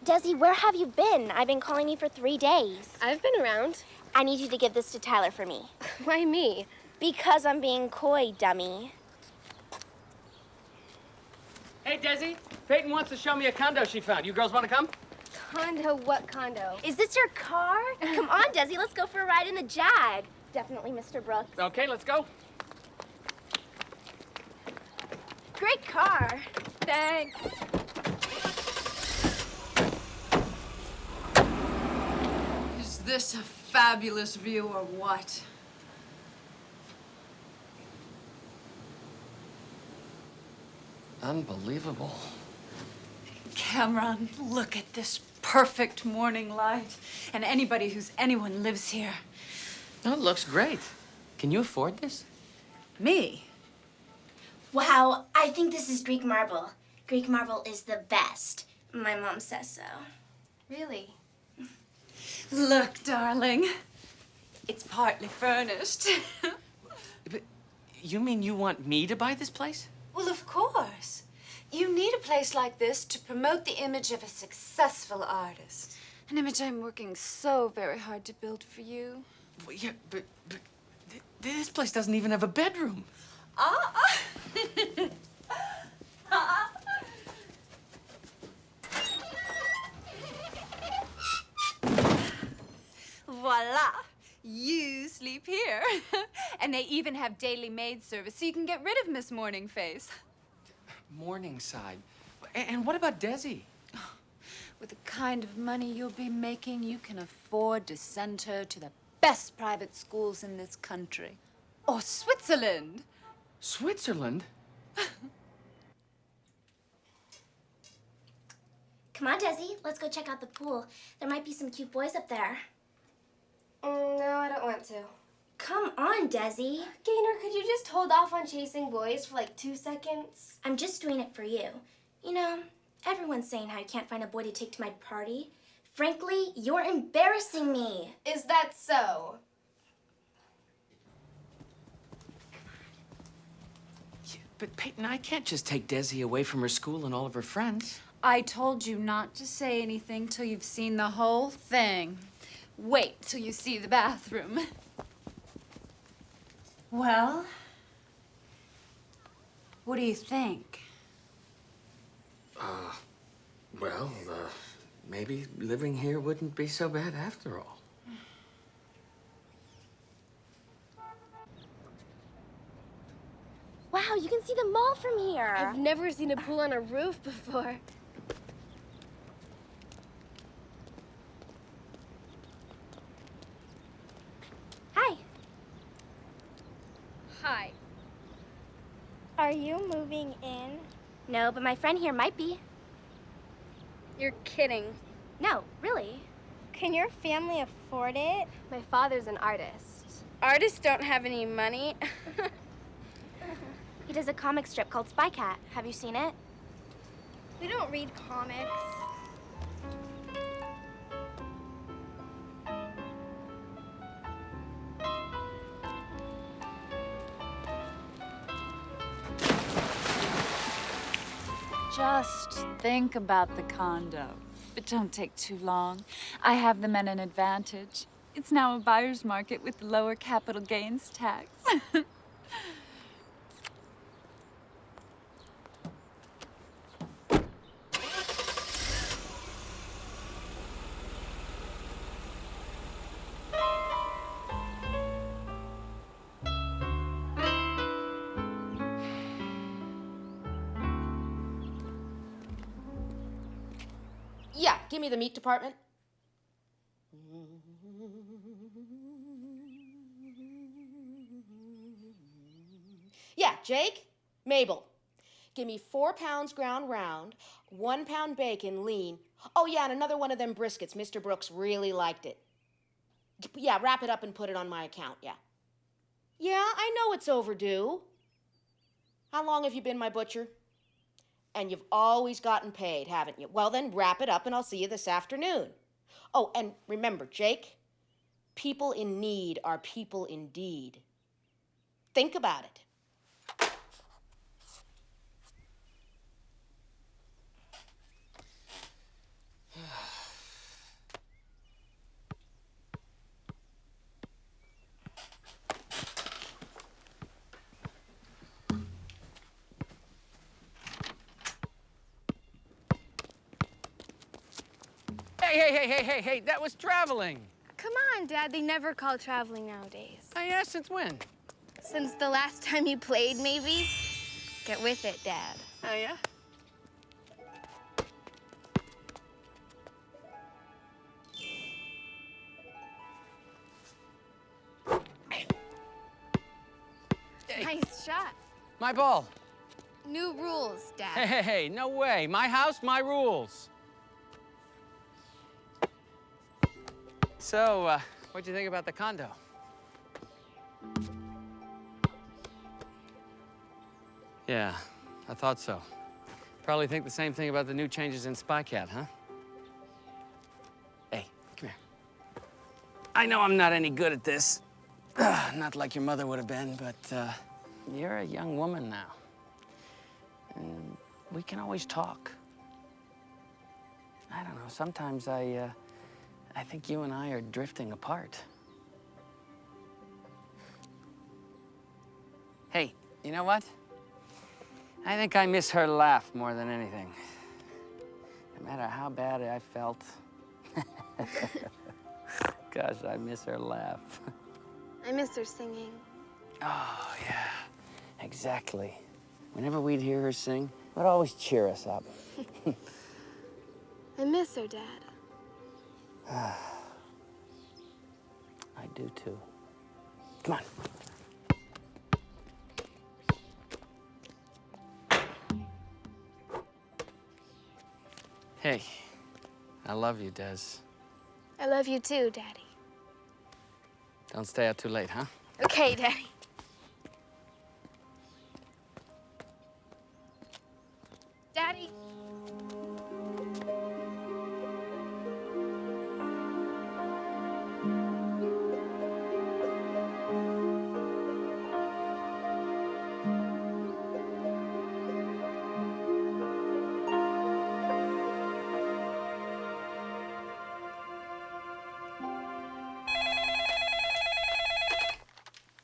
Desi, where have you been? I've been calling you for 3 days. I've been around. I need you to give this to Tyler for me. Why me? Because I'm being coy, dummy. Hey, Desi, Peyton wants to show me a condo she found. You girls want to come? Condo? What condo? Is this your car? Come on, Desi, let's go for a ride in the Jag. Definitely, Mr. Brooks. Okay, let's go. Great car. Thanks. Is this a fabulous view or what? Unbelievable. Cameron, look at this perfect morning light. And anybody who's anyone lives here. Oh, it looks great. Can you afford this? Me? Wow, I think this is Greek marble. Greek marble is the best. My mom says so. Really? Look, darling. It's partly furnished. But you mean you want me to buy this place? Well, of course. You need a place like this to promote the image of a successful artist. An image I'm working so very hard to build for you. Well, yeah, but this place doesn't even have a bedroom. Voila! You sleep here. And they even have daily maid service, so you can get rid of Miss Morning Face. Morningside. And what about Desi? With the kind of money you'll be making, you can afford to send her to the best private schools in this country. Or Switzerland. Switzerland? Come on, Desi, let's go check out the pool. There might be some cute boys up there. No, I don't want to. Come on, Desi. Gaynor, could you just hold off on chasing boys for like 2 seconds? I'm just doing it for you. You know, everyone's saying how you can't find a boy to take to my party. Frankly, you're embarrassing me. Is that so? But Peyton, I can't just take Desi away from her school and all of her friends. I told you not to say anything till you've seen the whole thing. Wait till you see the bathroom. Well, what do you think? Well, maybe living here wouldn't be so bad after all. Wow, you can see the mall from here. I've never seen a pool on a roof before. Hi. Hi. Are you moving in? No, but my friend here might be. You're kidding. No, really. Can your family afford it? My father's an artist. Artists don't have any money. He does a comic strip called Spy Cat. Have you seen it? We don't read comics. Just think about the condo. But don't take too long. I have them at an advantage. It's now a buyer's market with the lower capital gains tax. Yeah, give me the meat department. Yeah, Jake, Mabel. Give me 4 pounds ground round, 1 pound bacon lean. Oh, yeah, and another one of them briskets. Mr. Brooks really liked it. Yeah, wrap it up and put it on my account, yeah. Yeah, I know it's overdue. How long have you been my butcher? And you've always gotten paid, haven't you? Well, then wrap it up and I'll see you this afternoon. Oh, and remember, Jake, people in need are people indeed. Think about it. Hey, that was traveling. Come on, Dad. They never call traveling nowadays. Oh, yeah, since when? Since the last time you played, maybe? Get with it, Dad. Oh, yeah? Nice shot. My ball. New rules, Dad. Hey, no way. My house, my rules. So, what'd you think about the condo? Yeah, I thought so. Probably think the same thing about the new changes in Spy Cat, huh? Hey, come here. I know I'm not any good at this. Not like your mother would have been, but you're a young woman now. And we can always talk. I don't know, sometimes I think you and I are drifting apart. Hey, you know what? I think I miss her laugh more than anything. No matter how bad I felt. Gosh, I miss her laugh. I miss her singing. Oh, yeah, exactly. Whenever we'd hear her sing, it would always cheer us up. I miss her, Dad. I do, too. Come on. Hey, I love you, Des. I love you too, Daddy. Don't stay out too late, huh? Okay, Daddy. Daddy.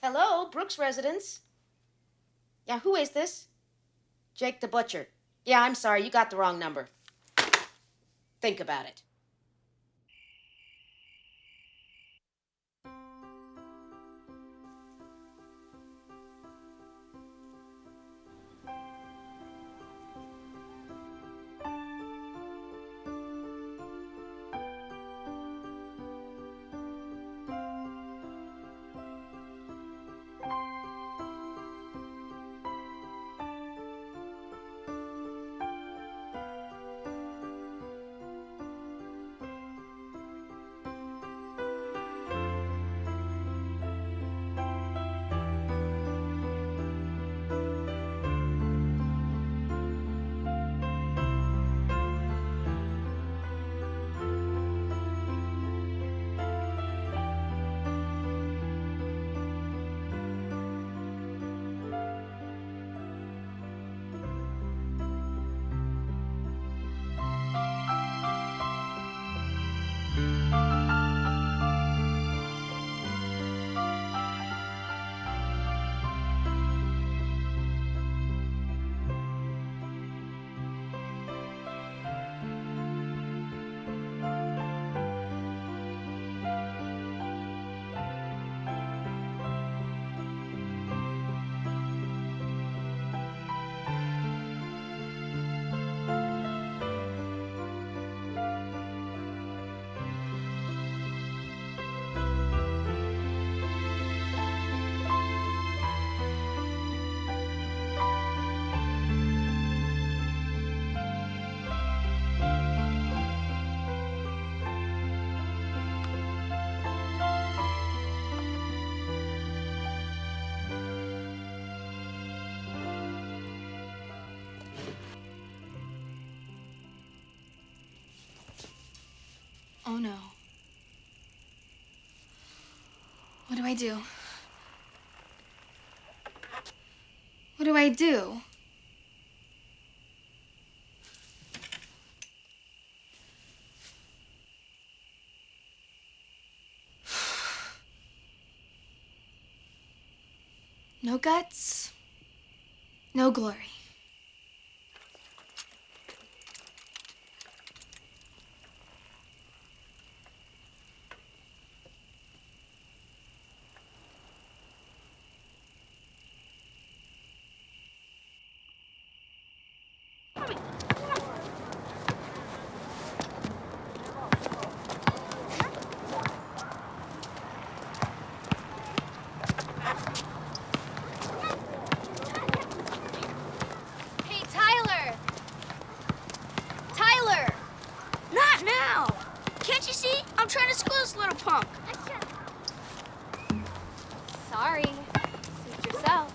Hello, Brooks residence. Yeah, who is this? Jake the Butcher. Yeah, I'm sorry, you got the wrong number. Think about it. Oh no. What do I do? What do I do? No guts, no glory. Can't you see? I'm trying to school this little punk. Sorry. Suit yourself.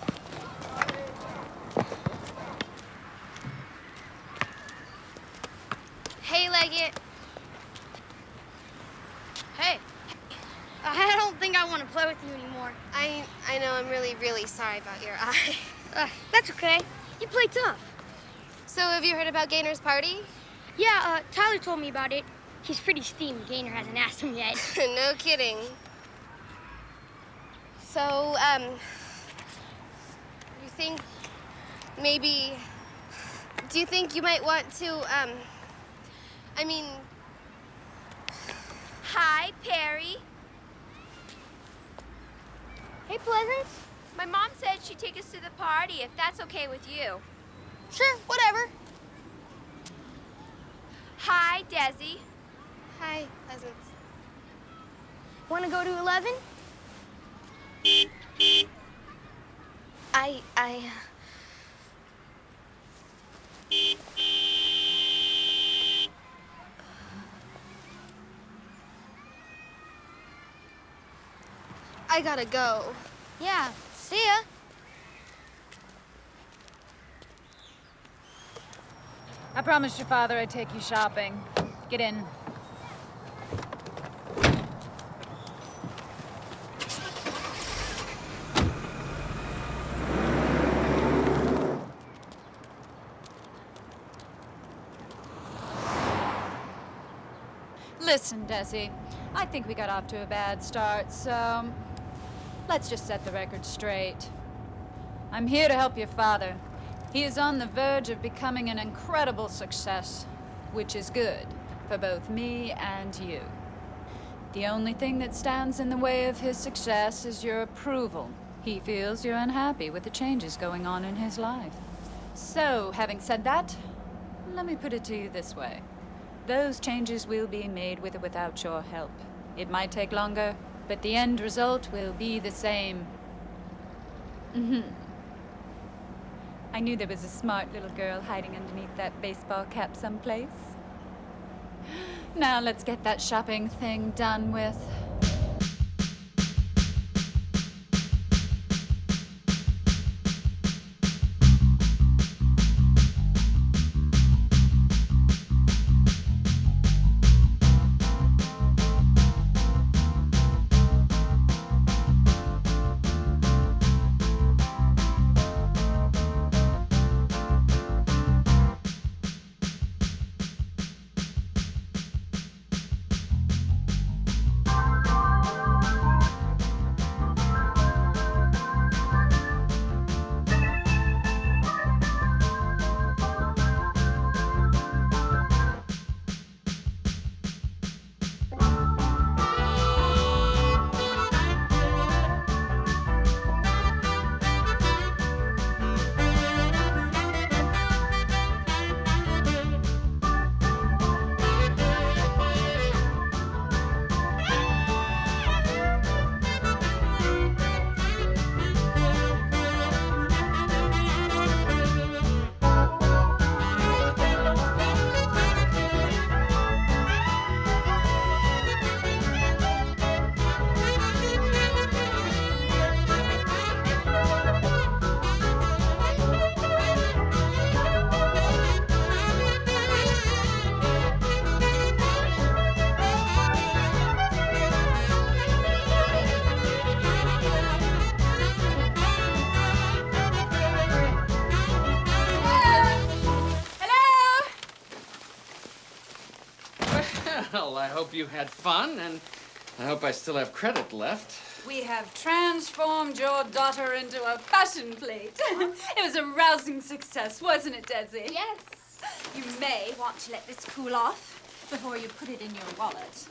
Hey, Leggett. Hey, I don't think I want to play with you anymore. I know I'm really sorry about your eye. That's okay. You play tough. So have you heard about Gaynor's party? Yeah, Tyler told me about it. He's pretty steamed. Gaynor hasn't asked him yet. No kidding. So, you think maybe... Do you think you might want to, I mean... Hi, Perry. Hey, Pleasance. My mom said she'd take us to the party, if that's okay with you. Sure, whatever. Hi, Desi. Hi, Pleasance. Want to go to 11? I gotta go. Yeah, see ya. I promised your father I'd take you shopping. Get in. Listen, Desi, I think we got off to a bad start, so let's just set the record straight. I'm here to help your father. He is on the verge of becoming an incredible success, which is good for both me and you. The only thing that stands in the way of his success is your approval. He feels you're unhappy with the changes going on in his life. So, having said that, let me put it to you this way. Those changes will be made with or without your help. It might take longer, but the end result will be the same. I knew there was a smart little girl hiding underneath that baseball cap someplace. Now let's get that shopping thing done with. Well, I hope you had fun, and I hope I still have credit left. We have transformed your daughter into a fashion plate. It was a rousing success, wasn't it, Desi? Yes. You may want to let this cool off before you put it in your wallet.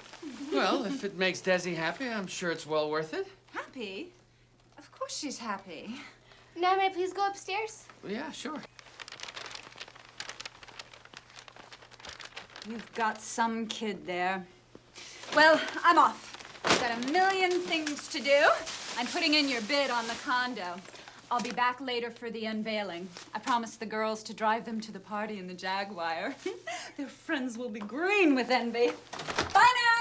Well, if it makes Desi happy, I'm sure it's well worth it. Happy? Of course she's happy. Now, may I please go upstairs? Yeah, sure. You've got some kid there. Well, I'm off. I've got a million things to do. I'm putting in your bid on the condo. I'll be back later for the unveiling. I promised the girls to drive them to the party in the Jaguar. Their friends will be green with envy. Bye now!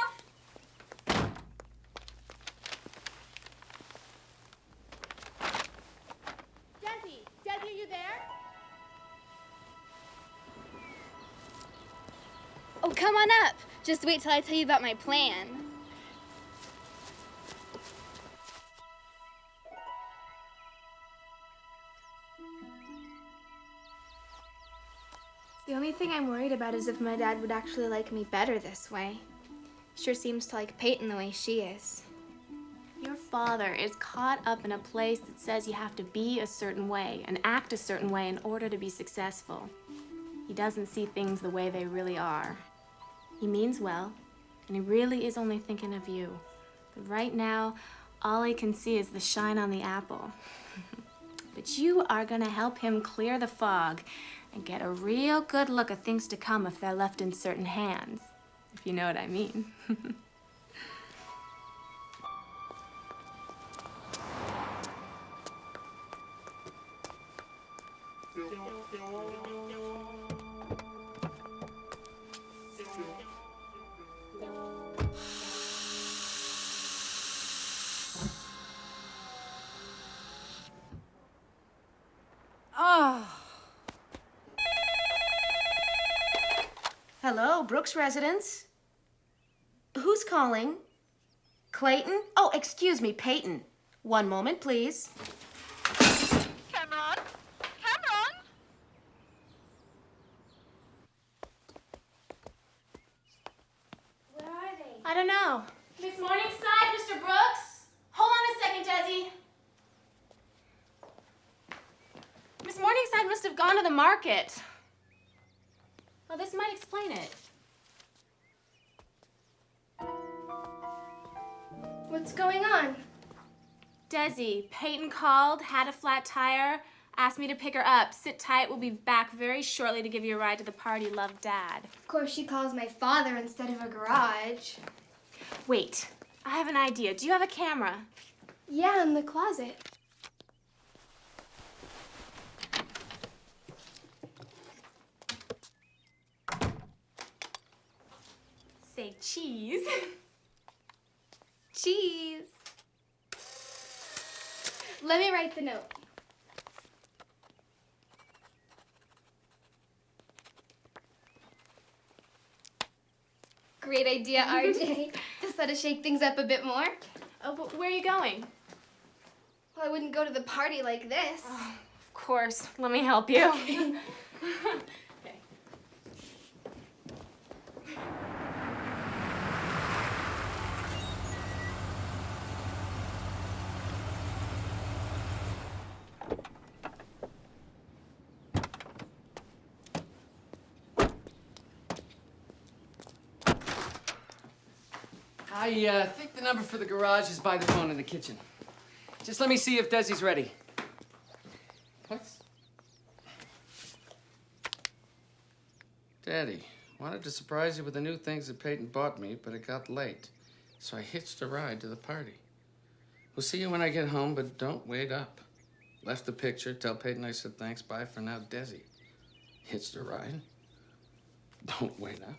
Oh, come on up. Just wait till I tell you about my plan. The only thing I'm worried about is if my dad would actually like me better this way. Sure seems to like Peyton the way she is. Your father is caught up in a place that says you have to be a certain way and act a certain way in order to be successful. He doesn't see things the way they really are. He means well, and he really is only thinking of you. But right now, all he can see is the shine on the apple. But you are gonna help him clear the fog and get a real good look at things to come if they're left in certain hands, if you know what I mean. Oh. Hello, Brooks residence. Who's calling? Clayton? Oh, excuse me, Peyton. One moment, please. Cameron? Cameron? Where are they? I don't know. Miss Morningside, Mr. Brooks? Hold on a second, Desi. Miss Morningside must have gone to the market. Well, this might explain it. What's going on? Desi, Peyton called, had a flat tire, asked me to pick her up. Sit tight, we'll be back very shortly to give you a ride to the party. Love, Dad. Of course, she calls my father instead of a garage. Wait, I have an idea. Do you have a camera? Yeah, in the closet. Say cheese. Cheese. Let me write the note. Great idea, RJ. Just let us shake things up a bit more. Oh, but where are you going? Well, I wouldn't go to the party like this. Oh, of course. Let me help you. Okay. I think the number for the garage is by the phone in the kitchen. Just let me see if Desi's ready. What? Daddy, wanted to surprise you with the new things that Peyton bought me, but it got late. So I hitched a ride to the party. We'll see you when I get home, but don't wait up. Left the picture, tell Peyton I said thanks, bye for now, Desi. Hitched a ride. Don't wait up.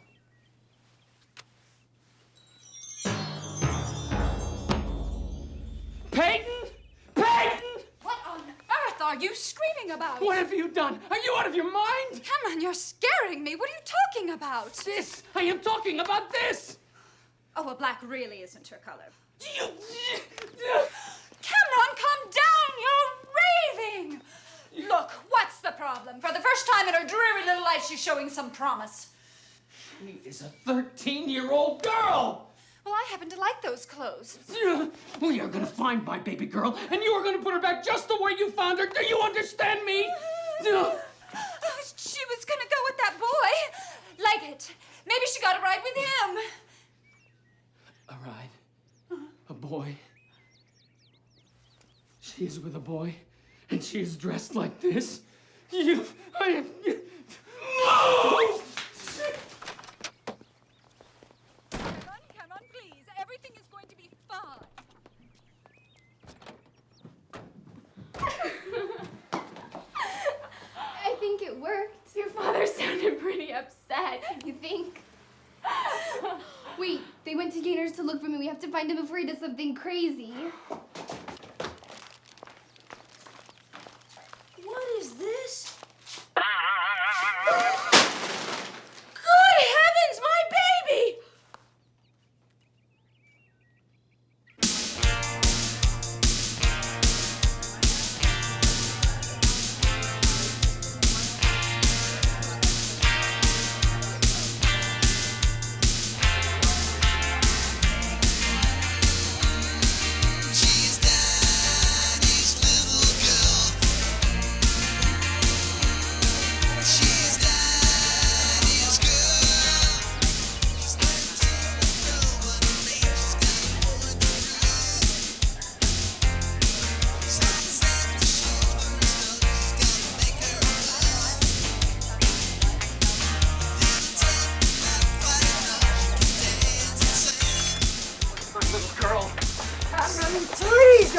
Peyton! Peyton! What on earth are you screaming about? What have you done? Are you out of your mind? Cameron, you're scaring me. What are you talking about? This! I am talking about this! Oh, well, black really isn't your color. You... Cameron, calm down. You're raving. Look, what's the problem? For the first time in her dreary little life, she's showing some promise. She is a 13-year-old girl! Well, I happen to like those clothes. We are gonna find my baby girl, and you are gonna put her back just the way you found her. Do you understand me? She was gonna go with that boy. Leggett. Maybe she got a ride with him. A ride? A boy? She is with a boy, and she is dressed like this? Cameron, please. Everything is going to be fine. I think it worked. Your father sounded pretty upset. You think? Wait, they went to Gainer's to look for me. We have to find him before he does something crazy. What is this? Good heavens, my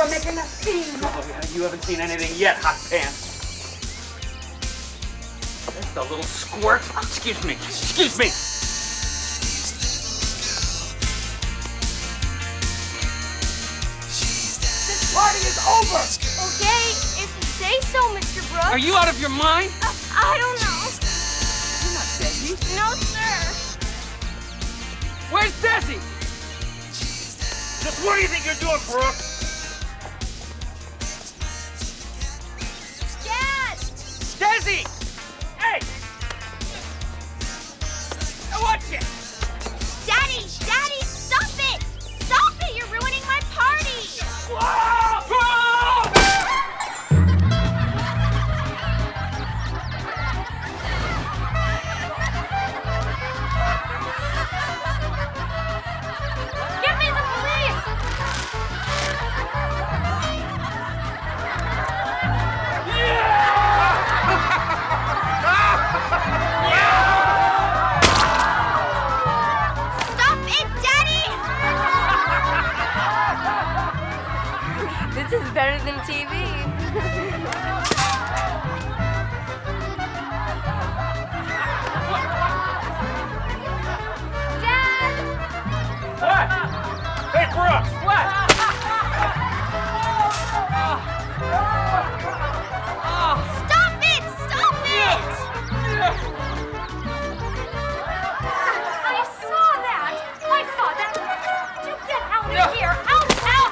You're making a scene. Oh, yeah, you haven't seen anything yet, hot pants. There's the little squirt. Excuse me. Excuse me. This party is over. Okay, if you say so, Mr. Brooks. Are you out of your mind? I don't know. You're not Desi. No, sir. Where's Desi? Just what do you think you're doing, Brooke? Dad! Desi! Hey! I want you! Daddy! Daddy, stop it! Stop it! You're ruining my party! Give me the police! Stop it, Daddy! This is better than TV. Dad! What? Hey, Brooks! What? Stop it! Stop it! I saw that! I saw that! You get out of here! Out! Out!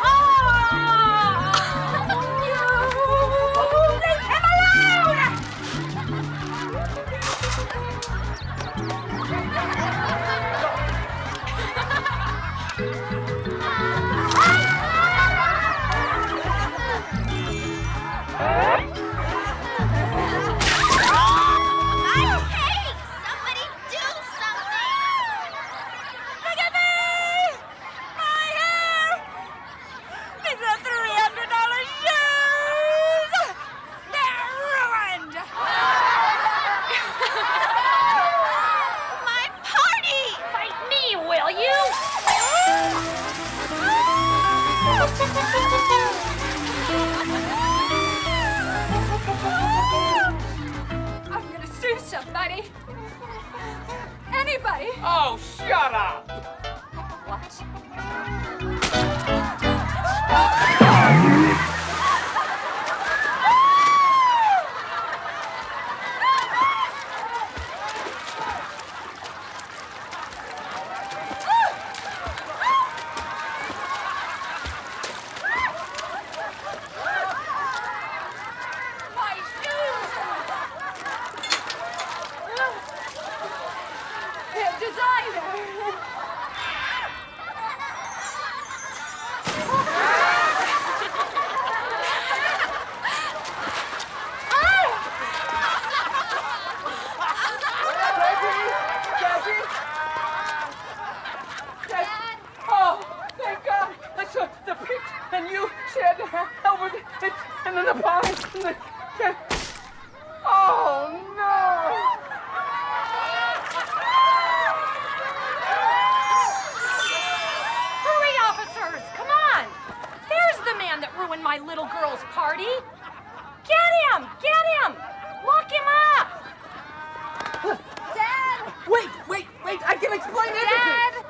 Leave him Somebody do something! Look at me! My hair! These are $300 shoes! They're ruined! My party! Fight me, will you? I'm gonna sue somebody. Anybody. Oh, shut up! What? My shoes! They're designer. Oh, thank God. I saw the pitch, and you said over the pitch, and then the pie, and the... Oh, no. Hurry, officers! Come on! There's the man that ruined my little girl's party! Get him! Get him! Lock him up! Dad! Wait! I can explain everything!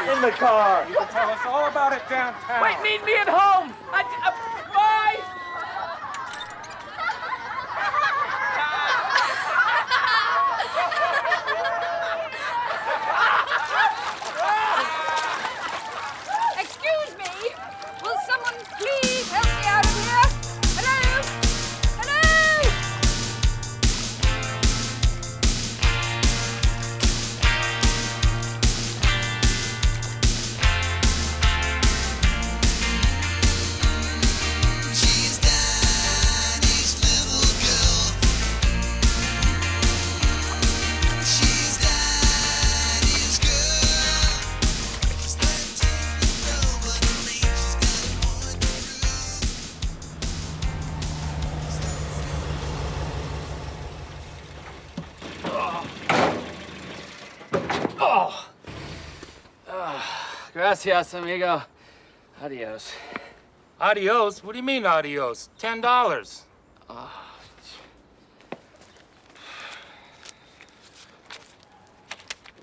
In the car. You can tell us all about it downtown. Wait, meet me at home! Bye! Excuse me! Will someone please help me out here? Hello? Hello? Gracias, amigo. Adios. Adios? What do you mean, adios? $10.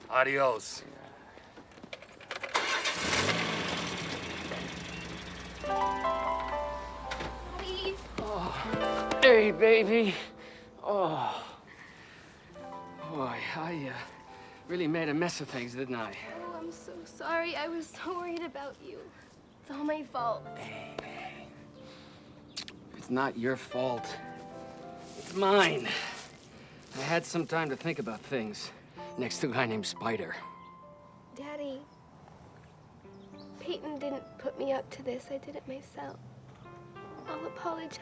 Adios. Hey, baby. Oh. Boy, I really made a mess of things, didn't I? Oh, I'm so sorry. I was so worried about you. It's all my fault. It's not your fault. It's mine. I had some time to think about things next to a guy named Spider. Daddy, Peyton didn't put me up to this. I did it myself. I'll apologize.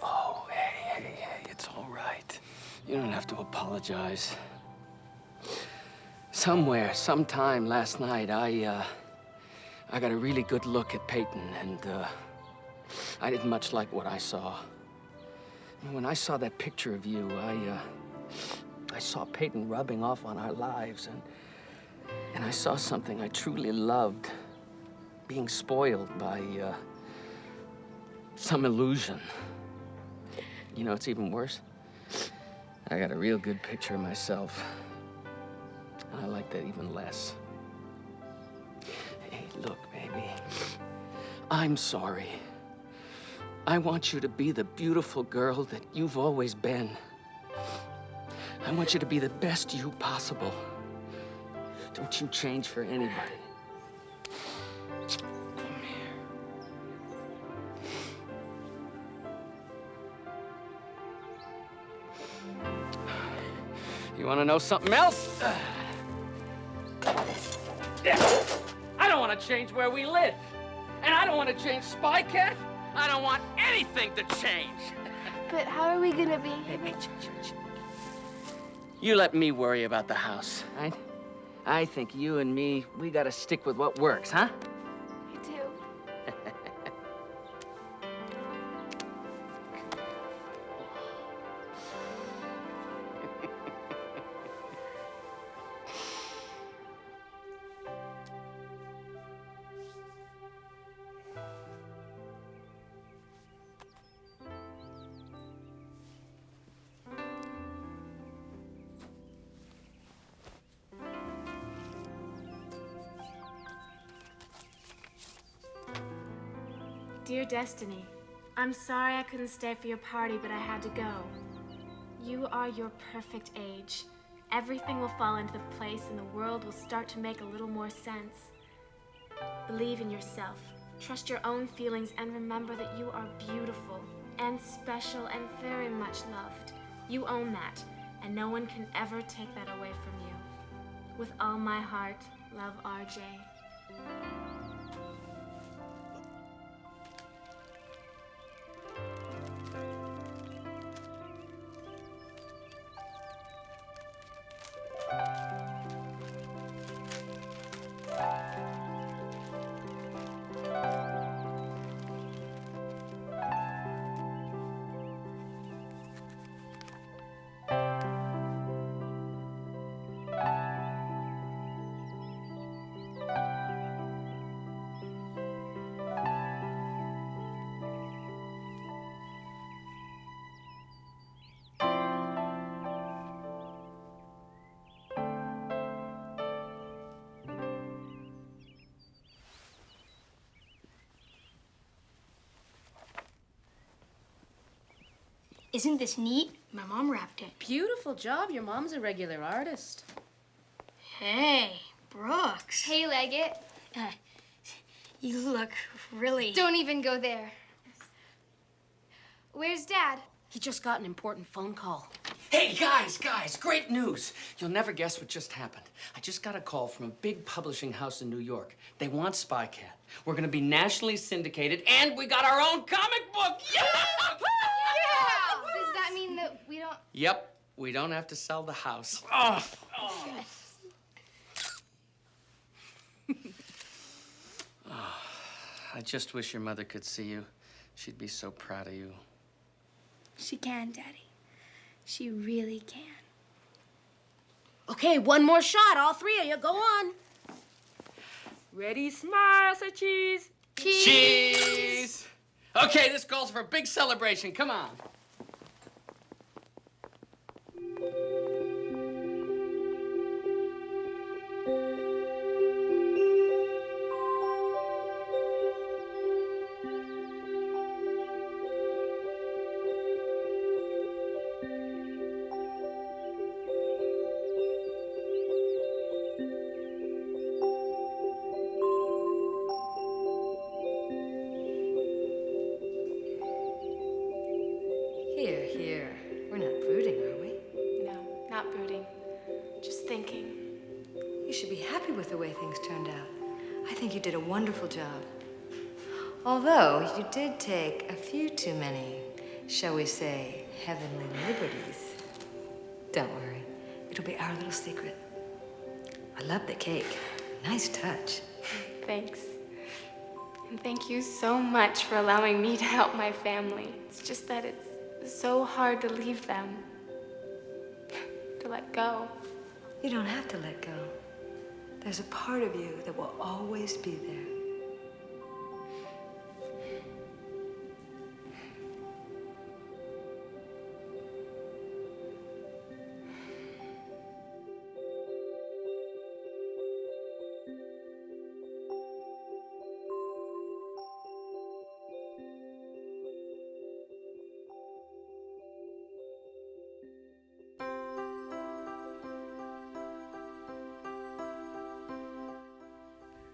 Oh, hey, it's all right. You don't have to apologize. Somewhere, sometime last night, I got a really good look at Peyton, and I didn't much like what I saw. And when I saw that picture of you, I saw Peyton rubbing off on our lives, and I saw something I truly loved, being spoiled by some illusion. You know, it's even worse. I got a real good picture of myself. And I like that even less. Hey, look, baby. I'm sorry. I want you to be the beautiful girl that you've always been. I want you to be the best you possible. Don't you change for anybody. You want to know something else? I don't want to change where we live. And I don't want to change Spy Cat. I don't want anything to change. But how are we gonna be? You let me worry about the house, right? I think you and me, we gotta stick with what works, huh? You do. Dear Destiny, I'm sorry I couldn't stay for your party, but I had to go. You are your perfect age. Everything will fall into place and the world will start to make a little more sense. Believe in yourself, trust your own feelings, and remember that you are beautiful and special and very much loved. You own that, and no one can ever take that away from you. With all my heart, love, RJ. Isn't this neat? My mom wrapped it. Beautiful job. Your mom's a regular artist. Hey, Brooks. Hey, Leggett. You look really... Don't even go there. Where's Dad? He just got an important phone call. Hey, guys, great news. You'll never guess what just happened. I just got a call from a big publishing house in New York. They want Spy Cat. We're gonna be nationally syndicated, and we got our own comic book. Yeah! Does that mean that we don't... Yep, we don't have to sell the house. I just wish your mother could see you. She'd be so proud of you. She can, Daddy. She really can. Okay, one more shot. All three of you. Go on. Ready, smile, say cheese. Cheese! Okay, this calls for a big celebration. Come on. Here. We're not brooding, are we? No, not brooding. Just thinking. You should be happy with the way things turned out. I think you did a wonderful job. Although you did take a few too many, shall we say, heavenly liberties. Don't worry. It'll be our little secret. I love the cake. Nice touch. Thanks. And thank you so much for allowing me to help my family. It's just that it's so hard to leave them. To let go. You don't have to let go. There's a part of you that will always be there.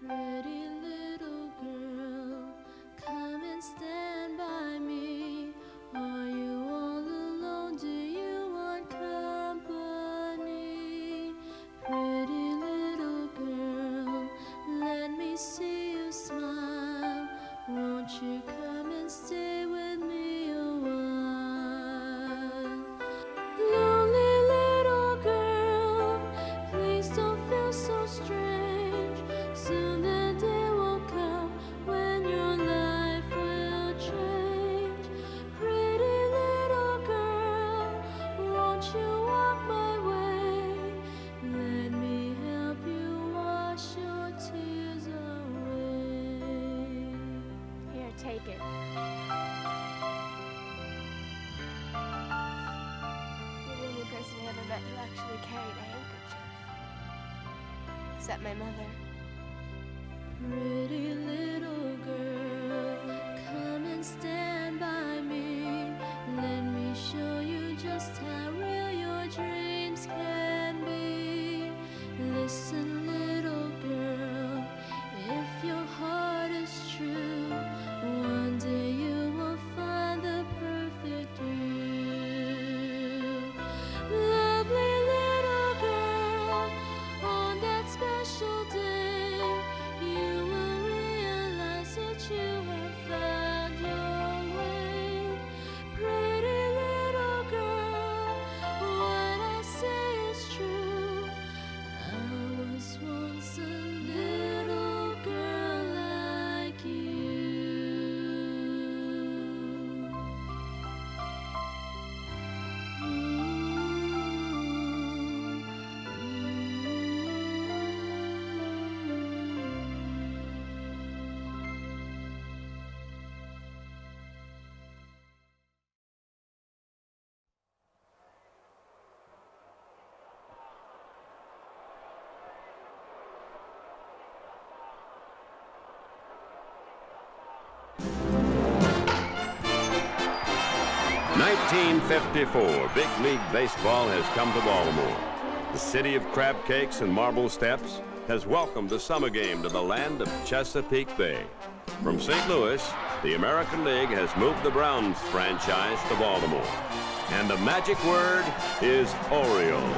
Pretty little girl, come and stand by me. Are you all alone? Do you want company? Pretty little girl, let me see you smile. Won't you come and stay with me a while? Lonely little girl, please don't feel so strange. Soon the day will come when your life will change. Pretty little girl, won't you walk my way? Let me help you wash your tears away. Here, take it. You're the only person I ever met who actually carried a handkerchief. Except my mother. Pretty little girl, come and stand by me. Let me show you just how real your dreams can be. Listen, little girl, if your heart is true, one day you will find the perfect you. Lovely little girl, on that special day, you will realize that you have found your way. Pretty little girl, what I say is true. I was once a little girl like you. (1954), Big League Baseball has come to Baltimore. The city of crab cakes and marble steps has welcomed the summer game to the land of Chesapeake Bay. From St. Louis, the American League has moved the Browns franchise to Baltimore. And the magic word is Oriole.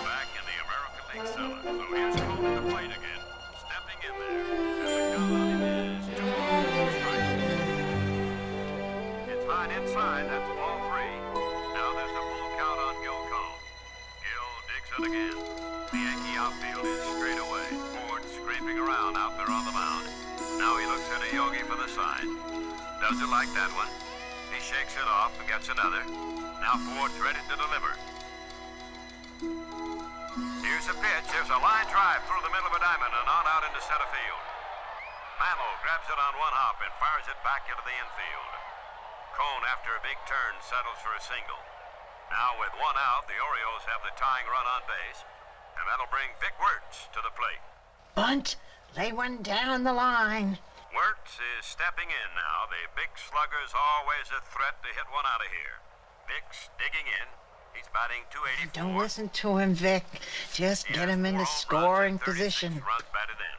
Back in The Yankee outfield is straight away. Ford scraping around out there on the mound. Now he looks at a yogi for the sign. Doesn't like that one. He shakes it off and gets another. Now Ford's ready to deliver. Here's a pitch. There's a line drive through the middle of a diamond and on out into center field. Mantle grabs it on one hop and fires it back into the infield. Cone, after a big turn, settles for a single. Now with one out, the Orioles have the tying run on base, and that'll bring Vic Wirtz to the plate. Bunt. Lay one down the line. Wirtz is stepping in now. The big slugger's always a threat to hit one out of here. Vic's digging in. He's batting .284. Don't listen to him, Vic. Just get him into scoring position. Runs batted in.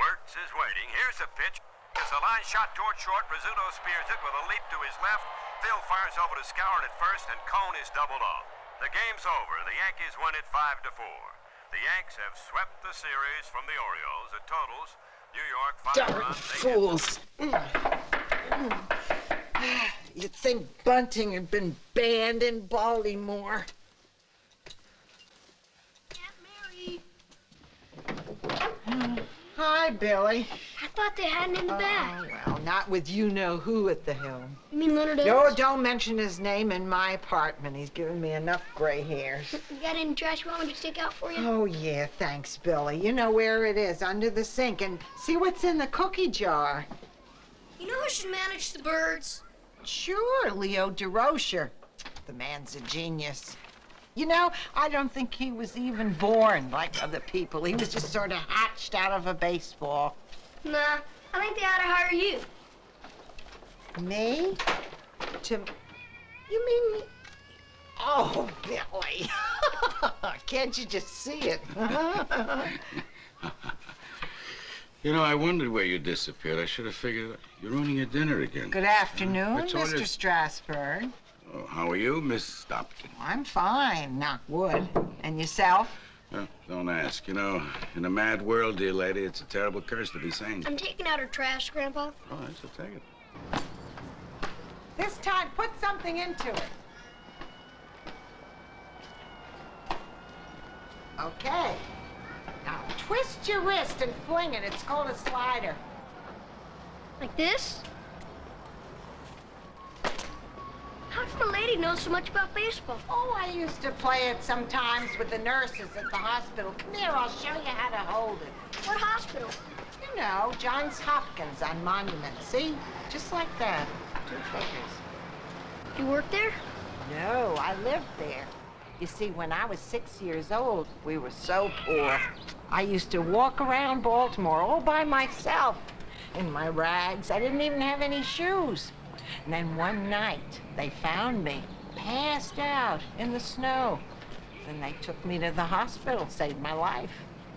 Wirtz is waiting. Here's a pitch. It's a line shot toward short. Rizzuto spears it with a leap to his left. Phil fires over to Skowron at first, and Cone is doubled off. The game's over. The Yankees win it 5-4. The Yanks have swept the series from the Orioles. It totals New York 5 Darn runs. fools. You'd think bunting had been banned in Baltimore. Hi, Billy. I thought they had him in the back. Well, not with you-know-who at the helm. You mean Leonard No, Evans? don't mention his name in my apartment. He's given me enough gray hairs. You got any trash you want me to stick out for you? Oh, yeah, thanks, Billy. You know where it is, under the sink. And see what's in the cookie jar. You know who should manage the birds? Sure, Leo DeRocher. The man's a genius. You know, I don't think he was even born like other people. He was just sort of hatched out of a baseball. Nah, I think they ought to hire you. Me? You mean... Oh, Billy. Can't you just see it? You know, I wondered where you disappeared. I should have figured you're running your dinner again. Good afternoon, I told Mr. you- Strasburg. Oh, how are you, Miss Stockton? I'm fine, knock wood. And yourself? Well, don't ask. You know, in a mad world, dear lady, it's a terrible curse to be sane. I'm taking out her trash, Grandpa. All right, so take it. This time, put something into it. Okay. Now, twist your wrist and fling it. It's called a slider. Like this? How come a lady knows so much about baseball? Oh, I used to play it sometimes with the nurses at the hospital. Come here, I'll show you how to hold it. What hospital? You know, Johns Hopkins on Monument. See? Just like that. 2 fingers. You work there? No, I lived there. You see, when I was 6 years old, we were so poor. I used to walk around Baltimore all by myself in my rags. I didn't even have any shoes. And then one night, they found me, passed out in the snow. Then they took me to the hospital, saved my life.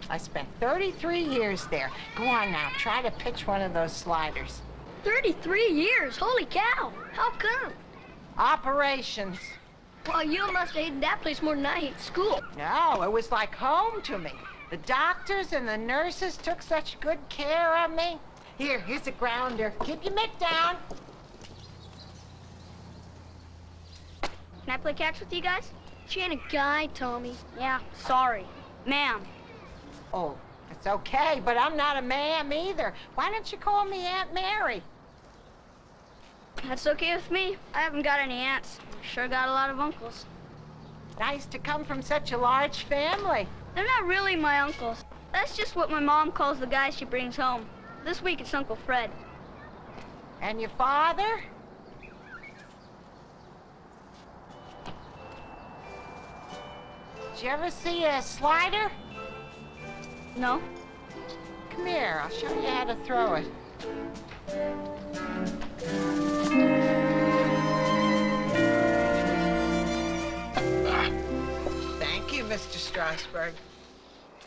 I spent 33 years there. Go on now, try to pitch one of those sliders. 33 years? Holy cow! How come? Operations. Well, you must have hated that place more than I hate school. No, it was like home to me. The doctors and the nurses took such good care of me. Here's a grounder. Keep your mitt down. Can I play catch with you guys? She ain't a guy, Tommy. Yeah, sorry. Ma'am. Oh, it's okay, but I'm not a ma'am either. Why don't you call me Aunt Mary? That's okay with me. I haven't got any aunts. Sure got a lot of uncles. Nice to come from such a large family. They're not really my uncles. That's just what my mom calls the guys she brings home. This week it's Uncle Fred. And your father? Did you ever see a slider? No. Come here, I'll show you how to throw it. Thank you, Mr. Strasburg.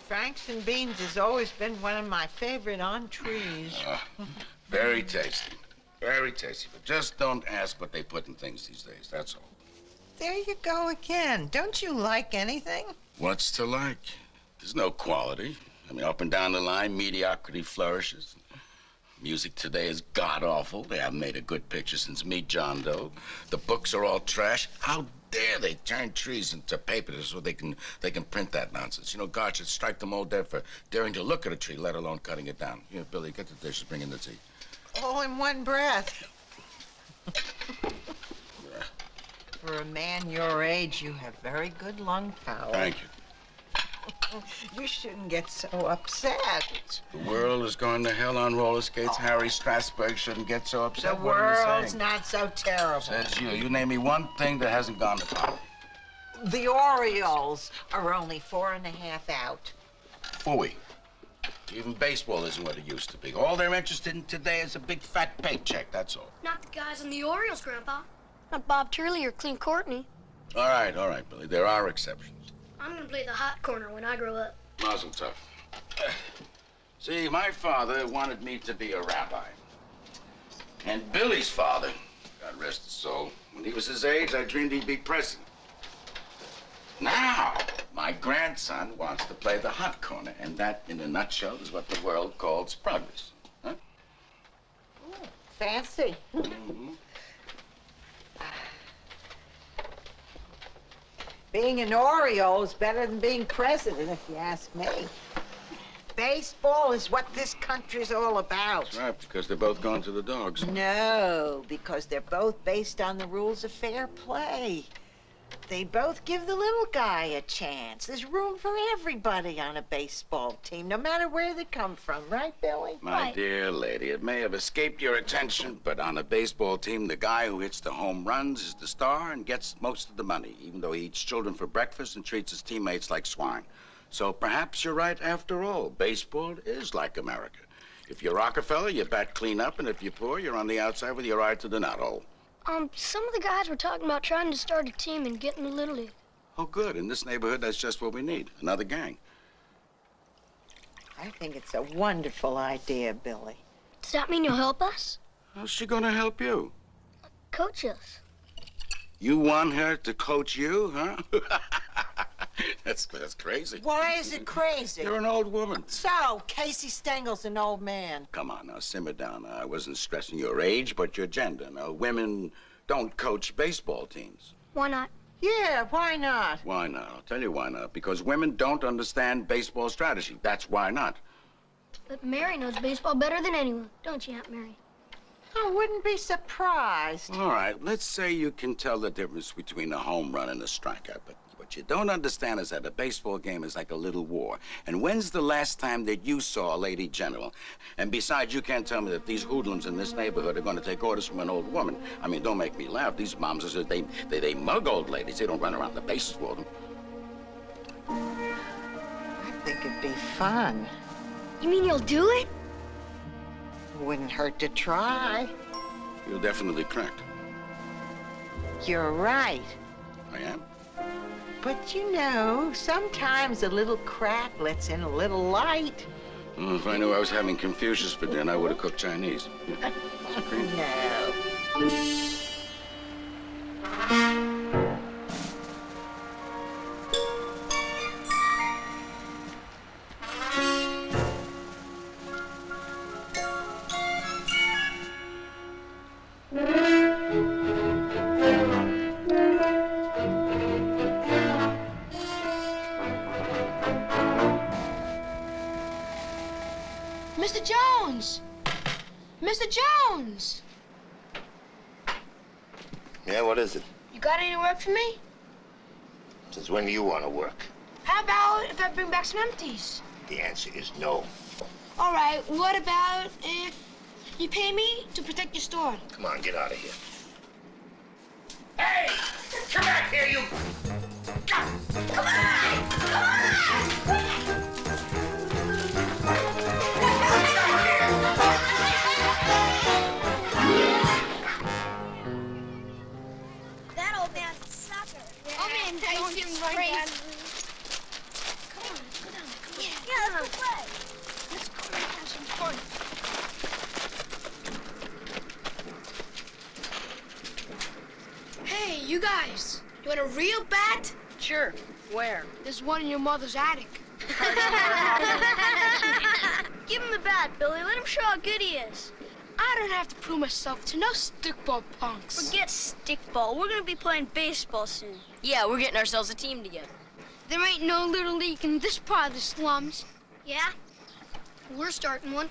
Franks and beans has always been one of my favorite entrees. Very tasty. Very tasty. But just don't ask what they put in things these days, that's all. There you go again. Don't you like anything? What's to like? There's no quality. I mean, up and down the line, mediocrity flourishes. Music today is god-awful. They haven't made a good picture since Meet John Doe. The books are all trash. How dare they turn trees into paper so they can print that nonsense? You know, God should strike them all dead for daring to look at a tree, let alone cutting it down. Here, Billy, get the dishes, bring in the tea. All in one breath. For a man your age, you have very good lung power. Thank you. You shouldn't get so upset. The world is going to hell on roller skates. Harry Strasberg shouldn't get so upset. The What are you world's saying? not so terrible. Says you. You name me one thing that hasn't gone to pot. The Orioles are only 4.5 out. Phooey. Even baseball isn't what it used to be. All they're interested in today is a big fat paycheck, that's all. Not the guys on the Orioles, Grandpa. Not Bob Turley or Clint Courtney. All right, Billy. There are exceptions. I'm gonna play the hot corner when I grow up. Mazel tov. See, my father wanted me to be a rabbi. And Billy's father, God rest his soul, when he was his age, I dreamed he'd be president. Now, my grandson wants to play the hot corner, and that, in a nutshell, is what the world calls progress. Huh? Ooh, fancy. Being an Oriole is better than being president, if you ask me. Baseball is what this country's all about. That's right, because they're both going to the dogs. No, because they're both based on the rules of fair play. They both give the little guy a chance. There's room for everybody on a baseball team, no matter where they come from, right, Billy? My dear lady, it may have escaped your attention, but on a baseball team, the guy who hits the home runs is the star and gets most of the money, even though he eats children for breakfast and treats his teammates like swine. So perhaps you're right after all. Baseball is like America. If you're Rockefeller, you bat clean up, and if you're poor, you're on the outside with your eye to the knothole. Some of the guys were talking about trying to start a team and get in the Little League. Oh, good. In this neighborhood, that's just what we need. Another gang. I think it's a wonderful idea, Billy. Does that mean you'll help us? How's she gonna help you? Coach us. You want her to coach you, huh? That's crazy. Why is it crazy? You're an old woman. So, Casey Stengel's an old man. Come on now, simmer down. I wasn't stressing your age, but your gender. Now, women don't coach baseball teams. Why not? Yeah, why not? Why not? I'll tell you why not. Because women don't understand baseball strategy. That's why not. But Mary knows baseball better than anyone, don't you, Aunt Mary? I wouldn't be surprised. All right, let's say you can tell the difference between a home run and a strikeout, but what you don't understand is that a baseball game is like a little war. And when's the last time that you saw a lady general? And besides, you can't tell me that these hoodlums in this neighborhood are going to take orders from an old woman. I mean, don't make me laugh. These moms, they mug old ladies. They don't run around the bases for them. I think it'd be fun. You mean you'll do it? Wouldn't hurt to try. You're definitely cracked. You're right. I am? But you know, sometimes a little crack lets in a little light. Well, if I knew I was having Confucius for dinner, I would have cooked Chinese. No. Mr. Jones! Mr. Jones! Yeah, what is it? You got any work for me? Since when do you want to work? How about if I bring back some empties? The answer is no. All right, what about if you pay me to protect your store? Come on, get out of here. Hey! Come back here, you! Come on! Come on! That old man's a sucker. Oh, man, don't get crazy. Come on, let's go down there. Come on. Yeah, let's go play. Let's go and have some fun. Hey, you guys, you want a real bat? Sure. Where? There's one in your mother's attic. Give him the bat, Billy. Let him show how good he is. I don't have to prove myself to no stickball punks. Forget stickball. We're gonna be playing baseball soon. Yeah, we're getting ourselves a team together. There ain't no little league in this part of the slums. Yeah? We're starting one.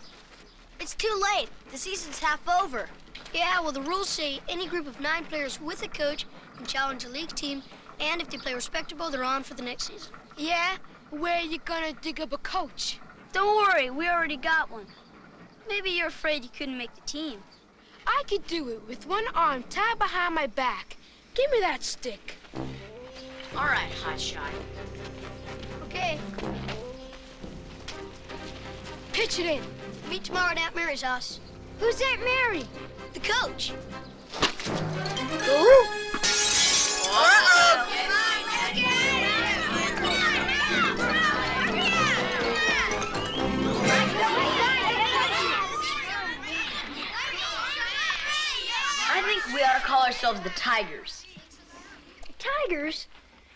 It's too late. The season's half over. Yeah, well, the rules say any group of 9 players with a coach can challenge a league team, and if they play respectable, they're on for the next season. Yeah? Where are you gonna dig up a coach? Don't worry, we already got one. Maybe you're afraid you couldn't make the team. I could do it with one arm tied behind my back. Give me that stick. All right, hotshot. Okay. Pitch it in. Meet tomorrow at Aunt Mary's house. Who's Aunt Mary? The coach. I think we ought to call ourselves the Tigers. Tigers?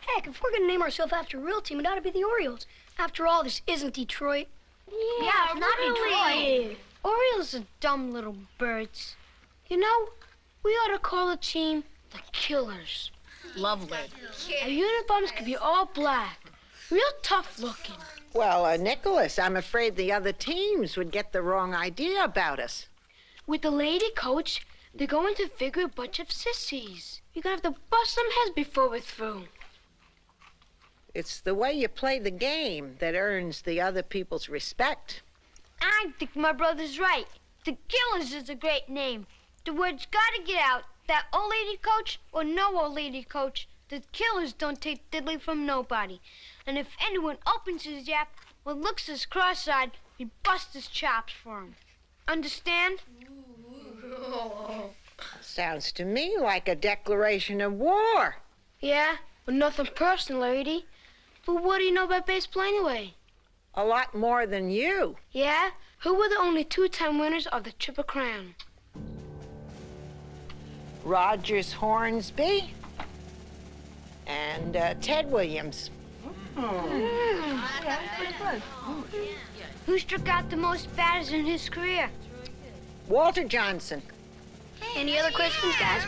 Heck, if we're gonna name ourselves after a real team, it ought to be the Orioles. After all, this isn't Detroit. Yeah, it's not Detroit. Orioles are dumb little birds. You know, we ought to call the team the Killers. Lovely. Our uniforms could be all black, real tough looking. Well, Nicholas, I'm afraid the other teams would get the wrong idea about us. With the lady coach, they're going to figure a bunch of sissies. You're gonna have to bust some heads before we're through. It's the way you play the game that earns the other people's respect. I think my brother's right. The Killers is a great name. The word's gotta get out that old lady coach or no old lady coach, the Killers don't take diddly from nobody. And if anyone opens his yap or looks as cross-eyed, we bust his chops for him. Understand? Sounds to me like a declaration of war. Yeah, but nothing personal, lady. But what do you know about baseball anyway? A lot more than you. Yeah? Who were the only 2-time winners of the Triple Crown? Rogers Hornsby and Ted Williams. Who struck out the most batters in his career? Walter Johnson. Any other questions, guys?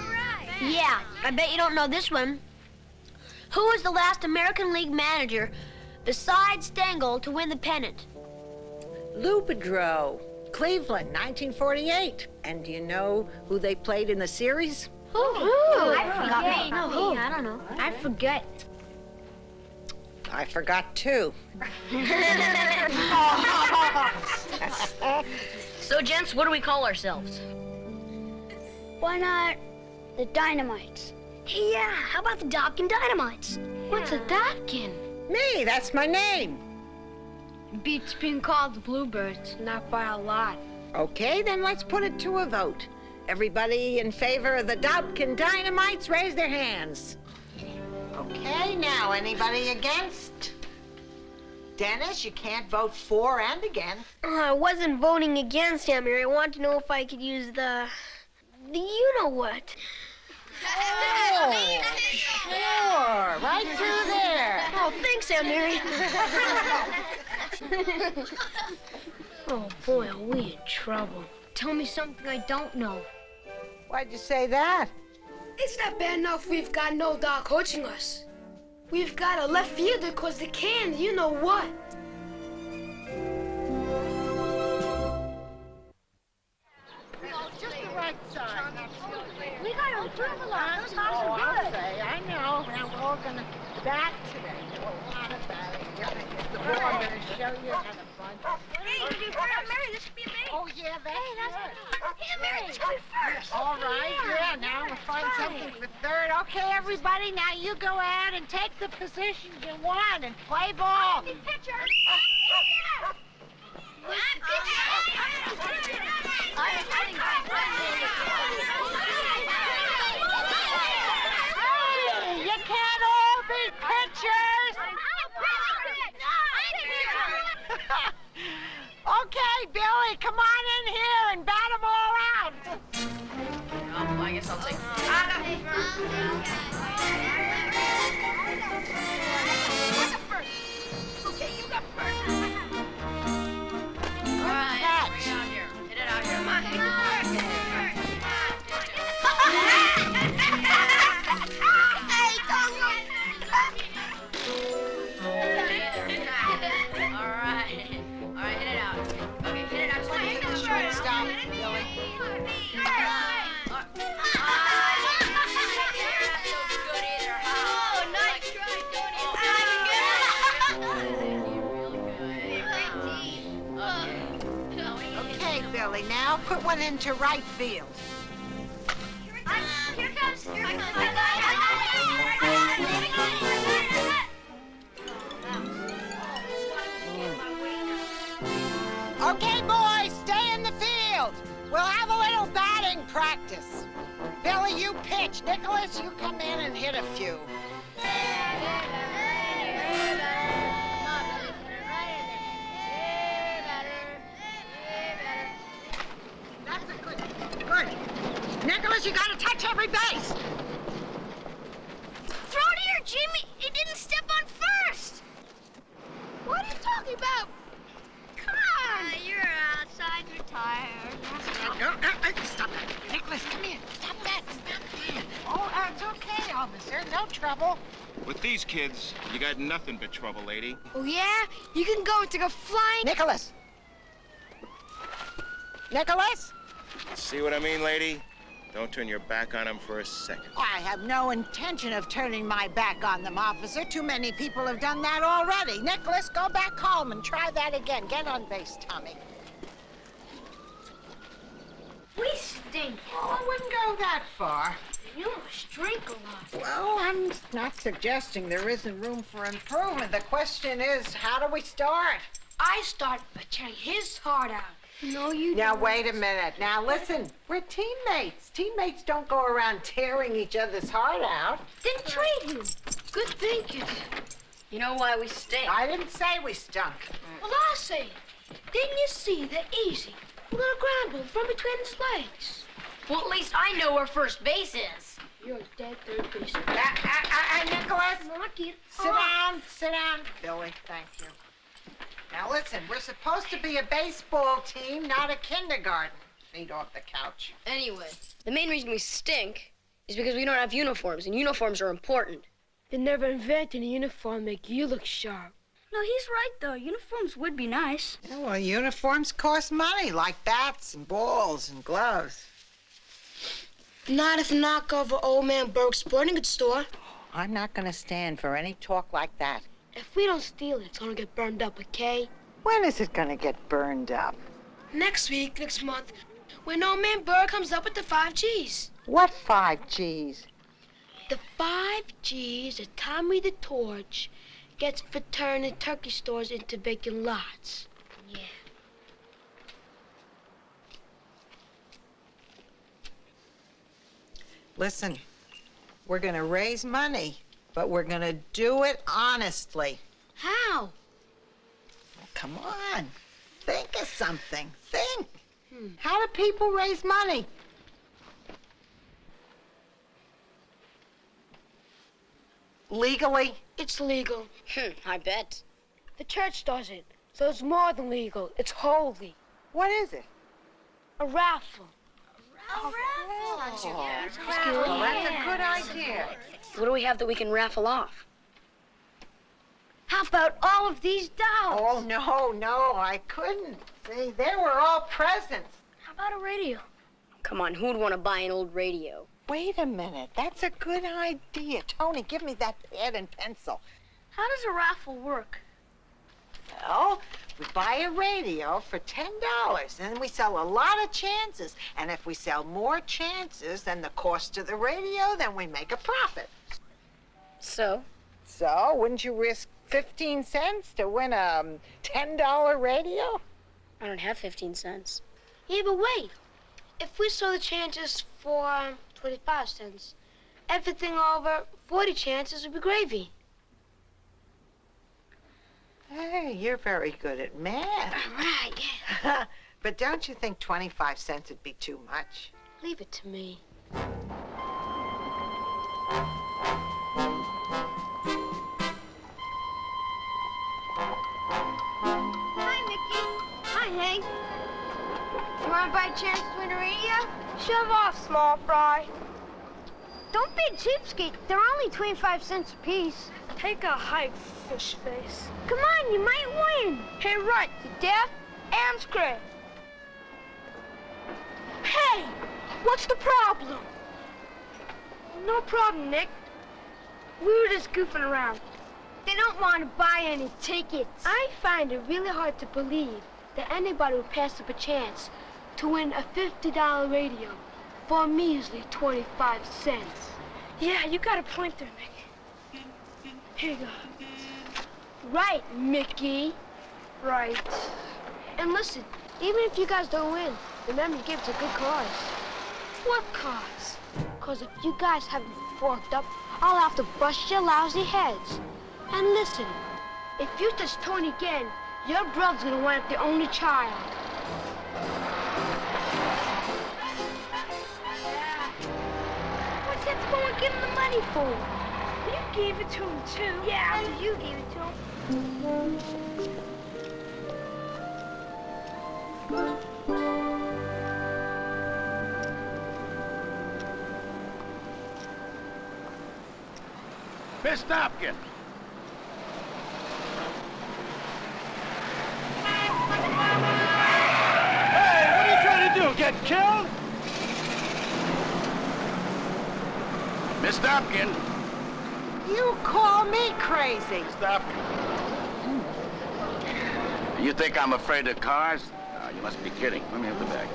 Yeah, I bet you don't know this one. Who was the last American League manager besides Stengel to win the pennant? Lou Boudreau, Cleveland, 1948. And do you know who they played in the series? Who? I forget. Who? I don't know. I forget. I forgot too. So, gents, what do we call ourselves? Why not the Dynamites? Hey, yeah, how about the Dobkin Dynamites? What's a Dobkin? Me, that's my name. Beats being called the Bluebirds, not by a lot. Okay, then let's put it to a vote. Everybody in favor of the Dobkin Dynamites, raise their hands. Okay, now, anybody against? Dennis, you can't vote for and against. I wasn't voting against him here. I wanted to know if I could use the you-know-what. Oh, sure, right through there. Oh, thanks, Aunt Mary. Oh, boy, are we in trouble. Tell me something I don't know. Why'd you say that? It's not bad enough we've got no dog coaching us. We've got a left fielder cause they can, you know what? Just the right side. We got a dribble on. Those hogs are good. I know. Now we're all gonna bat today. Do a lot of batting. The ball, I'm gonna show you how to bunch. Hey, Aunt Mary, this should be amazing. Oh yeah, that's good. Aunt Mary, let's go first. All right, yeah, now we'll find something for third. Okay, everybody, now you go out and take the position you want and play ball. Pitcher. Hey, you can't all be pitchers. Okay, Billy, come on in here and bat them all out. Oh, I guess I'll take Okay, you got first. All right, bring it out here. Hit it out here. Come on. Billy. Now put one into right field. Here comes. Okay, boys, stay in the field. We'll have a little batting practice. Billy, you pitch. Nicholas, you come in and hit a few. That's a good. Nicholas, you gotta touch every base. Throw it here, Jimmy. He didn't step on first. What are you talking about? Come on. You're outside. You're tired. Stop that. Nicholas, come here. Stop that. Stop that. Oh, it's okay, officer. No trouble. With these kids, you got nothing but trouble, lady. Oh, yeah? You can go and take a flying... Nicholas! Nicholas? See what I mean, lady? Don't turn your back on them for a second. I have no intention of turning my back on them, officer. Too many people have done that already. Nicholas, go back home and try that again. Get on base, Tommy. We stink. Oh, I wouldn't go that far. You must drink a lot. Well, I'm not suggesting there isn't room for improvement. The question is, how do we start? I start by tearing his heart out. No, you Now, don't. wait a minute. Now, listen. We're teammates. Teammates don't go around tearing each other's heart out. Then trade him. Good thinking. You know why we stink? I didn't say we stunk. Well, I'll say it. Didn't you see that easy? A little ground ball from between his legs. Well, at least I know where first base is. You're a dead third baseman. Nicholas, sit down. Billy, thank you. Now listen, we're supposed to be a baseball team, not a kindergarten. Feet off the couch. Anyway, the main reason we stink is because we don't have uniforms, and uniforms are important. They never invented a uniform make you look sharp. No, he's right, though. Uniforms would be nice. Yeah, well, uniforms cost money, like bats and balls and gloves. Not if you knock over Old Man Burke's sporting goods store. I'm not going to stand for any talk like that. If we don't steal it, it's gonna get burned up, okay? When is it going to get burned up? Next week, next month, when Old Man Burke comes up with the 5 G's. What 5 G's? The 5 G's that Tommy the Torch gets for turning turkey stores into vacant lots. Yeah. Listen, we're going to raise money, but we're going to do it honestly. How? Come on. Think of something. Think. How do people raise money? Legally? It's legal. I bet. The church does it, so it's more than legal. It's holy. What is it? A raffle. Oh, that's a good idea. What do we have that we can raffle off? How about all of these dolls? Oh, no, I couldn't. See, they were all presents. How about a radio? Come on, who'd want to buy an old radio? Wait a minute. That's a good idea. Tony, give me that pad and pencil. How does a raffle work? Well, we buy a radio for $10, and then we sell a lot of chances. And if we sell more chances than the cost of the radio, then we make a profit. So? So, wouldn't you risk 15 cents to win a $10 radio? I don't have 15 cents. Yeah, but wait. If we sold the chances for 25 cents, everything over 40 chances would be gravy. Hey, you're very good at math. All right, yeah. But don't you think 25 cents would be too much? Leave it to me. Hi, Mickey. Hi, Hank. You want to buy a chance to win a radio? Shove off, small fry. Don't be a cheapskate. They're only 25 cents a piece. Take a hike, fish face. Come on, you might win. Hey, Runt, you deaf? Arms cracked. Hey, what's the problem? No problem, Nick. We were just goofing around. They don't want to buy any tickets. I find it really hard to believe that anybody would pass up a chance to win a $50 radio for a measly 25 cents. Yeah, you got a point there, Mickey. Here you go. Right, Mickey. Right. And listen, even if you guys don't win, remember you gave it to a good cause. What cause? Because if you guys haven't forked up, I'll have to bust your lousy heads. And listen, if you touch Tony again, your brother's gonna wind up the only child. What's that going to give him the money for? You gave it to him, too. Yeah, you gave it to him. Miss Hopkins. Hey, what are you trying to do? Get killed? Miss Hopkins. You call me crazy. Stop. You think I'm afraid of cars? No, you must be kidding. Let me have the bag.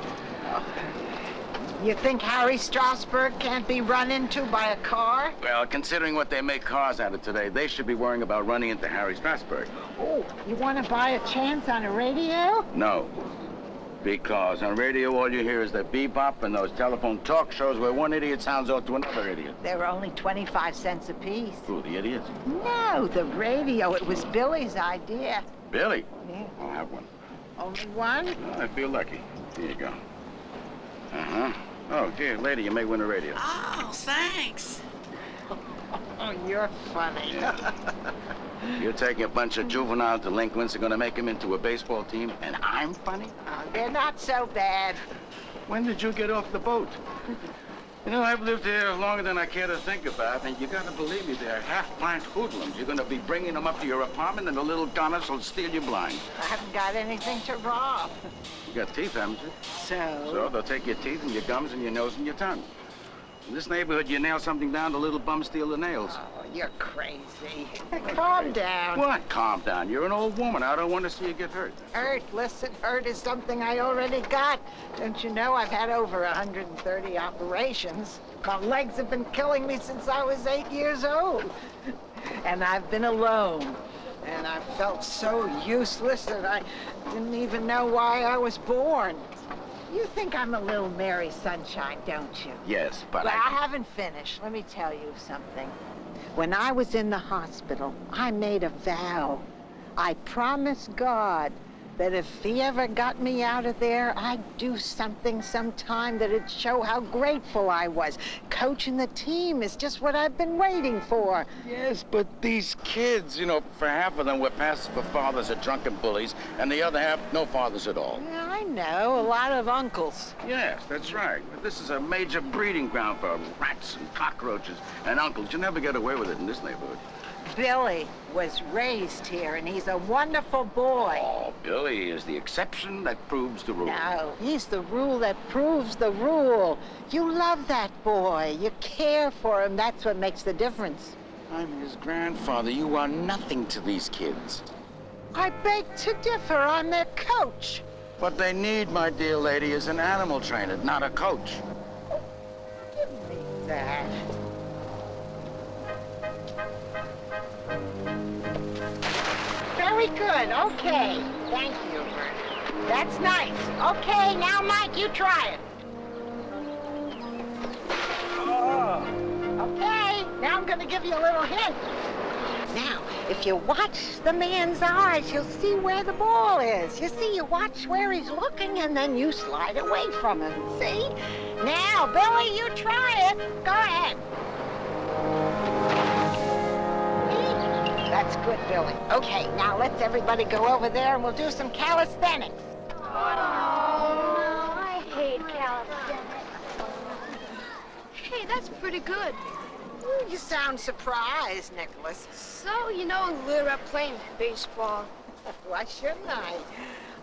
You think Harry Strasberg can't be run into by a car? Well, considering what they make cars out of today, they should be worrying about running into Harry Strasberg. Oh, you want to buy a chance on a radio? No. Because on radio, all you hear is that bebop and those telephone talk shows where one idiot sounds out to another idiot. They were only 25 cents apiece. Who, the idiots? No, the radio. It was Billy's idea. Billy? Yeah. I'll have one. Only one? Well, I feel lucky. Here you go. Uh-huh. Oh, dear lady, you may win a radio. Oh, thanks. Oh, you're funny. Yeah. You're taking a bunch of juvenile delinquents who are going to make them into a baseball team, and I'm funny? Oh, they're not so bad. When did you get off the boat? You know, I've lived here longer than I care to think about, and you got to believe me, they're half-pint hoodlums. You're going to be bringing them up to your apartment, and the little gunners will steal you blind. I haven't got anything to rob. You got teeth, haven't you? So? So they'll take your teeth and your gums and your nose and your tongue. In this neighborhood, you nail something down, the little bums steal the nails. Oh, you're crazy. Calm down. What? Calm down. You're an old woman. I don't want to see you get hurt. Hurt? Listen, hurt is something I already got. Don't you know I've had over 130 operations? My legs have been killing me since I was 8 years old. And I've been alone. And I felt so useless that I didn't even know why I was born. You think I'm a little Mary Sunshine, don't you? Yes, but Well, I haven't finished. Let me tell you something. When I was in the hospital, I made a vow. I promised God that if he ever got me out of there, I'd do something sometime that'd show how grateful I was. Coaching the team is just what I've been waiting for. Yes, but these kids, you know, for half of them were passive for fathers or drunken bullies, and the other half, no fathers at all. Yeah, I know. A lot of uncles. Yes, that's right. But this is a major breeding ground for rats and cockroaches and uncles. You never get away with it in this neighborhood. Billy was raised here, and he's a wonderful boy. Oh, Billy is the exception that proves the rule. No, he's the rule that proves the rule. You love that boy. You care for him. That's what makes the difference. I'm his grandfather. You are nothing to these kids. I beg to differ. I'm their coach. What they need, my dear lady, is an animal trainer, not a coach. Give me that. Very good. Okay. Thank you. That's nice. Okay, now, Mike, you try it. Oh. Okay, now I'm going to give you a little hint. Now, if you watch the man's eyes, you'll see where the ball is. You see, you watch where he's looking, and then you slide away from him. See? Now, Billy, you try it. Go ahead. That's good, Billy. Okay, now let's everybody go over there and we'll do some calisthenics. Oh, no, I hate calisthenics. Hey, that's pretty good. Ooh, you sound surprised, Nicholas. So, you know, we're playing baseball. Why shouldn't I?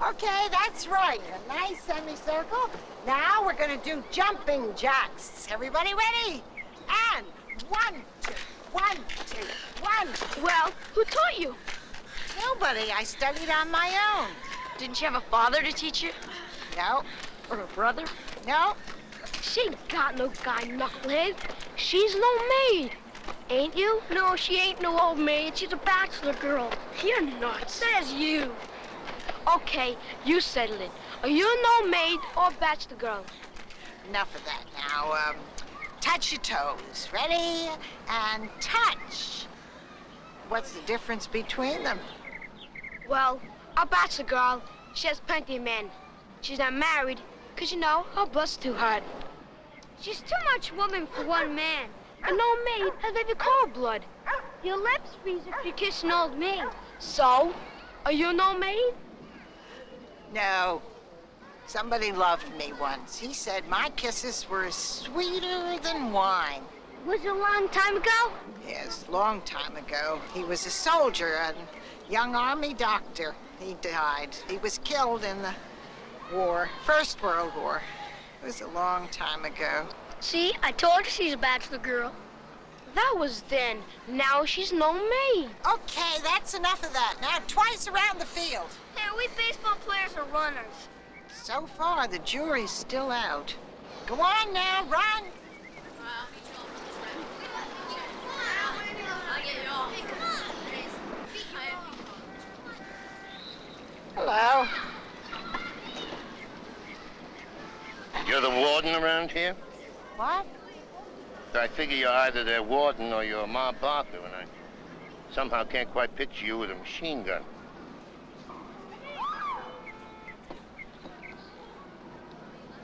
Okay, that's right. A nice semicircle. Now we're going to do jumping jacks. Everybody ready? And 1, 2, 1, 2, 1. Well, who taught you? Nobody. I studied on my own. Didn't you have a father to teach you? No. for her brother. No. She ain't got no guy, knucklehead. She's no maid. Ain't you? No, she ain't no old maid. She's a bachelor girl. You're nuts. Says you. Okay, you settle it. Are you no maid or bachelor girl? Enough of that now. Touch your toes. Ready? And touch. What's the difference between them? Well, a bachelor girl, she has plenty of men. She's not married, 'cause you know, her butt's too hard. She's too much woman for one man. An old maid has baby cold blood. Your lips freeze if you kiss an old maid. So, are you an old maid? No. Somebody loved me once. He said my kisses were sweeter than wine. Was it a long time ago? Yes, long time ago. He was a soldier, a young army doctor. He died. He was killed in the war, First World War. It was a long time ago. See, I told you she's a bachelor girl. That was then. Now she's no maid. Okay, that's enough of that. Now twice around the field. Hey, we baseball players are runners. So far, the jury's still out. Go on now, run. Hello. You're the warden around here? What? I figure you're either their warden or you're Ma Barker, and I somehow can't quite picture you with a machine gun.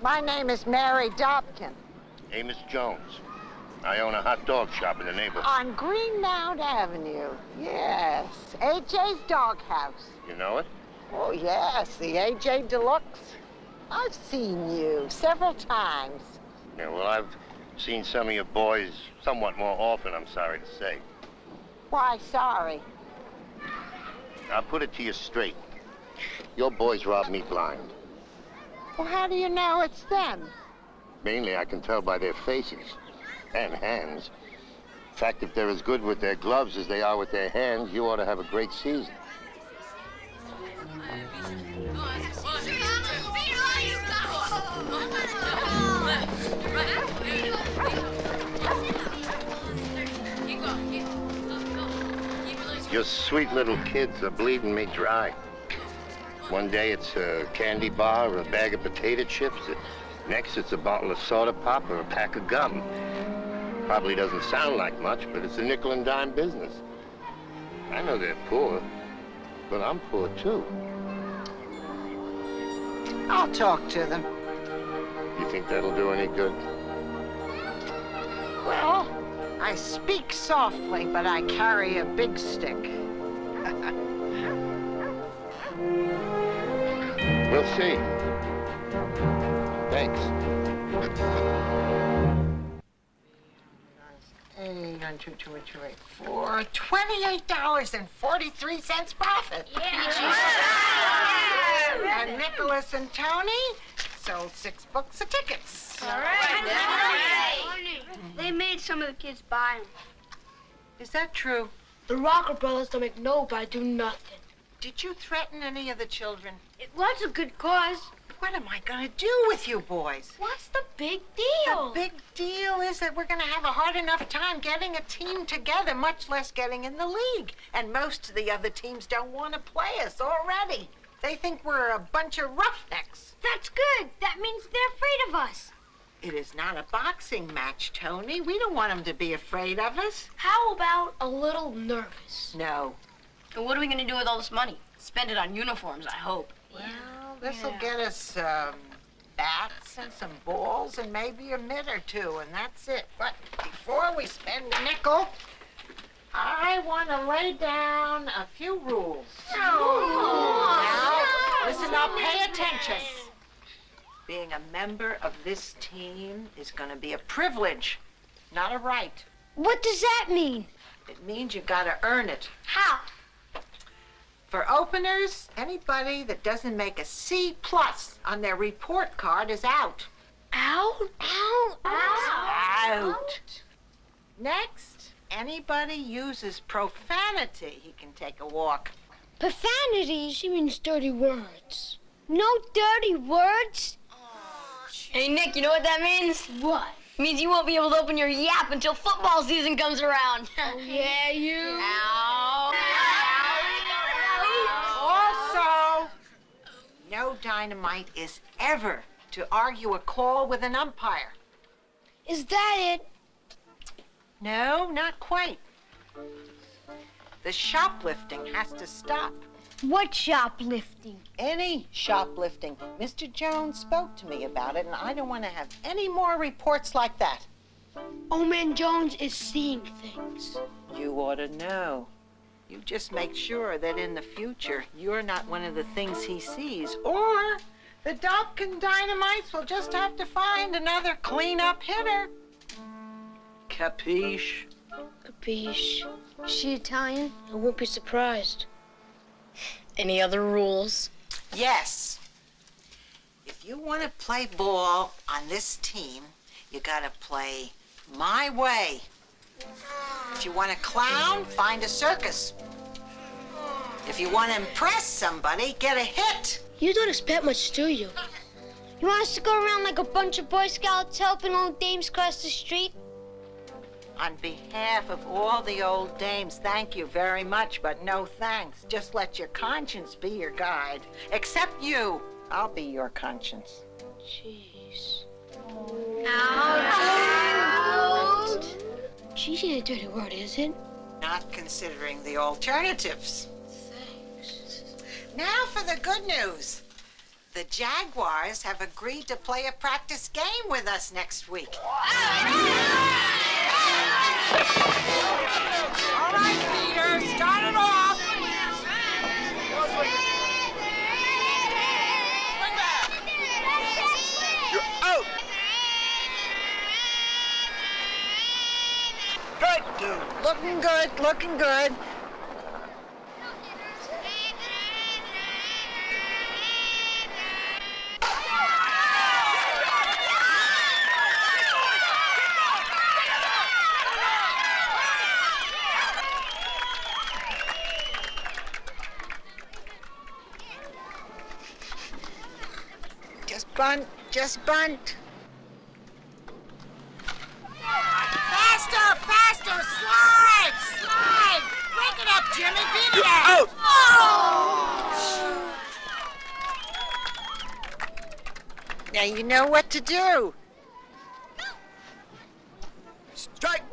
My name is Mary Dobkin. Amos Jones. I own a hot dog shop in the neighborhood. On Greenmount Avenue. Yes. AJ's Doghouse. You know it? Oh, yes. The AJ Deluxe. I've seen you several times. Yeah, well, I've seen some of your boys somewhat more often, I'm sorry to say. Why, sorry? I'll put it to you straight. Your boys robbed me blind. Well, how do you know it's them? Mainly, I can tell by their faces and hands. In fact, if they're as good with their gloves as they are with their hands, you ought to have a great season. Your sweet little kids are bleeding me dry. One day it's a candy bar or a bag of potato chips. Next it's a bottle of soda pop or a pack of gum. Probably doesn't sound like much, but it's a nickel and dime business. I know they're poor, but I'm poor too. I'll talk to them. You think that'll do any good? Well, I speak softly, but I carry a big stick. We'll see. Thanks. 8, 1, 2, 2, 2, 8, 4. $28.43 profit. Yeah. And Nicholas and Tony sold 6 books of tickets. All right. They made some of the kids buy them. Is that true? The Rocker Brothers don't make nobody do nothing. Did you threaten any of the children? It was a good cause. What am I going to do with you boys? What's the big deal? The big deal is that we're going to have a hard enough time getting a team together, much less getting in the league. And most of the other teams don't want to play us already. They think we're a bunch of roughnecks. That's good. That means they're afraid of us. It is not a boxing match, Tony. We don't want them to be afraid of us. How about a little nervous? No. And what are we going to do with all this money? Spend it on uniforms, I hope. Well, this'll get us bats and some balls and maybe a mitt or two, and that's it. But before we spend a nickel, I want to lay down a few rules. Now, listen up, pay attention. Being a member of this team is going to be a privilege, not a right. What does that mean? It means you got to earn it. How? For openers, anybody that doesn't make a C+ on their report card is out. Out? Out? Out. Next, anybody uses profanity, he can take a walk. Profanity? She means dirty words. No dirty words? Hey, Nick, you know what that means? What? Means you won't be able to open your yap until football season comes around. Oh, yeah, you. Ow. Also, no dynamite is ever to argue a call with an umpire. Is that it? No, not quite. The shoplifting has to stop. What shoplifting? Any shoplifting. Mr. Jones spoke to me about it, and I don't want to have any more reports like that. Old Man Jones is seeing things. You ought to know. You just make sure that in the future, you're not one of the things he sees, or the Dobkin Dynamites will just have to find another clean-up hitter. Capiche? Capiche. Is she Italian? I won't be surprised. Any other rules? Yes. If you want to play ball on this team, you gotta play my way. If you want to clown, find a circus. If you want to impress somebody, get a hit. You don't expect much, do you? You want us to go around like a bunch of Boy Scouts helping old dames cross the street? On behalf of all the old dames, thank you very much, but no thanks. Just let your conscience be your guide. Except you. I'll be your conscience. Jeez. Ouch. Jeez ain't a dirty word, is it? Not considering the alternatives. Thanks. Now for the good news. The Jaguars have agreed to play a practice game with us next week. All right, Peter, start it off. You're out. Strike two. Looking good, looking good. Just bunt. Faster, faster, slide, slide. Break it up, Jimmy, beat it out. Oh! Now you know what to do. Strike.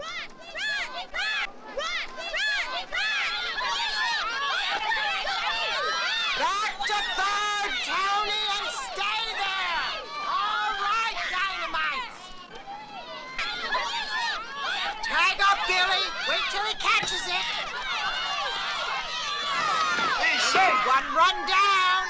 Back to third, Tony, and stay there. All right, Dynamites. Tag up, Billy. Wait till he catches it. Hey, say. One run down.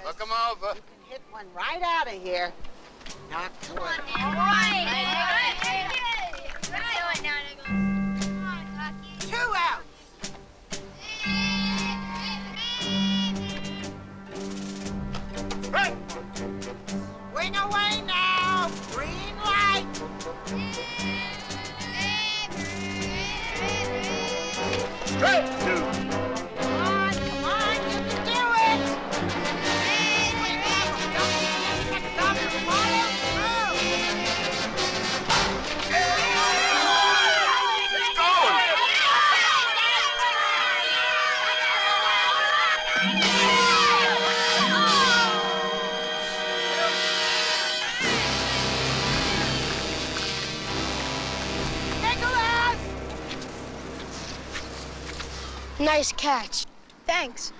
Look him over. You can hit one right out of here. Not good. All right. 2 out. Right. Swing away now. Green light. Strike two. Come on, you can do it. Swing up, don't skip the cover, follow through. It's going. Nicholas! Nice catch. Thanks.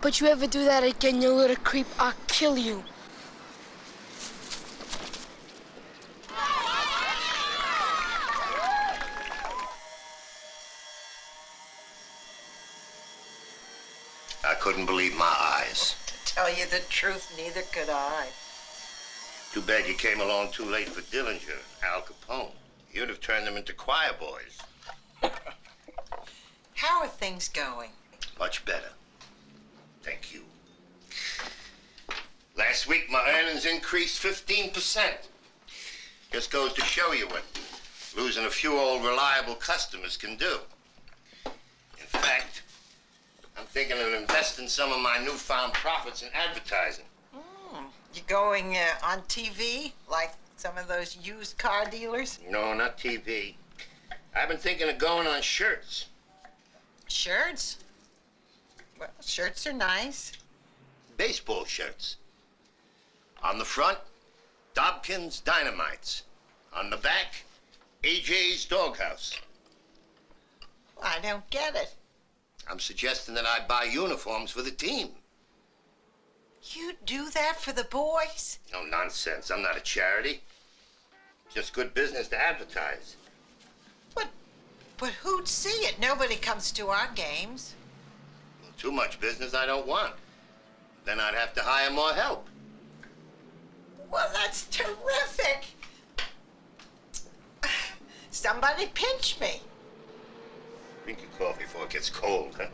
But you ever do that again, you little creep, I'll kill you. I couldn't believe my eyes. To tell you the truth, neither could I. Too bad you came along too late for Dillinger, Al Capone. You'd have turned them into choir boys. How are things going? Much better. Thank you. Last week, my earnings increased 15%. Just goes to show you what losing a few old reliable customers can do. In fact, I'm thinking of investing some of my newfound profits in advertising. You going on TV like some of those used car dealers? No, not TV. I've been thinking of going on shirts. Shirts? Well, shirts are nice. Baseball shirts. On the front, Dobkin's Dynamites. On the back, AJ's Doghouse. I don't get it. I'm suggesting that I buy uniforms for the team. You do that for the boys? No nonsense. I'm not a charity. Just good business to advertise. But who'd see it? Nobody comes to our games. Too much business I don't want. Then I'd have to hire more help. Well, that's terrific. Somebody pinch me. Drink your coffee before it gets cold, huh?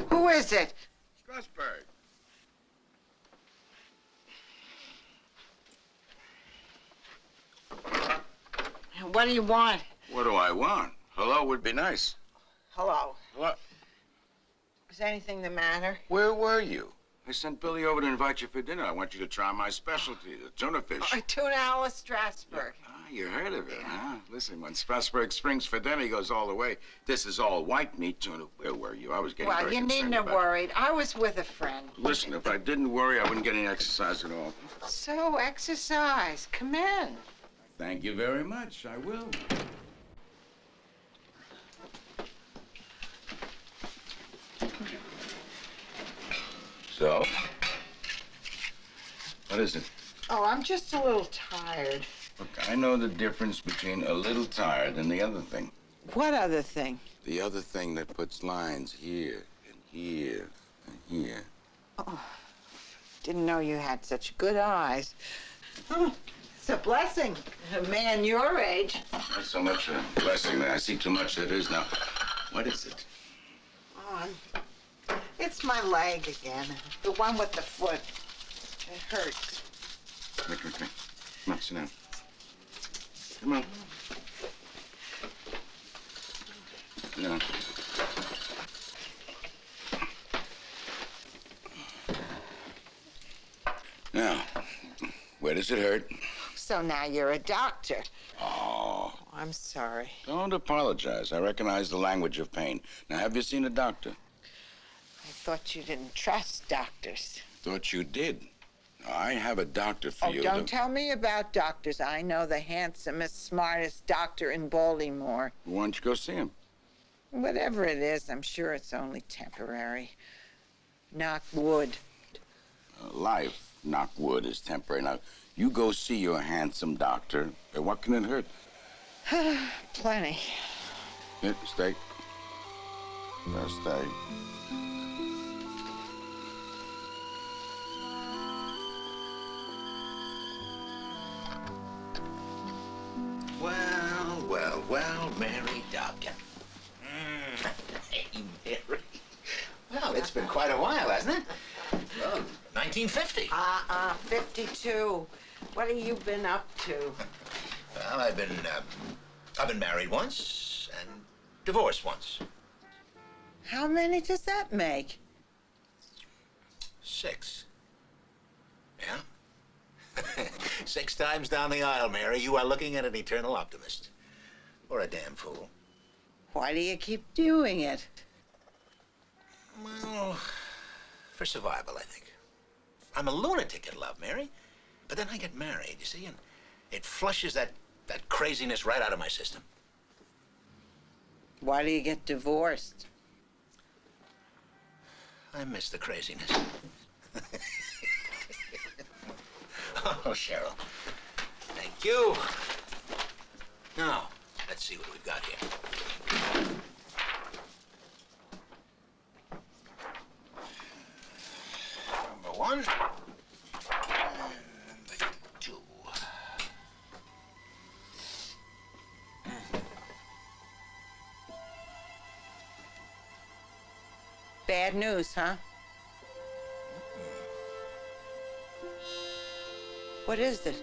Who is it? Strasburg. What do you want? What do I want? Hello would be nice. Hello. What? Is anything the matter? Where were you? I sent Billy over to invite you for dinner. I want you to try my specialty, the tuna fish. Tuna a la Strasburg. Ah, you heard of it, huh? Listen, when Strasburg springs for dinner, he goes all the way. This is all white meat tuna. Where were you? I was getting Well, very you concerned needn't have about it. worried. I was with a friend. Listen, if I didn't worry, I wouldn't get any exercise at all. So, exercise. Come in. Thank you very much. I will. So, what is it? Oh, I'm just a little tired. Look, I know the difference between a little tired and the other thing. What other thing? The other thing that puts lines here and here and here. Oh, didn't know you had such good eyes. Oh, it's a blessing. A man your age. Not so much a blessing that I see too much that is now. What is it? Oh, it's my leg again. The one with the foot. It hurts. Come on, sit down. Come on. Sit down. Now, where does it hurt? So now you're a doctor. Oh. I'm sorry. Don't apologize. I recognize the language of pain. Now, have you seen a doctor? I thought you didn't trust doctors. Thought you did. I have a doctor for you. Don't tell me about doctors. I know the handsomest, smartest doctor in Baltimore. Why don't you go see him? Whatever it is, I'm sure it's only temporary. Knock wood. Life, knock wood, is temporary. Now, you go see your handsome doctor. What can it hurt? Plenty. Here, stay. Now, stay. Well, Mary Dobkin. Hey, Mary. Well, it's been quite a while, hasn't it? Well, 1950. 52. What have you been up to? Well, I've been married once and divorced once. How many does that make? 6. Yeah? 6 times down the aisle, Mary, you are looking at an eternal optimist. Or a damn fool. Why do you keep doing it? Well, for survival, I think. I'm a lunatic in love, Mary. But then I get married, you see, and it flushes that craziness right out of my system. Why do you get divorced? I miss the craziness. Oh, Cheryl. Thank you. Now, let's see what we've got here. Number 1. And number 2. Bad news, huh? What is it?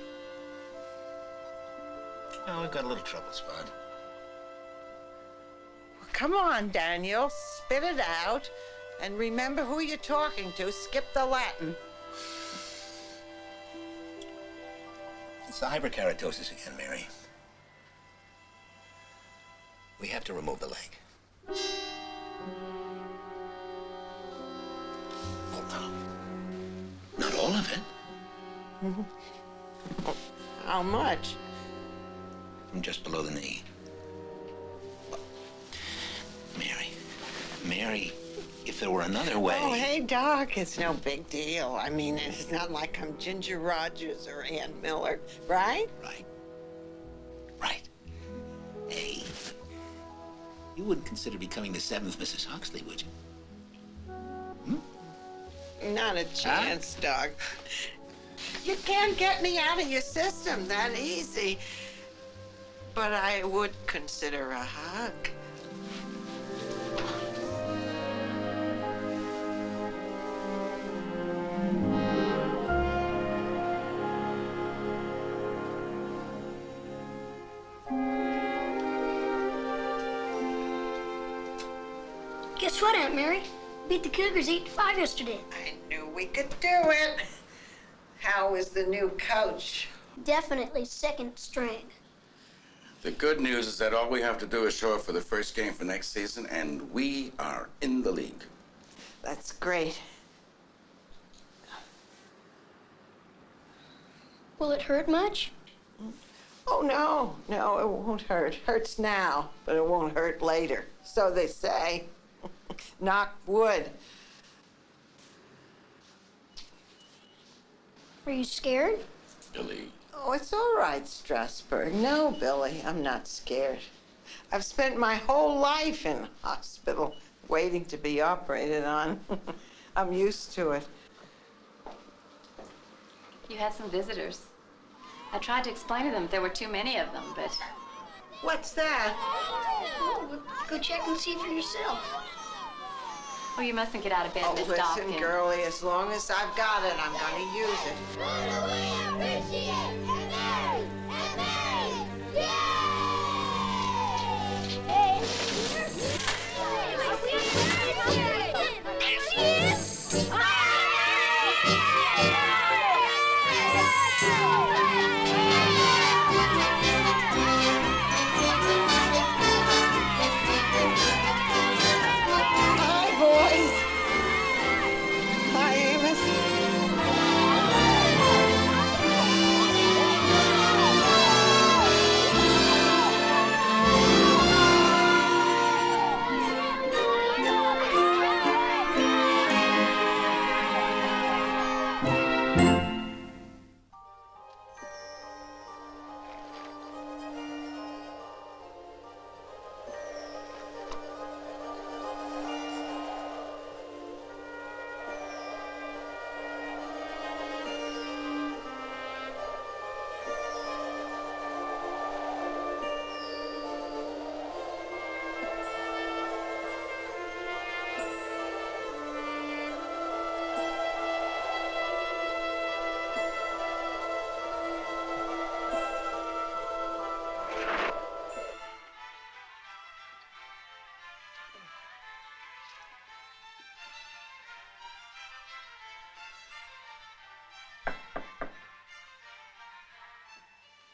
Oh, we've got a little trouble, Spud. Well, come on, Danielle. Spit it out. And remember who you're talking to. Skip the Latin. It's the hyperkeratosis again, Mary. We have to remove the leg. Well, no. Not all of it. How much? From just below the knee. Mary, if there were another way... Oh, hey, Doc, it's no big deal. I mean, it's not like I'm Ginger Rogers or Ann Miller, right? Right. Hey, you wouldn't consider becoming the 7th Mrs. Huxley, would you? Not a chance, Doc. You can't get me out of your system that easy. But I would consider a hug. Guess what, Aunt Mary? Beat the Cougars 8-5 yesterday. I knew we could do it. How is the new coach? Definitely second string. The good news is that all we have to do is show up for the first game for next season, and we are in the league. That's great. Will it hurt much? Oh, no, it won't hurt. Hurts now, but it won't hurt later. So they say. Knock wood. Are you scared? Billy. Oh, it's all right, Strasburg. No, Billy, I'm not scared. I've spent my whole life in hospital waiting to be operated on. I'm used to it. You had some visitors. I tried to explain to them there were too many of them, but... What's that? Oh, go check and see for yourself. Oh, you mustn't get out of bed, Oh, Miss listen, Dawkins. girlie, as long as I've got it, I'm gonna use it. Hi, boys. Hi, Amos.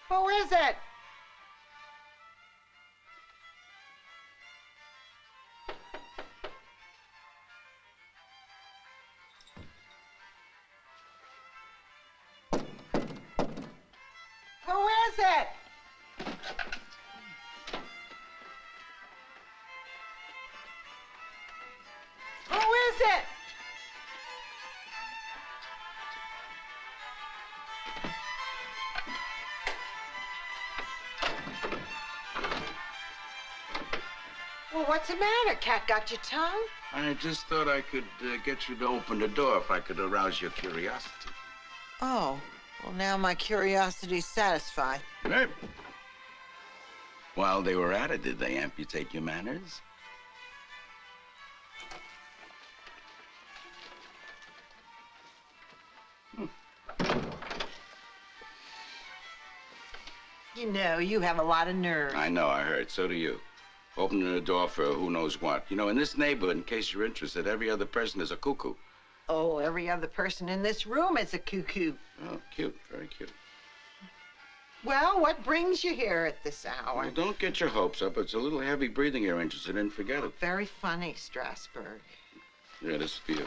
Who is it? Who is it? Who is it? Well, what's the matter? Cat got your tongue? I just thought I could get you to open the door if I could arouse your curiosity. Oh, well, now my curiosity's satisfied. Hey. While they were at it, did they amputate your manners? You know, you have a lot of nerve. I know, I heard. So do you. Opening the door for who knows what. You know, in this neighborhood, in case you're interested, every other person is a cuckoo. Oh, every other person in this room is a cuckoo. Oh, cute. Very cute. Well, what brings you here at this hour? Well, don't get your hopes up. It's a little heavy breathing you're interested in. Forget it. Very funny, Strasburg. Yeah, this is for you.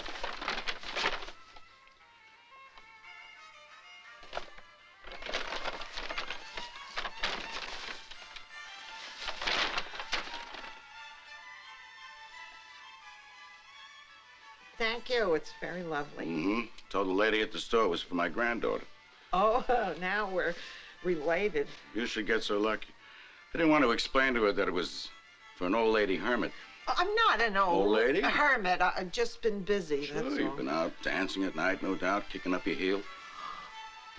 Thank you. It's very lovely. Mm-hmm. Told the lady at the store it was for my granddaughter. Oh, now we're related. You should get so lucky. I didn't want to explain to her that it was for an old lady hermit. I'm not an old lady? hermit. I've just been busy. Sure, that's you've all. been out dancing at night, no doubt, kicking up your heel.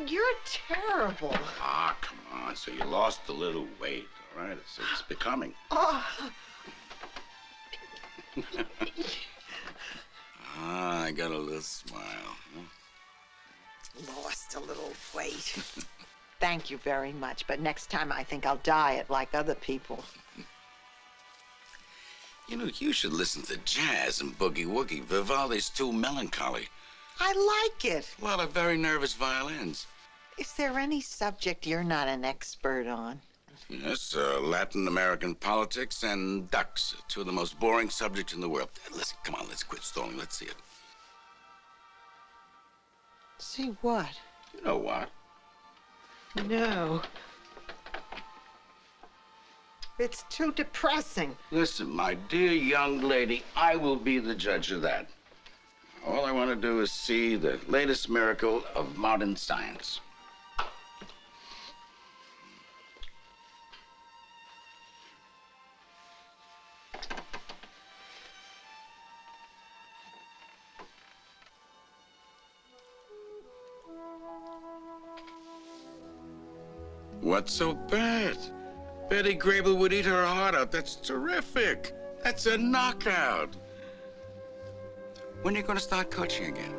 You're terrible. Ah, come on. So you lost a little weight, all right? It's becoming. Oh. Ah, I got a little smile. Huh? Lost a little weight. Thank you very much, but next time I think I'll diet like other people. You know, you should listen to jazz and boogie-woogie. Vivaldi's too melancholy. I like it. A lot of very nervous violins. Is there any subject you're not an expert on? Yes, Latin American politics and ducks. Two of the most boring subjects in the world. Listen, come on, let's quit stalling. Let's see it. See what? You know what? No. It's too depressing. Listen, my dear young lady, I will be the judge of that. All I want to do is see the latest miracle of modern science. What's so bad? Betty Grable would eat her heart out. That's terrific. That's a knockout. When are you going to start coaching again?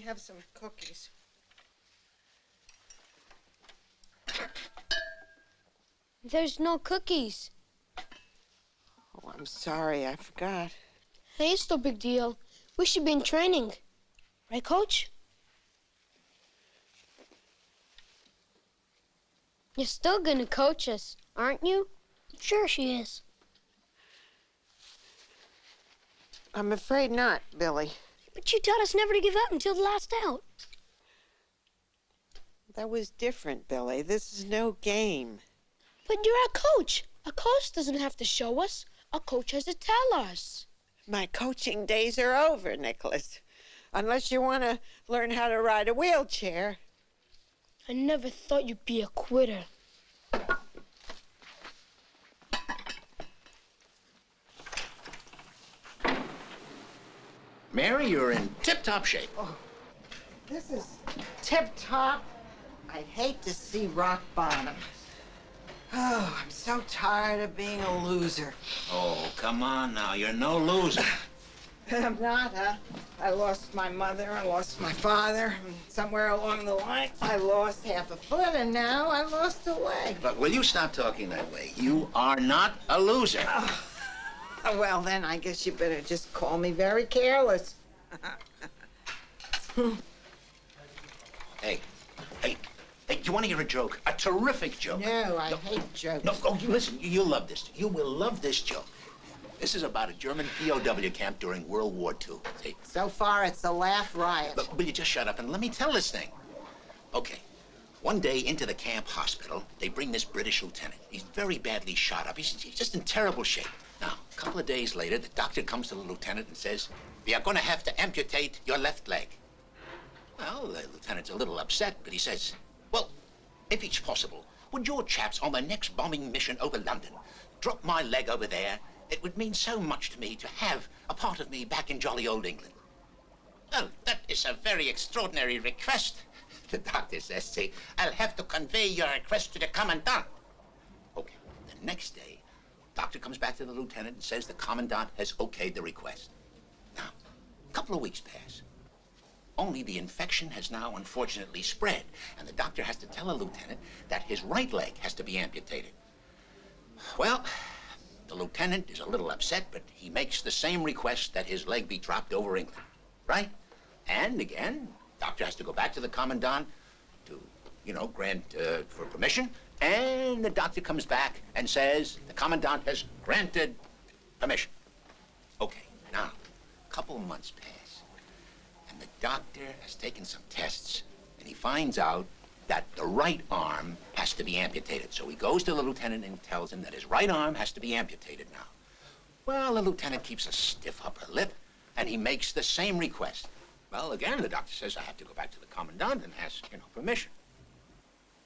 Have some cookies. There's no cookies. Oh, I'm sorry, I forgot. Hey, it's no big deal. We should be in training. Right, Coach? You're still gonna coach us, aren't you? Sure she is. I'm afraid not, Billy. But you taught us never to give up until the last out. That was different, Billy. This is no game. But you're our coach. A coach doesn't have to show us. A coach has to tell us. My coaching days are over, Nicholas. Unless you want to learn how to ride a wheelchair. I never thought you'd be a quitter. Mary, you're in tip-top shape. Oh, this is tip-top. I hate to see rock bottom. Oh, I'm so tired of being a loser. Oh, come on now. You're no loser. I'm not, huh? I lost my mother, I lost my father, and somewhere along the line, I lost half a foot, and now I lost a leg. Look, will you stop talking that way? You are not a loser. Oh, well, then I guess you better just call me very careless. Hey, do you want to hear a joke? A terrific joke. No, I hate jokes. No, oh, listen, you'll love this. You will love this joke. This is about a German POW camp during World War II. See? So far, it's a laugh riot. Look, will you just shut up and let me tell this thing? Okay. One day into the camp hospital, they bring this British lieutenant. He's very badly shot up. He's just in terrible shape. Now, a couple of days later, the doctor comes to the lieutenant and says, "We are going to have to amputate your left leg." Well, the lieutenant's a little upset, but he says, "Well, if it's possible, would your chaps on the next bombing mission over London drop my leg over there? It would mean so much to me to have a part of me back in jolly old England." "Well, that is a very extraordinary request," the doctor says. "See, I'll have to convey your request to the commandant." Okay, the next day, the doctor comes back to the lieutenant and says the commandant has okayed the request. Now, a couple of weeks pass. Only the infection has now unfortunately spread, and the doctor has to tell the lieutenant that his right leg has to be amputated. Well, the lieutenant is a little upset, but he makes the same request that his leg be dropped over England, right? And again, doctor has to go back to the commandant to, grant for permission. And the doctor comes back and says the commandant has granted permission. Okay, now, a couple of months pass, and the doctor has taken some tests, and he finds out that the right arm has to be amputated. So he goes to the lieutenant and tells him that his right arm has to be amputated now. Well, the lieutenant keeps a stiff upper lip, and he makes the same request. Well, again, the doctor says, I have to go back to the commandant and ask, permission.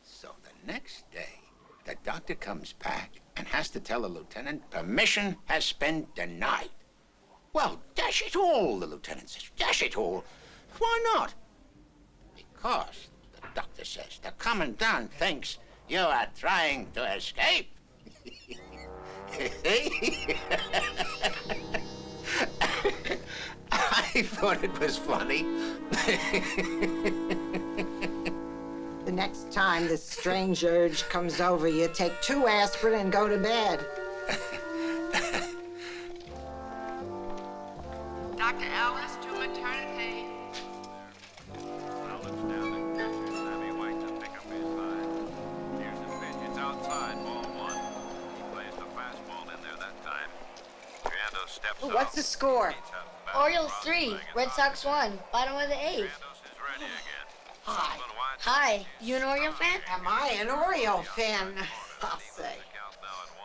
So the next day, the doctor comes back and has to tell the lieutenant permission has been denied. Well, dash it all, the lieutenant says, dash it all. Why not? Because, the doctor says, the commandant thinks you are trying to escape. I thought it was funny. The next time this strange urge comes over you, take 2 aspirin and go to bed. Dr. Ellis to maternity. Ellis down at catcher, Sammy White to pick up his side. Here's the pitch. It's outside, ball 1. He plays the fastball in there that time. Triando steps up. What's the score? Orioles 3, Red Sox 1, bottom of the 8th. Hi. Hi, you an Oriole fan? Am I an Oriole fan? I'll say.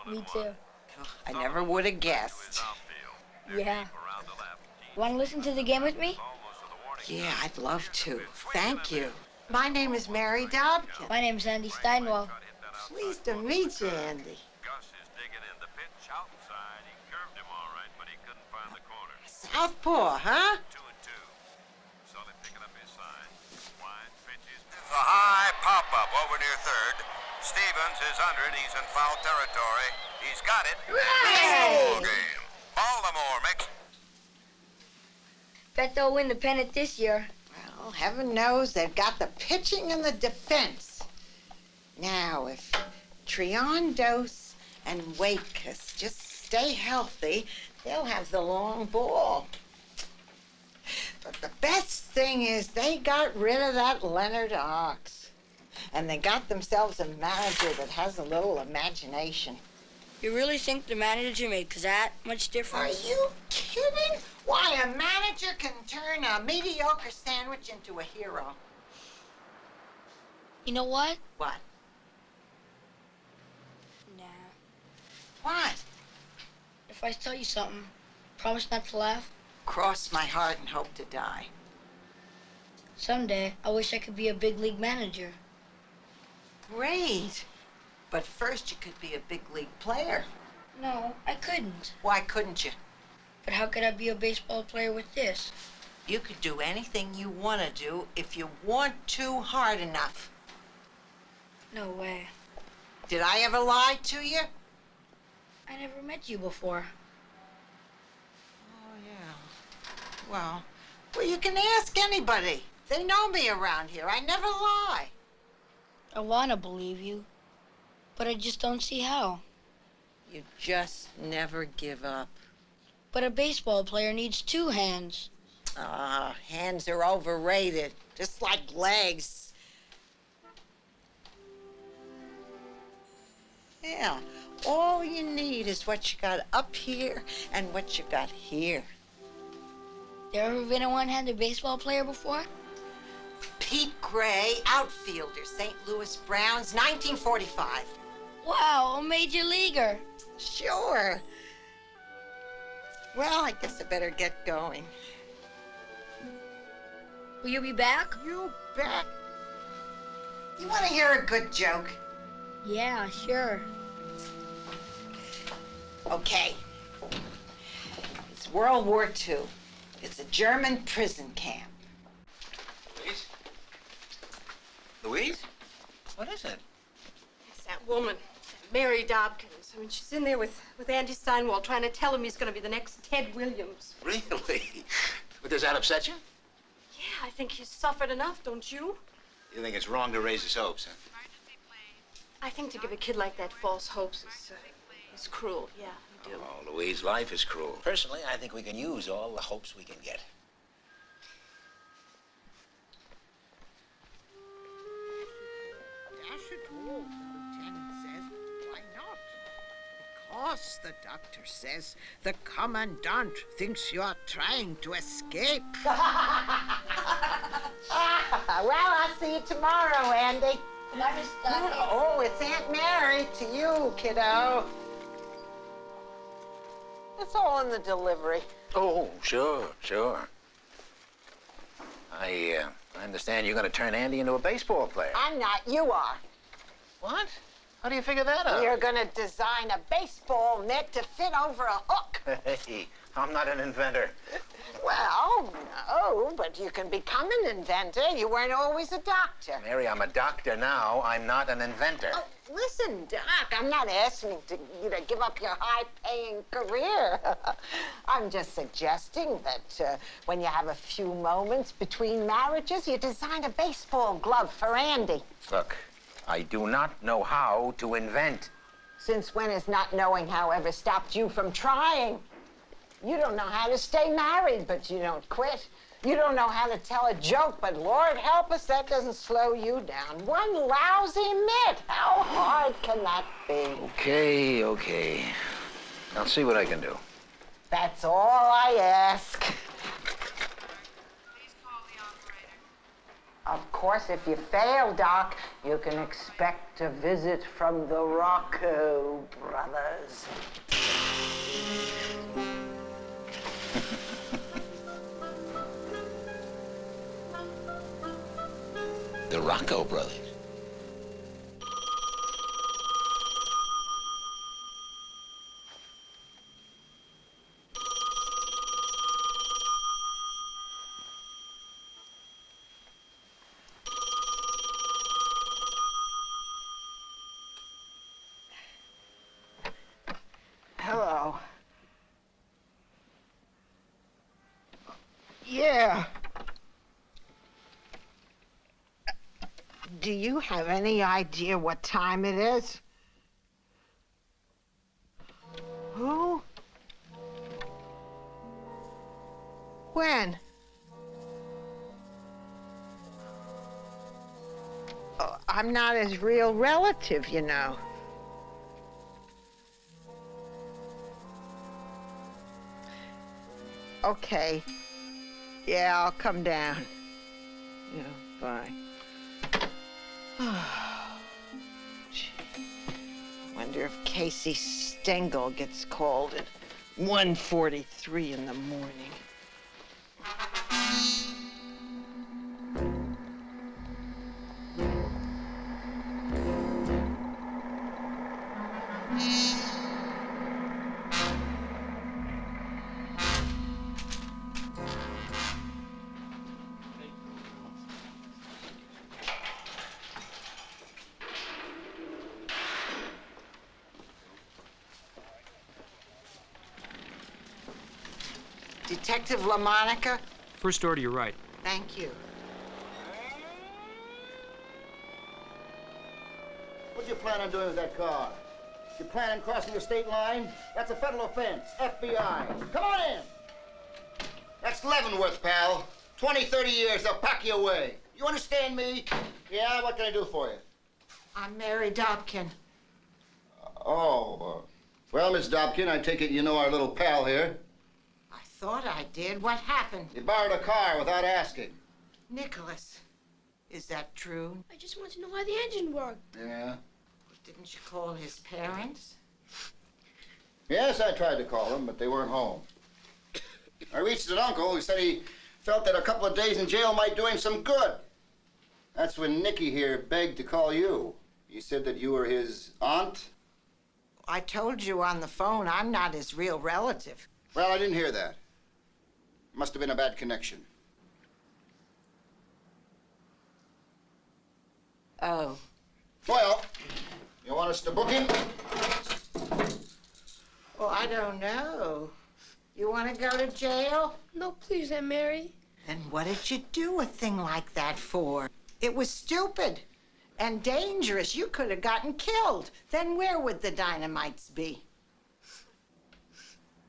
Me too. I never would have guessed. Yeah. Want to listen to the game with me? Yeah, I'd love to. Thank you. My name is Mary Dobkin. My name's Andy Steinwell. Pleased to meet you, Andy. Southpaw, huh? A high pop-up over near third. Stevens is under it. He's in foul territory. He's got it. Ball game. Baltimore makes. Bet they'll win the pennant this year. Well, heaven knows they've got the pitching and the defense. Now, if Triandos and Wakekus just stay healthy, they'll have the long ball. But the best thing is they got rid of that Leonard Ox. And they got themselves a manager that has a little imagination. You really think the manager makes that much difference? Are you kidding? Why, a manager can turn a mediocre sandwich into a hero. You know what? What? Nah. What? If I tell you something, promise not to laugh? Cross my heart and hope to die. Someday, I wish I could be a big league manager. Great. But first you could be a big league player. No, I couldn't. Why couldn't you? But how could I be a baseball player with this? You could do anything you want to do if you want to hard enough. No way. Did I ever lie to you? I never met you before. Oh, yeah. Well, you can ask anybody. They know me around here. I never lie. I want to believe you, but I just don't see how. You just never give up. But a baseball player needs 2 hands. Hands are overrated, just like legs. Yeah, all you need is what you got up here and what you got here. There ever been a one-handed baseball player before? Pete Gray, outfielder, St. Louis Browns, 1945. Wow, a major leaguer. Sure. Well, I guess I better get going. Will you be back? You bet. You want to hear a good joke? Yeah, sure. Okay. It's World War II. It's a German prison camp. Louise? Louise? What is it? It's that woman, Mary Dobkins. I mean, she's in there with Andy Steinwald trying to tell him he's going to be the next Ted Williams. Really? But does that upset you? Yeah, I think he's suffered enough, don't you? You think it's wrong to raise his hopes, huh? I think to give a kid like that false hopes is cruel. Yeah, I do. Oh, Louise, life is cruel. Personally, I think we can use all the hopes we can get. Dash it all, the lieutenant says. Why not? Because, the doctor says, the commandant thinks you are trying to escape. Well, I'll see you tomorrow, Andy. Oh, it's Aunt Mary to you, kiddo. It's all in the delivery. Oh, sure. I understand you're going to turn Andy into a baseball player. I'm not, you are. What? How do you figure that out? You're going to design a baseball net to fit over a hook. Hey, I'm not an inventor. Well, no, but you can become an inventor. You weren't always a doctor. Mary, I'm a doctor now. I'm not an inventor. Oh, listen, Doc, I'm not asking you to give up your high-paying career. I'm just suggesting that when you have a few moments between marriages, you design a baseball glove for Andy. Look, I do not know how to invent. Since when has not knowing how ever stopped you from trying? You don't know how to stay married, but you don't quit. You don't know how to tell a joke, but Lord help us, that doesn't slow you down. One lousy mitt. How hard can that be? Okay. I'll see what I can do. That's all I ask. Please call the operator. Of course, if you fail, Doc, you can expect a visit from the Rocco brothers. The Rocco brothers. Hello. Yeah. Do you have any idea what time it is? Who? When? Oh, I'm not his real relative, you know. Okay. Yeah, I'll come down. Yeah, bye. Gee. Wonder if Casey Stengel gets called at 1:43 in the morning. Detective LaMonica? First door to your right. Thank you. What do you plan on doing with that car? You plan on crossing the state line? That's a federal offense. FBI. Come on in. That's Leavenworth, pal. 20, 30 years, they'll pack you away. You understand me? Yeah, what can I do for you? I'm Mary Dobkin. Well, Miss Dobkin, I take it you know our little pal here. I thought I did. What happened? You borrowed a car without asking. Nicholas, is that true? I just want to know why the engine worked. Yeah? Didn't you call his parents? Yes, I tried to call them, but they weren't home. I reached an uncle who said he felt that a couple of days in jail might do him some good. That's when Nicky here begged to call you. He said that you were his aunt? I told you on the phone I'm not his real relative. Well, I didn't hear that. Must have been a bad connection. Oh. Well, you want us to book him? Well, I don't know. You want to go to jail? No, please, Aunt Mary. Then what did you do a thing like that for? It was stupid and dangerous. You could have gotten killed. Then where would the dynamites be?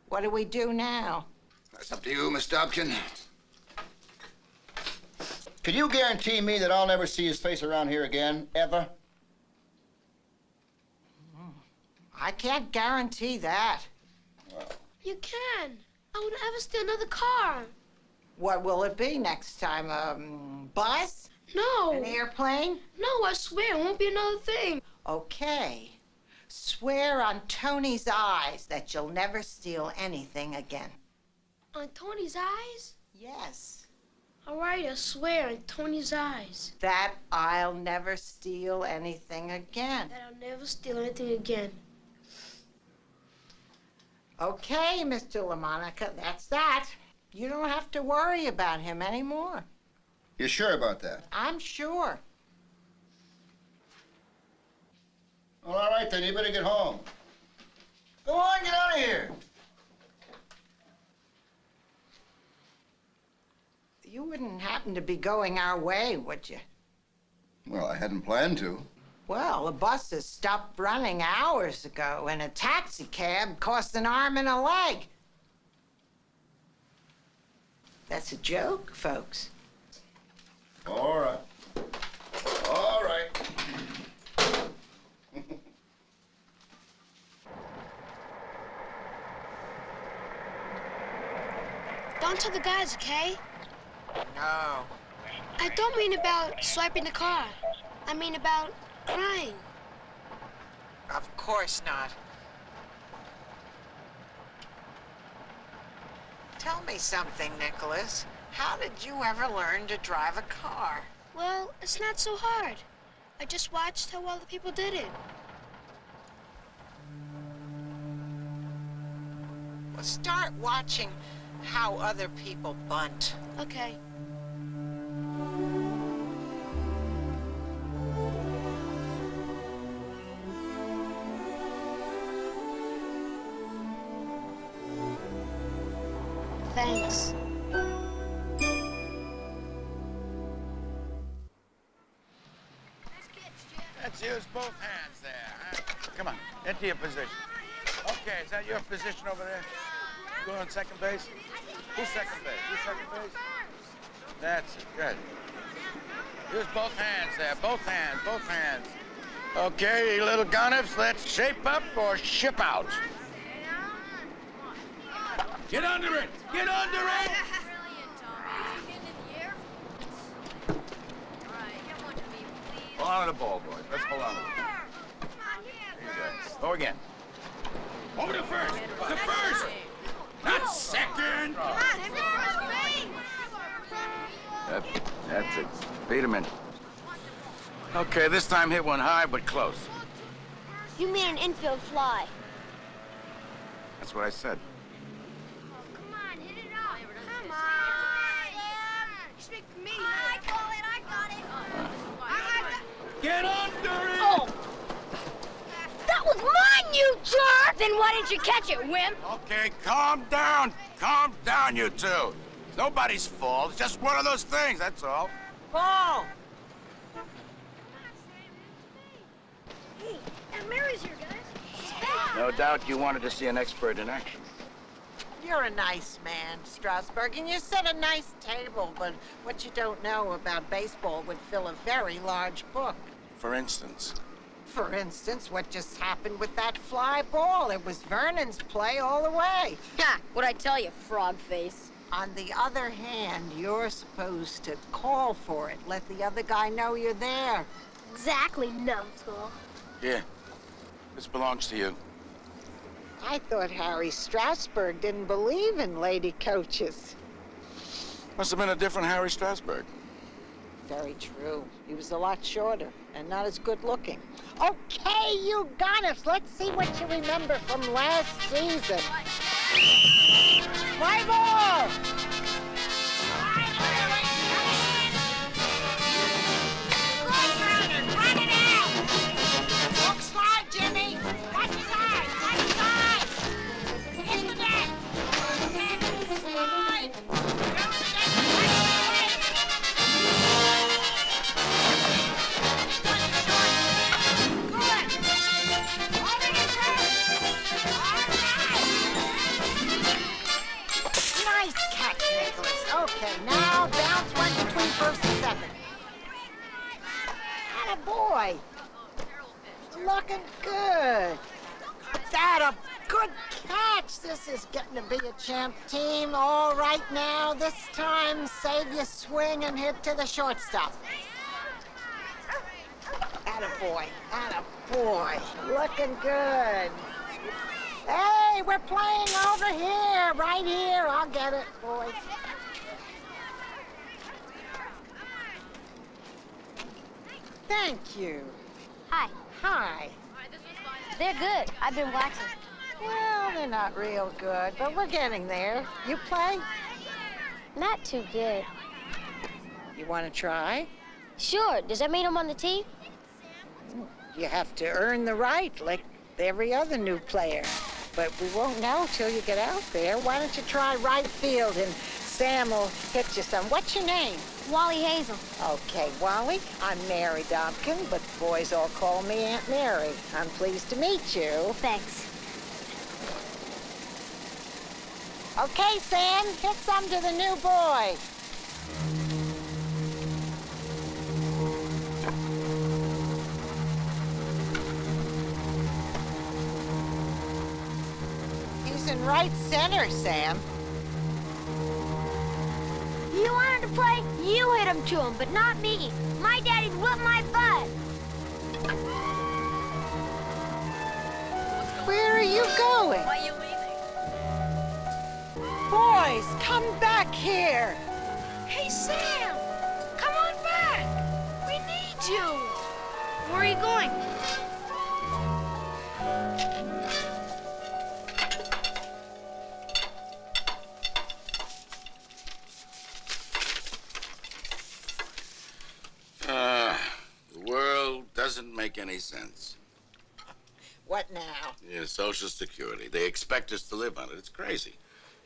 What do we do now? That's up to you, Miss Dobkin. Could you guarantee me that I'll never see his face around here again, ever? I can't guarantee that. You can. I won't ever steal another car. What will it be next time? Bus? No. An airplane? No, I swear, it won't be another thing. Okay. Swear on Tony's eyes that you'll never steal anything again. On Tony's eyes? Yes. All right, I swear, on Tony's eyes. That I'll never steal anything again. That I'll never steal anything again. Okay, Mr. LaMonica, that's that. You don't have to worry about him anymore. You sure about that? I'm sure. Well, all right, then. You better get home. Go on, get out of here. You wouldn't happen to be going our way, would you? Well, I hadn't planned to. Well, the buses stopped running hours ago, and a taxi cab cost an arm and a leg. That's a joke, folks. All right. All right. Don't tell the guys, okay? No. I don't mean about swiping the car. I mean about crying. Of course not. Tell me something, Nicholas. How did you ever learn to drive a car? Well, it's not so hard. I just watched how other people did it. Well, start watching how other people bunt. Okay. Thanks. Let's use both hands there. Huh? Come on, into your position. Okay, is that your position over there? You on second base? Who's second base? Who's second base? That's it, good. Use both hands there, both hands, both hands. Okay, you little gonifs, let's shape up or ship out. Get under it! Get under it! Hold on to the ball, boys. Let's hold on to it. Go again. Over to first. To first. Not second. That's it. Beat him in. Okay, this time hit one high but close. You mean an infield fly. That's what I said. Come on, hit it up. Come on. You speak for me. I call it. I got it. Get under it! Oh! That was mine, you jerk! Then why didn't you catch it, wimp? Okay, calm down. Calm down, you two. It's nobody's fault. It's just one of those things, that's all. Paul! Hey, Aunt Mary's here, guys. She's back. No doubt you wanted to see an expert in action. You're a nice man, Strasburg, and you set a nice table, but what you don't know about baseball would fill a very large book. For instance? For instance, what just happened with that fly ball? It was Vernon's play all the way. Ha! What'd I tell you, frog face? On the other hand, you're supposed to call for it. Let the other guy know you're there. Exactly, numbskull. Here. This belongs to you. I thought Harry Strasburg didn't believe in lady coaches. Must have been a different Harry Strasburg. Very true. He was a lot shorter and not as good looking. Okay, you got us. Let's see what you remember from last season. Fly ball! Run it out! Don't slide, Jimmy! Watch his eyes! Watch his eyes! Hit the net! Slide! Okay, now bounce one between first and second. Attaboy. Looking good. That a good catch. This is getting to be a champ team. All right now, this time save your swing and hit to the shortstop. Attaboy. Attaboy. Looking good. Hey, we're playing over here, right here. I'll get it, boys. Thank you. Hi. Hi. They're good. I've been waxing. Well, they're not real good, but we're getting there. You play? Not too good. You want to try? Sure. Does that mean I'm on the team? You have to earn the right, like every other new player. But we won't know till you get out there. Why don't you try right field and Sam will hit you some. What's your name? Wally Hazel. Okay, Wally, I'm Mary Dobkin, but boys all call me Aunt Mary. I'm pleased to meet you. Thanks. Okay, Sam, hit some to the new boy. He's in right center, Sam. You wanted to play, you hit him to him, but not me. My daddy'd whip my butt. Where are you going? Why are you leaving? Boys, come back here. Hey, Sam! Come on back! We need you! Where are you going? The world doesn't make any sense. What now? Yeah, Social Security. They expect us to live on it. It's crazy.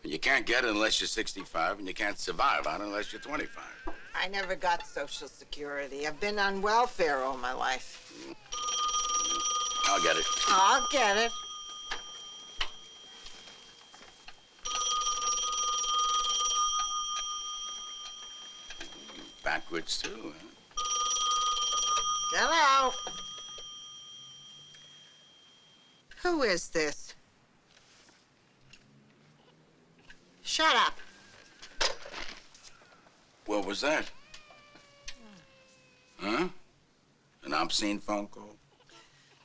And you can't get it unless you're 65, and you can't survive on it unless you're 25. I never got Social Security. I've been on welfare all my life. I'll get it. I'll get it. Backwards, too, huh? Hello. Who is this? Shut up. What was that? Huh? An obscene phone call?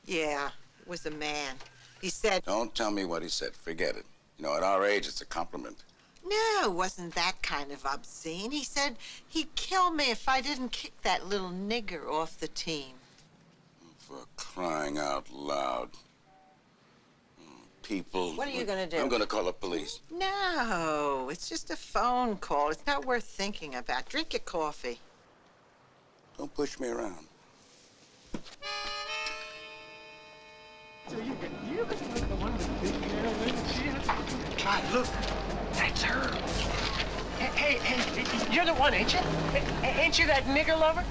Yeah, it was a man. He said... Don't tell me what he said. Forget it. You know, at our age, it's a compliment. No, it wasn't that kind of obscene. He said he'd kill me if I didn't kick that little nigger off the team. For crying out loud. People... What are you gonna do? I'm gonna call the police. No, it's just a phone call. It's not worth thinking about. Drink your coffee. Don't push me around. So you the one with the big Carolyn? God, look. That's her. Hey, you're the one, ain't you? Ain't you that nigger lover?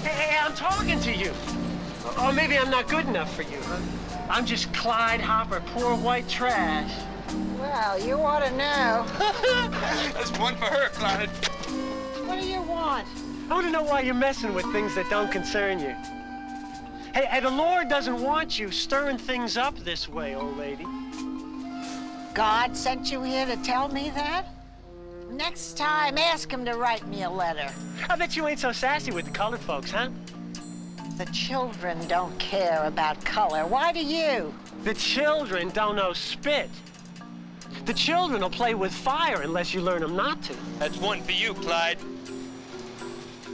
Hey, I'm talking to you. Or maybe I'm not good enough for you, huh? I'm just Clyde Hopper, poor white trash. Well, you ought to know. That's one for her, Clyde. What do you want? I want to know why you're messing with things that don't concern you. Hey, the Lord doesn't want you stirring things up this way, old lady. God sent you here to tell me that? Next time, ask him to write me a letter. I bet you ain't so sassy with the colored folks, huh? The children don't care about color. Why do you? The children don't know spit. The children will play with fire unless you learn them not to. That's one for you, Clyde.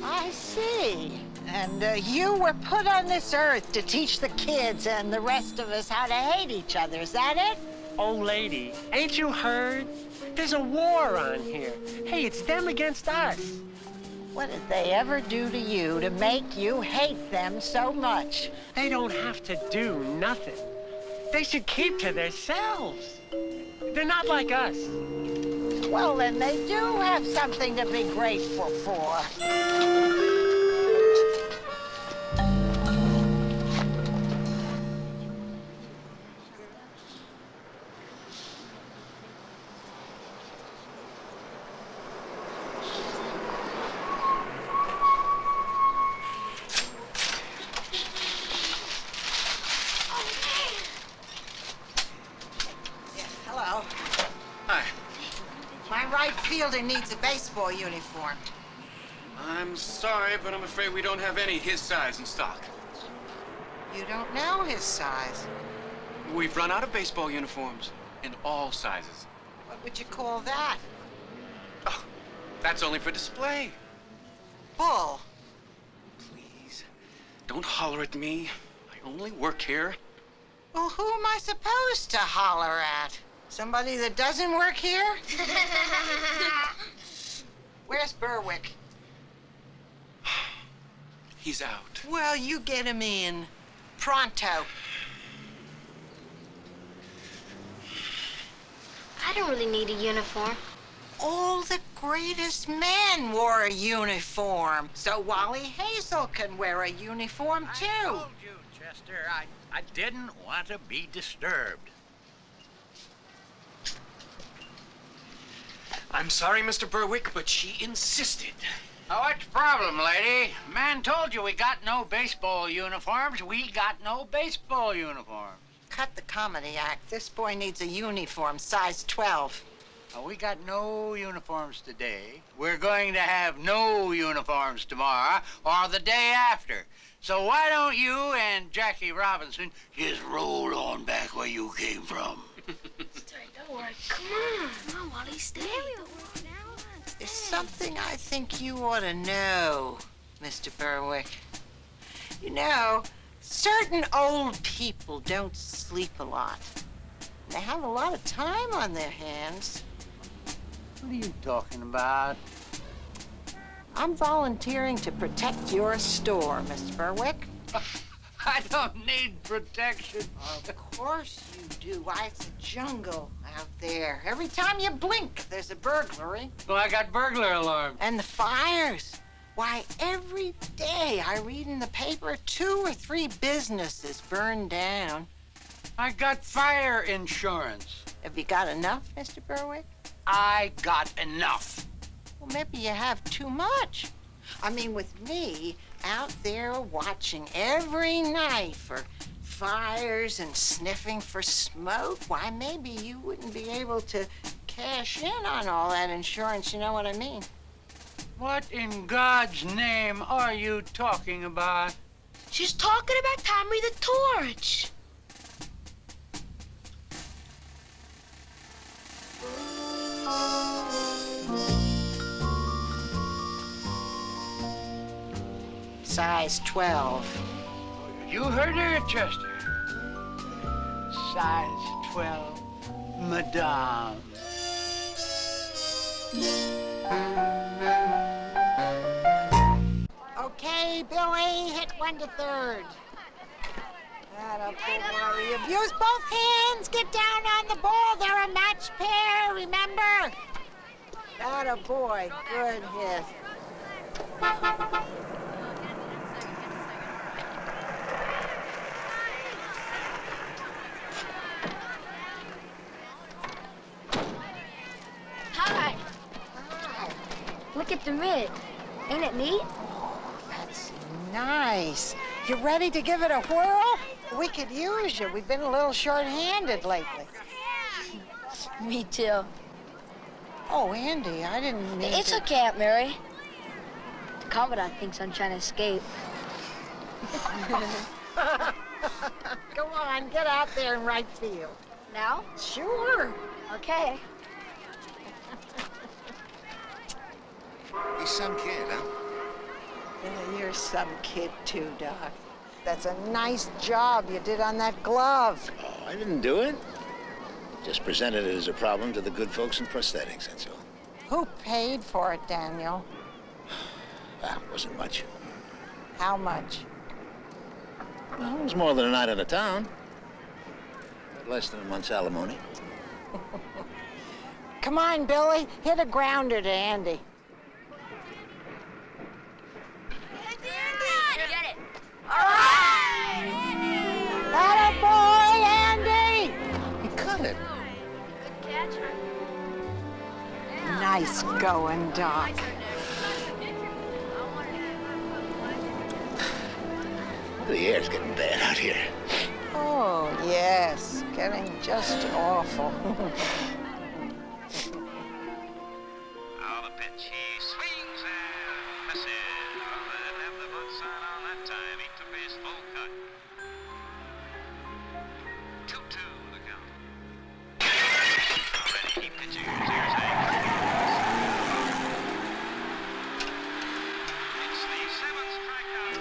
I see. And you were put on this earth to teach the kids and the rest of us how to hate each other. Is that it? Old lady, ain't you heard? There's a war on here. Hey, it's them against us. What did they ever do to you to make you hate them so much? They don't have to do nothing. They should keep to themselves. They're not like us. Well, then they do have something to be grateful for. Fielder needs a baseball uniform. I'm sorry, but I'm afraid we don't have any his size in stock. You don't know his size. We've run out of baseball uniforms in all sizes. What would you call that? Oh, that's only for display. Bull. Please, don't holler at me. I only work here. Well, who am I supposed to holler at? Somebody that doesn't work here? Where's Berwick? He's out. Well, you get him in. Pronto. I don't really need a uniform. All the greatest men wore a uniform. So Wally Hazel can wear a uniform, too. I told you, Chester, I didn't want to be disturbed. I'm sorry, Mr. Berwick, but she insisted. Oh, what's the problem, lady? Man told you we got no baseball uniforms. We got no baseball uniforms. Cut the comedy act. This boy needs a uniform, size 12. Oh, we got no uniforms today. We're going to have no uniforms tomorrow or the day after. So why don't you and Jackie Robinson just roll on back where you came from? Don't worry. Come on. Come on, Wally. Stay. There's something I think you ought to know, Mr. Berwick. You know, certain old people don't sleep a lot. They have a lot of time on their hands. What are you talking about? I'm volunteering to protect your store, Mr. Berwick. I don't need protection. Of course you do. Why, it's a jungle out there. Every time you blink, there's a burglary. Well, I got burglar alarms. And the fires. Why, every day I read in the paper 2 or 3 businesses burned down. I got fire insurance. Have you got enough, Mr. Berwick? I got enough. Well, maybe you have too much. I mean, with me out there watching every night for fires and sniffing for smoke, why, maybe you wouldn't be able to cash in on all that insurance, you know what I mean? What in God's name are you talking about? She's talking about Tommy the Torch. Size 12. You heard her, Chester. Size 12, Madame. Okay, Billy, hit 1 to 3rd. Attaboy. Use both hands. Get down on the ball. They're a match pair, remember? Attaboy. Good hit. Hi. Look at the mitt. Ain't it neat? That's nice. You ready to give it a whirl? We could use you. We've been a little short-handed lately. Me too. Oh, Andy, I didn't mean It's to... okay, Aunt Mary. The Commandant thinks I'm trying to escape. Go on, get out there in right field. Now? Sure. Okay. He's some kid, huh? Yeah, you're some kid too, Doc. That's a nice job you did on that glove. Oh, I didn't do it. Just presented it as a problem to the good folks in prosthetics, that's all. Who paid for it, Daniel? Well, it wasn't much. How much? Well, it was more than a night in the town. But less than a month's alimony. Come on, Billy. Hit a grounder to Andy. Get it. All right! Attaboy, Andy! He cut it. Good catch. Nice going, Doc. The air's getting bad out here. Oh, yes. Getting just awful. Now the pitch, he swings and misses. Well, they didn't have the bunt sign on that time. He took his full cut. 2-2 the count. Already he pitches. Here's Hank. It's the 7th strikeout.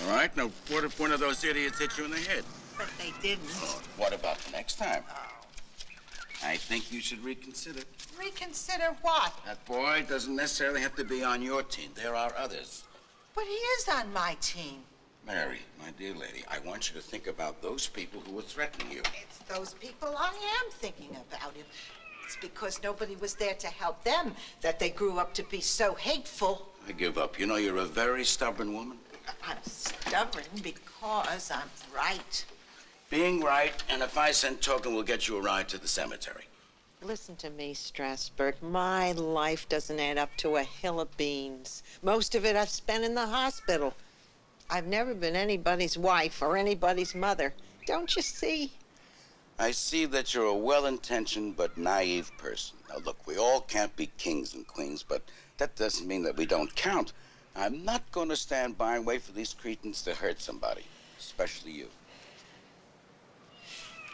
All right, now what if one of those idiots hit you in the head? But they didn't. Oh, what about the next time? I think you should reconsider. Reconsider what? That boy doesn't necessarily have to be on your team. There are others. But he is on my team. Mary, my dear lady, I want you to think about those people who were threatening you. It's those people I am thinking about. It's because nobody was there to help them that they grew up to be so hateful. I give up. You know, you're a very stubborn woman. I'm stubborn because I'm right. Being right, and if I send token, we'll get you a ride to the cemetery. Listen to me, Strasburg. My life doesn't add up to a hill of beans. Most of it I've spent in the hospital. I've never been anybody's wife or anybody's mother. Don't you see? I see that you're a well-intentioned but naive person. Now, look, we all can't be kings and queens, but that doesn't mean that we don't count. I'm not going to stand by and wait for these cretins to hurt somebody, especially you.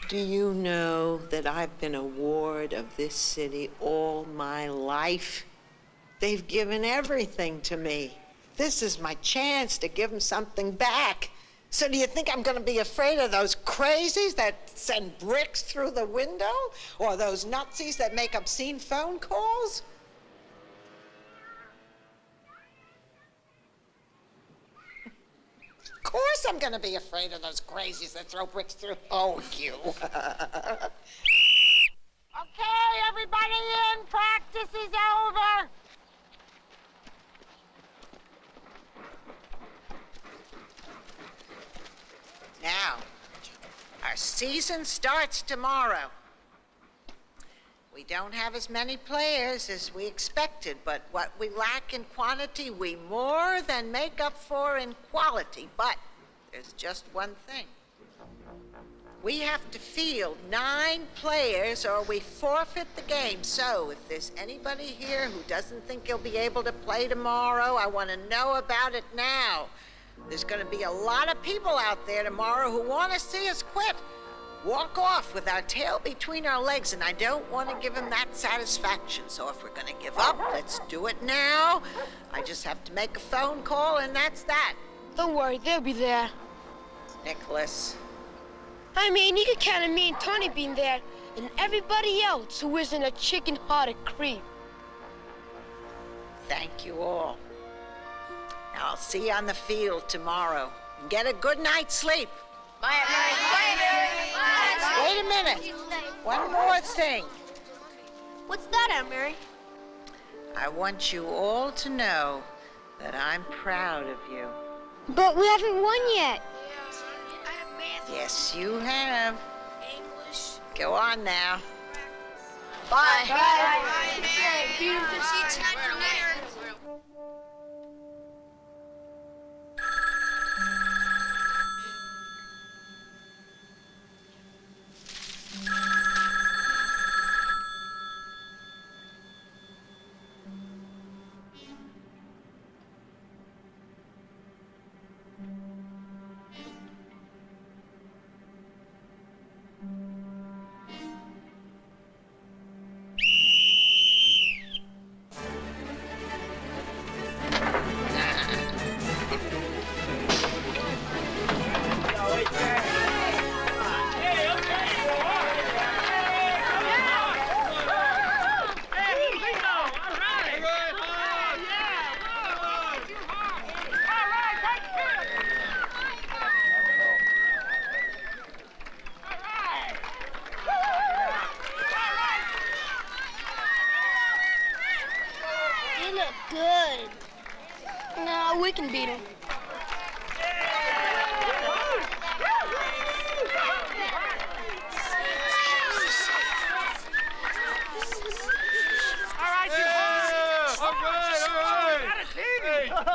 Do you know that I've been a ward of this city all my life? They've given everything to me. This is my chance to give them something back. So do you think I'm going to be afraid of those crazies that send bricks through the window? Or those nutsies that make obscene phone calls? Of course I'm going to be afraid of those crazies that throw bricks through. Oh, you. Okay, everybody in. Practice is over. Now, our season starts tomorrow. We don't have as many players as we expected, but what we lack in quantity, we more than make up for in quality. But there's just one thing. We have to field 9 players or we forfeit the game. So if there's anybody here who doesn't think he'll be able to play tomorrow, I want to know about it now. There's going to be a lot of people out there tomorrow who want to see us quit. Walk off with our tail between our legs, and I don't want to give them that satisfaction. So if we're going to give up, let's do it now. I just have to make a phone call, and that's that. Don't worry, they'll be there. Nicholas. I mean, you can count on me and Tony being there, and everybody else who isn't a chicken-hearted creep. Thank you all. Now, I'll see you on the field tomorrow. Get a good night's sleep. Bye, Wait a minute. One more thing. What's that, Aunt Mary? I want you all to know that I'm proud of you. But we haven't won yet. Yes, you have. English. Go on now. Bye. Bye. See you tonight for dinner. Good. No, we can beat him.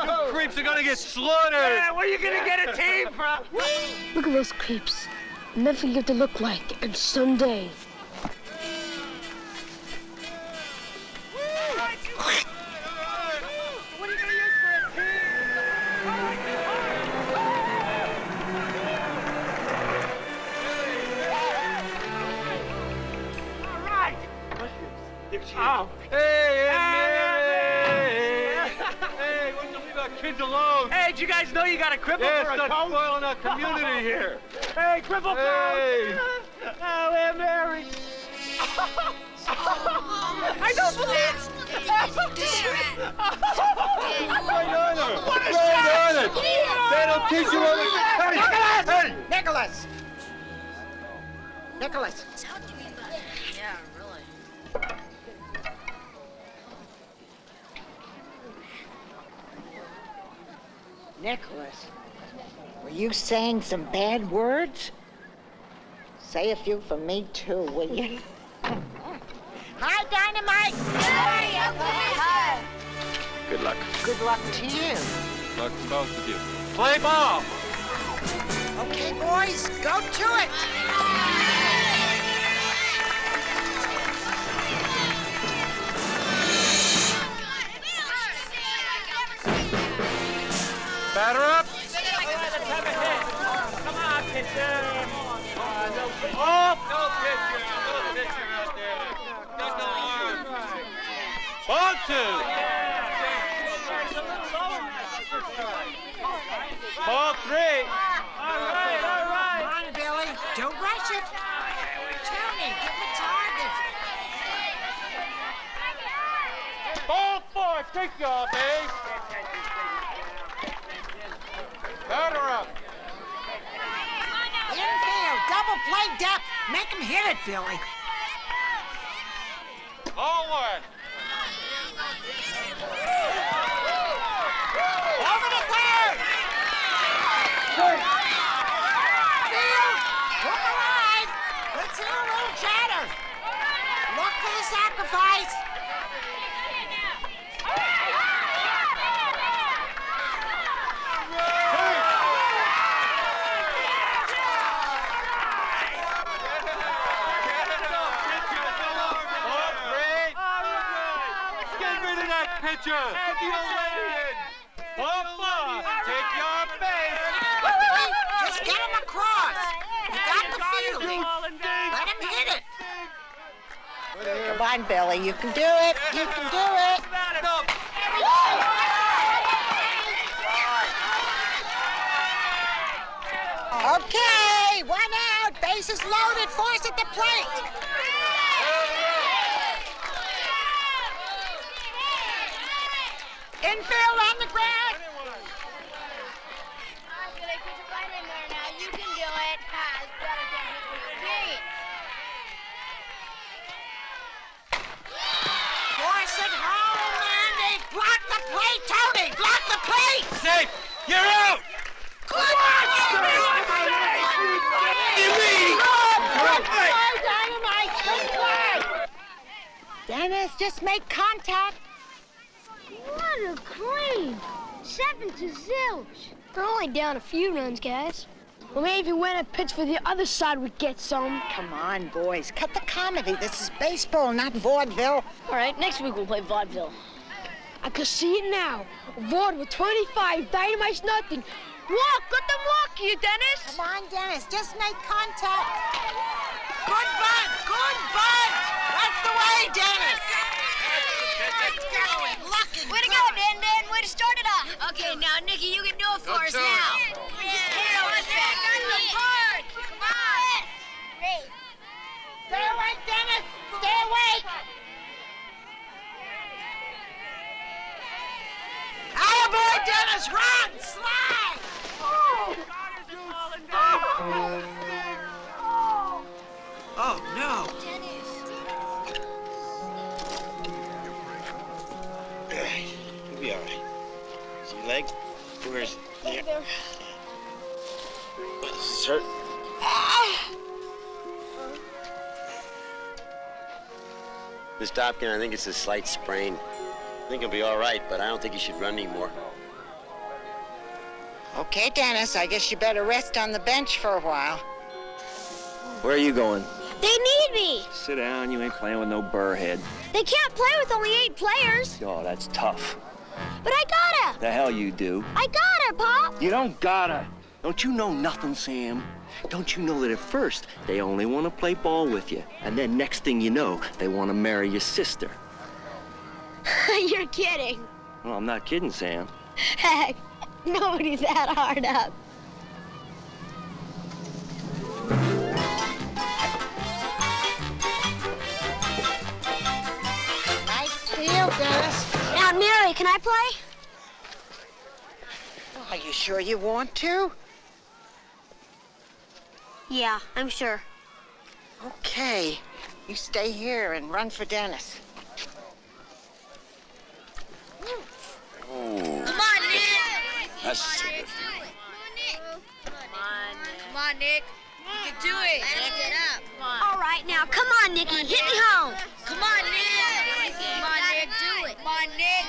You creeps are gonna get slaughtered. Yeah, where are you gonna get a team from? Look at those creeps. Never forget what they look like, and someday. Oh. Hey, what do you leave our kids alone? Hey, did you guys know you got a cripple Yeah, for a stop coach? spoiling our community here. Hey, cripple Hey. coach! Oh, Aunt Mary. I don't believe it. Right on her. Right on it. That'll teach you what we... Nicholas! Nicholas! Nicholas! Yeah, really. Nicholas, were you saying some bad words? Say a few for me, too, will you? Hi, Dynamite! Hi. Good luck. Good luck to you. Luck to both of you. Play ball! Okay, boys, go to it! Batter up! Come on, pitcher. Off! No pitcher out there. Got the arm. Ball two. Ball three. All right. Come on, Billy. Don't rush it. Tony, give him a target. Ball four. Take off, eh? Batter up. Infield, double play depth. Make him hit it, Billy. Ball one. Over the third. Field, hook alive. Let's hear a little chatter. Look for the sacrifice. Pitcher! Ball four! Take your base! Just get him across. You got the fielding. Let him hit it. Come on, Billy. You can do it. You can do it. Okay, 1 out. Bases loaded. Force at the plate. Infield on the ground. Billy, put your fighter in there now. You can do it. It's better than hit with the feet. Force it home, Andy. Block the plate, Tony. Block the plate. Safe. You're out. Good play, Dynamite. Good play. Dennis, just make contact. What a clean. 7-0. We're only down a few runs, guys. Well, maybe if you went and pitched for the other side, we'd get some. Come on, boys. Cut the comedy. This is baseball, not vaudeville. All right, next week we'll play vaudeville. I can see it now. Vaude with 25, Dynamite's nothing. Walk, let them walk you, Dennis. Come on, Dennis. Just make contact. Good bunt. Good bunt. That's the way, Dennis. Let's go. Lucky. Way to go, Dan. Way to start it off. Okay, now, Nicky, you can do it for us now. Just hit it on the back. Come on. Stay awake, Dennis. Stay awake. Attaboy, Dennis. Run. Slide. Oh, no. You'll be all right. See your leg? Where is it? There. Does it hurt? Miss Dobkin, I think it's a slight sprain. I think he'll be all right, but I don't think he should run anymore. Okay, Dennis. I guess you better rest on the bench for a while. Where are you going? They need me. Sit down. You ain't playing with no burrhead. They can't play with only 8 players. Oh, that's tough. But I gotta. The hell you do. I gotta, Pop. You don't gotta. Don't you know nothing, Sam? Don't you know that at first they only want to play ball with you, and then next thing you know, they want to marry your sister? You're kidding. Well, I'm not kidding, Sam. Heck, nobody's that hard up. Nice field, Dennis. Now, Mary, can I play? Are you sure you want to? Yeah, I'm sure. Okay. You stay here and run for Dennis. Oh. Come on, Nick. That's stupid. Come on, Nick. You can do it. Lift it up. All right, now, come on, Nicky. Hit me home. Come on, Nick. Come on, Nick. Do it. Come on, Nick.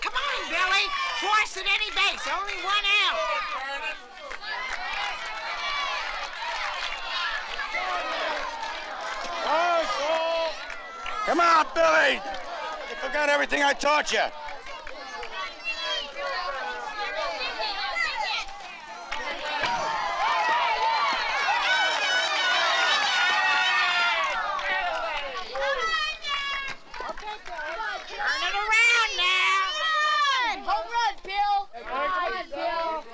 Come on, Billy. Force at any base. Only one out. Come on, Billy. You forgot everything I taught you. Turn it around now. Home run, Bill. Home run, Bill.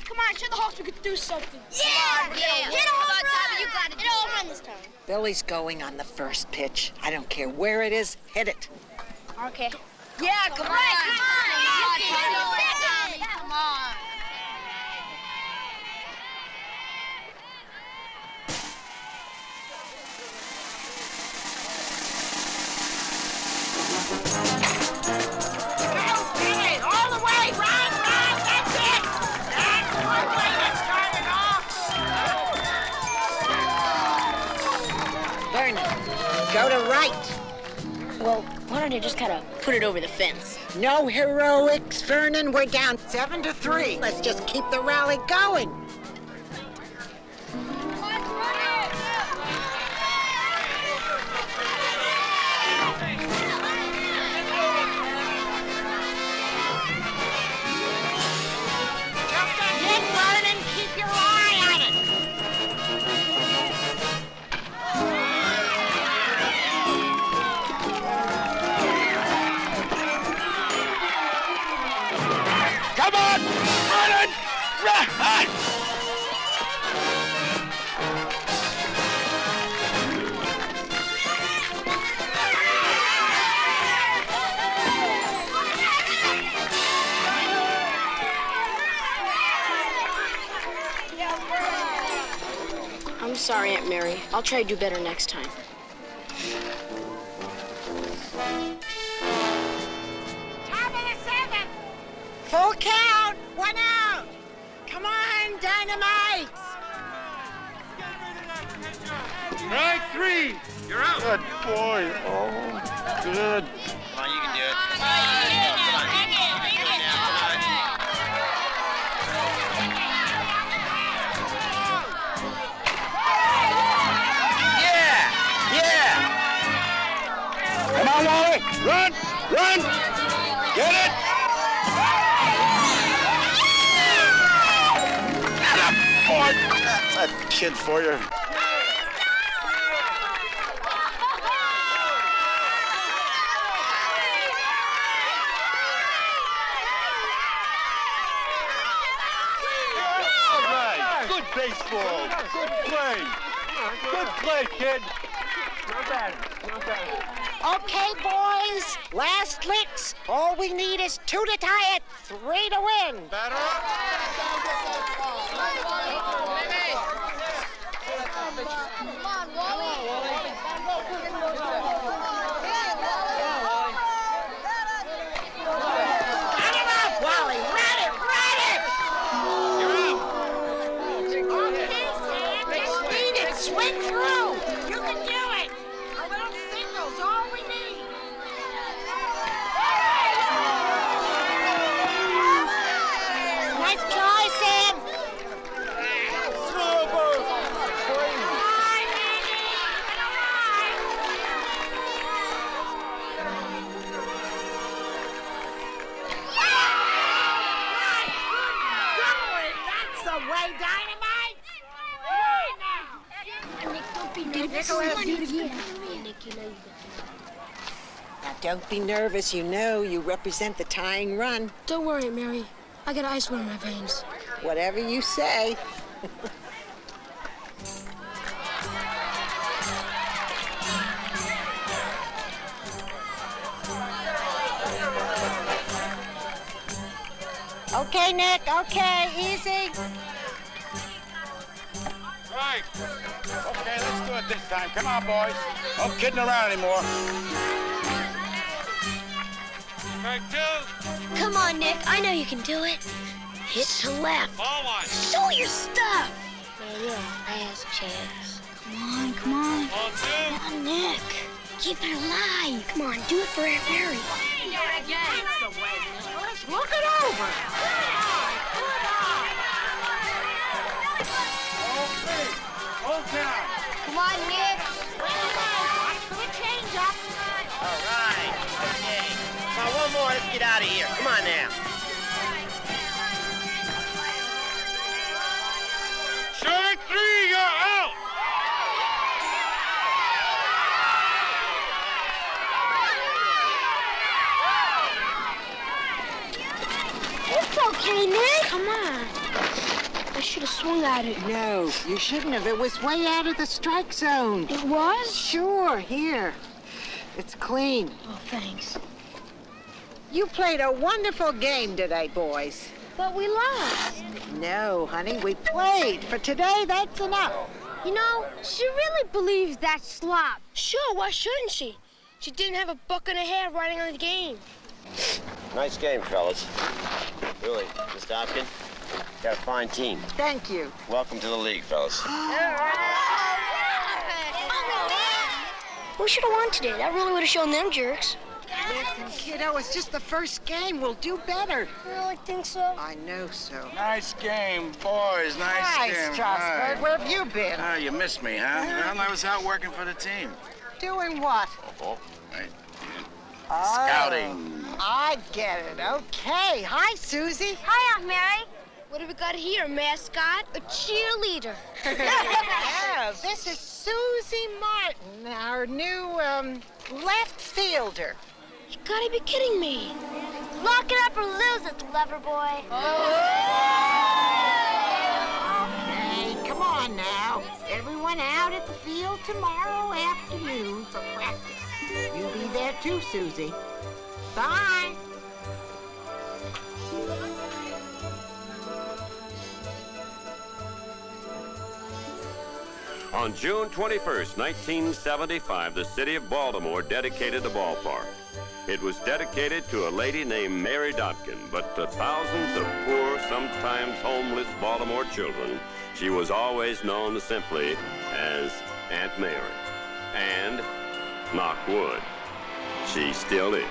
Come on, show the Hawks we could do something. Yeah, Bill. Hit a home run. You got it. Hit a home run this time. Billy's going on the first pitch. I don't care where it is. Hit it. Okay. Yeah, come on. Come on. Come on. Go to right. Well, why don't you just kind of put it over the fence? No heroics, Vernon. We're down 7-3. Let's just keep the rally going. I'm sorry, Aunt Mary. I'll try to do better next time. Top of the seventh. Full count. 1 out. Come on, Dynamites. Strike 3. You're out. Good boy. Oh, good. Come on, you can do it. Come on, Wally. Run! Run! Get it! Boy, that's that kid for you. All right. Good baseball. Good play. Good play, kid. Not bad. Not bad. Okay, boys. Last licks. All we need is 2 to tie it, 3 to win. Better. Cut him off, Wally. Run it, run it. You're up. Okay, Sam. Just beat it. Swing through. You can do it. A little single's all we need. Nice try, Sam. That's the way, Dynamite. Now, don't be nervous. You know you represent the tying run. Don't worry, Mary. I got ice water in my veins. Whatever you say. Okay, Nick. Okay, easy. Right. Okay, let's do it this time. Come on, boys. No kidding around anymore. Strike 2. Come on, Nick. I know you can do it. Hit to left. Ball 1. Show your stuff. Yeah, last chance. Come on, come on. Ball 2. Come on, Nick. Keep it alive. Come on, do it for Aunt Mary. Do it again. That's the way, Nicholas. Look it over. Okay. Come on, Nick. Watch for the change-up. All right. Okay. Come on, one more. Let's get out of here. Come on now. Strike 3, you're out. It's okay, Nick. Come on. I should have swung at it. No, you shouldn't have. It was way out of the strike zone. It was? Sure, here. It's clean. Oh, thanks. You played a wonderful game today, boys. But we lost. No, honey, we played. For today, that's enough. You know, she really believes that's slop. Sure, why shouldn't she? She didn't have a buck and a half riding on the game. Nice game, fellas. Really, Mr. Hopkins, got a fine team. Thank you. Welcome to the league, fellas. We should have won today. That really would have shown them jerks. Listen, kiddo, it's just the first game. We'll do better. You really think so? I know so. Nice game, boys. Nice game. Strasburg. Hi. Where have you been? Ah, you missed me, huh? Well, I was out working for the team. Doing what? Right. Oh, Scouting. I get it. Okay. Hi, Susie. Hi, Aunt Mary. What have we got here, mascot? A cheerleader. Yeah, this is Susie Martin, our new left fielder. You gotta be kidding me. Lock it up or lose it, lover boy. Oh. going out at the field tomorrow afternoon for practice. You'll be there too, Susie. Bye. On June 21st, 1975, the city of Baltimore dedicated the ballpark. It was dedicated to a lady named Mary Dotkin, but to thousands of poor, sometimes homeless Baltimore children, she was always known simply as Aunt Mary. And, knock wood, she still is.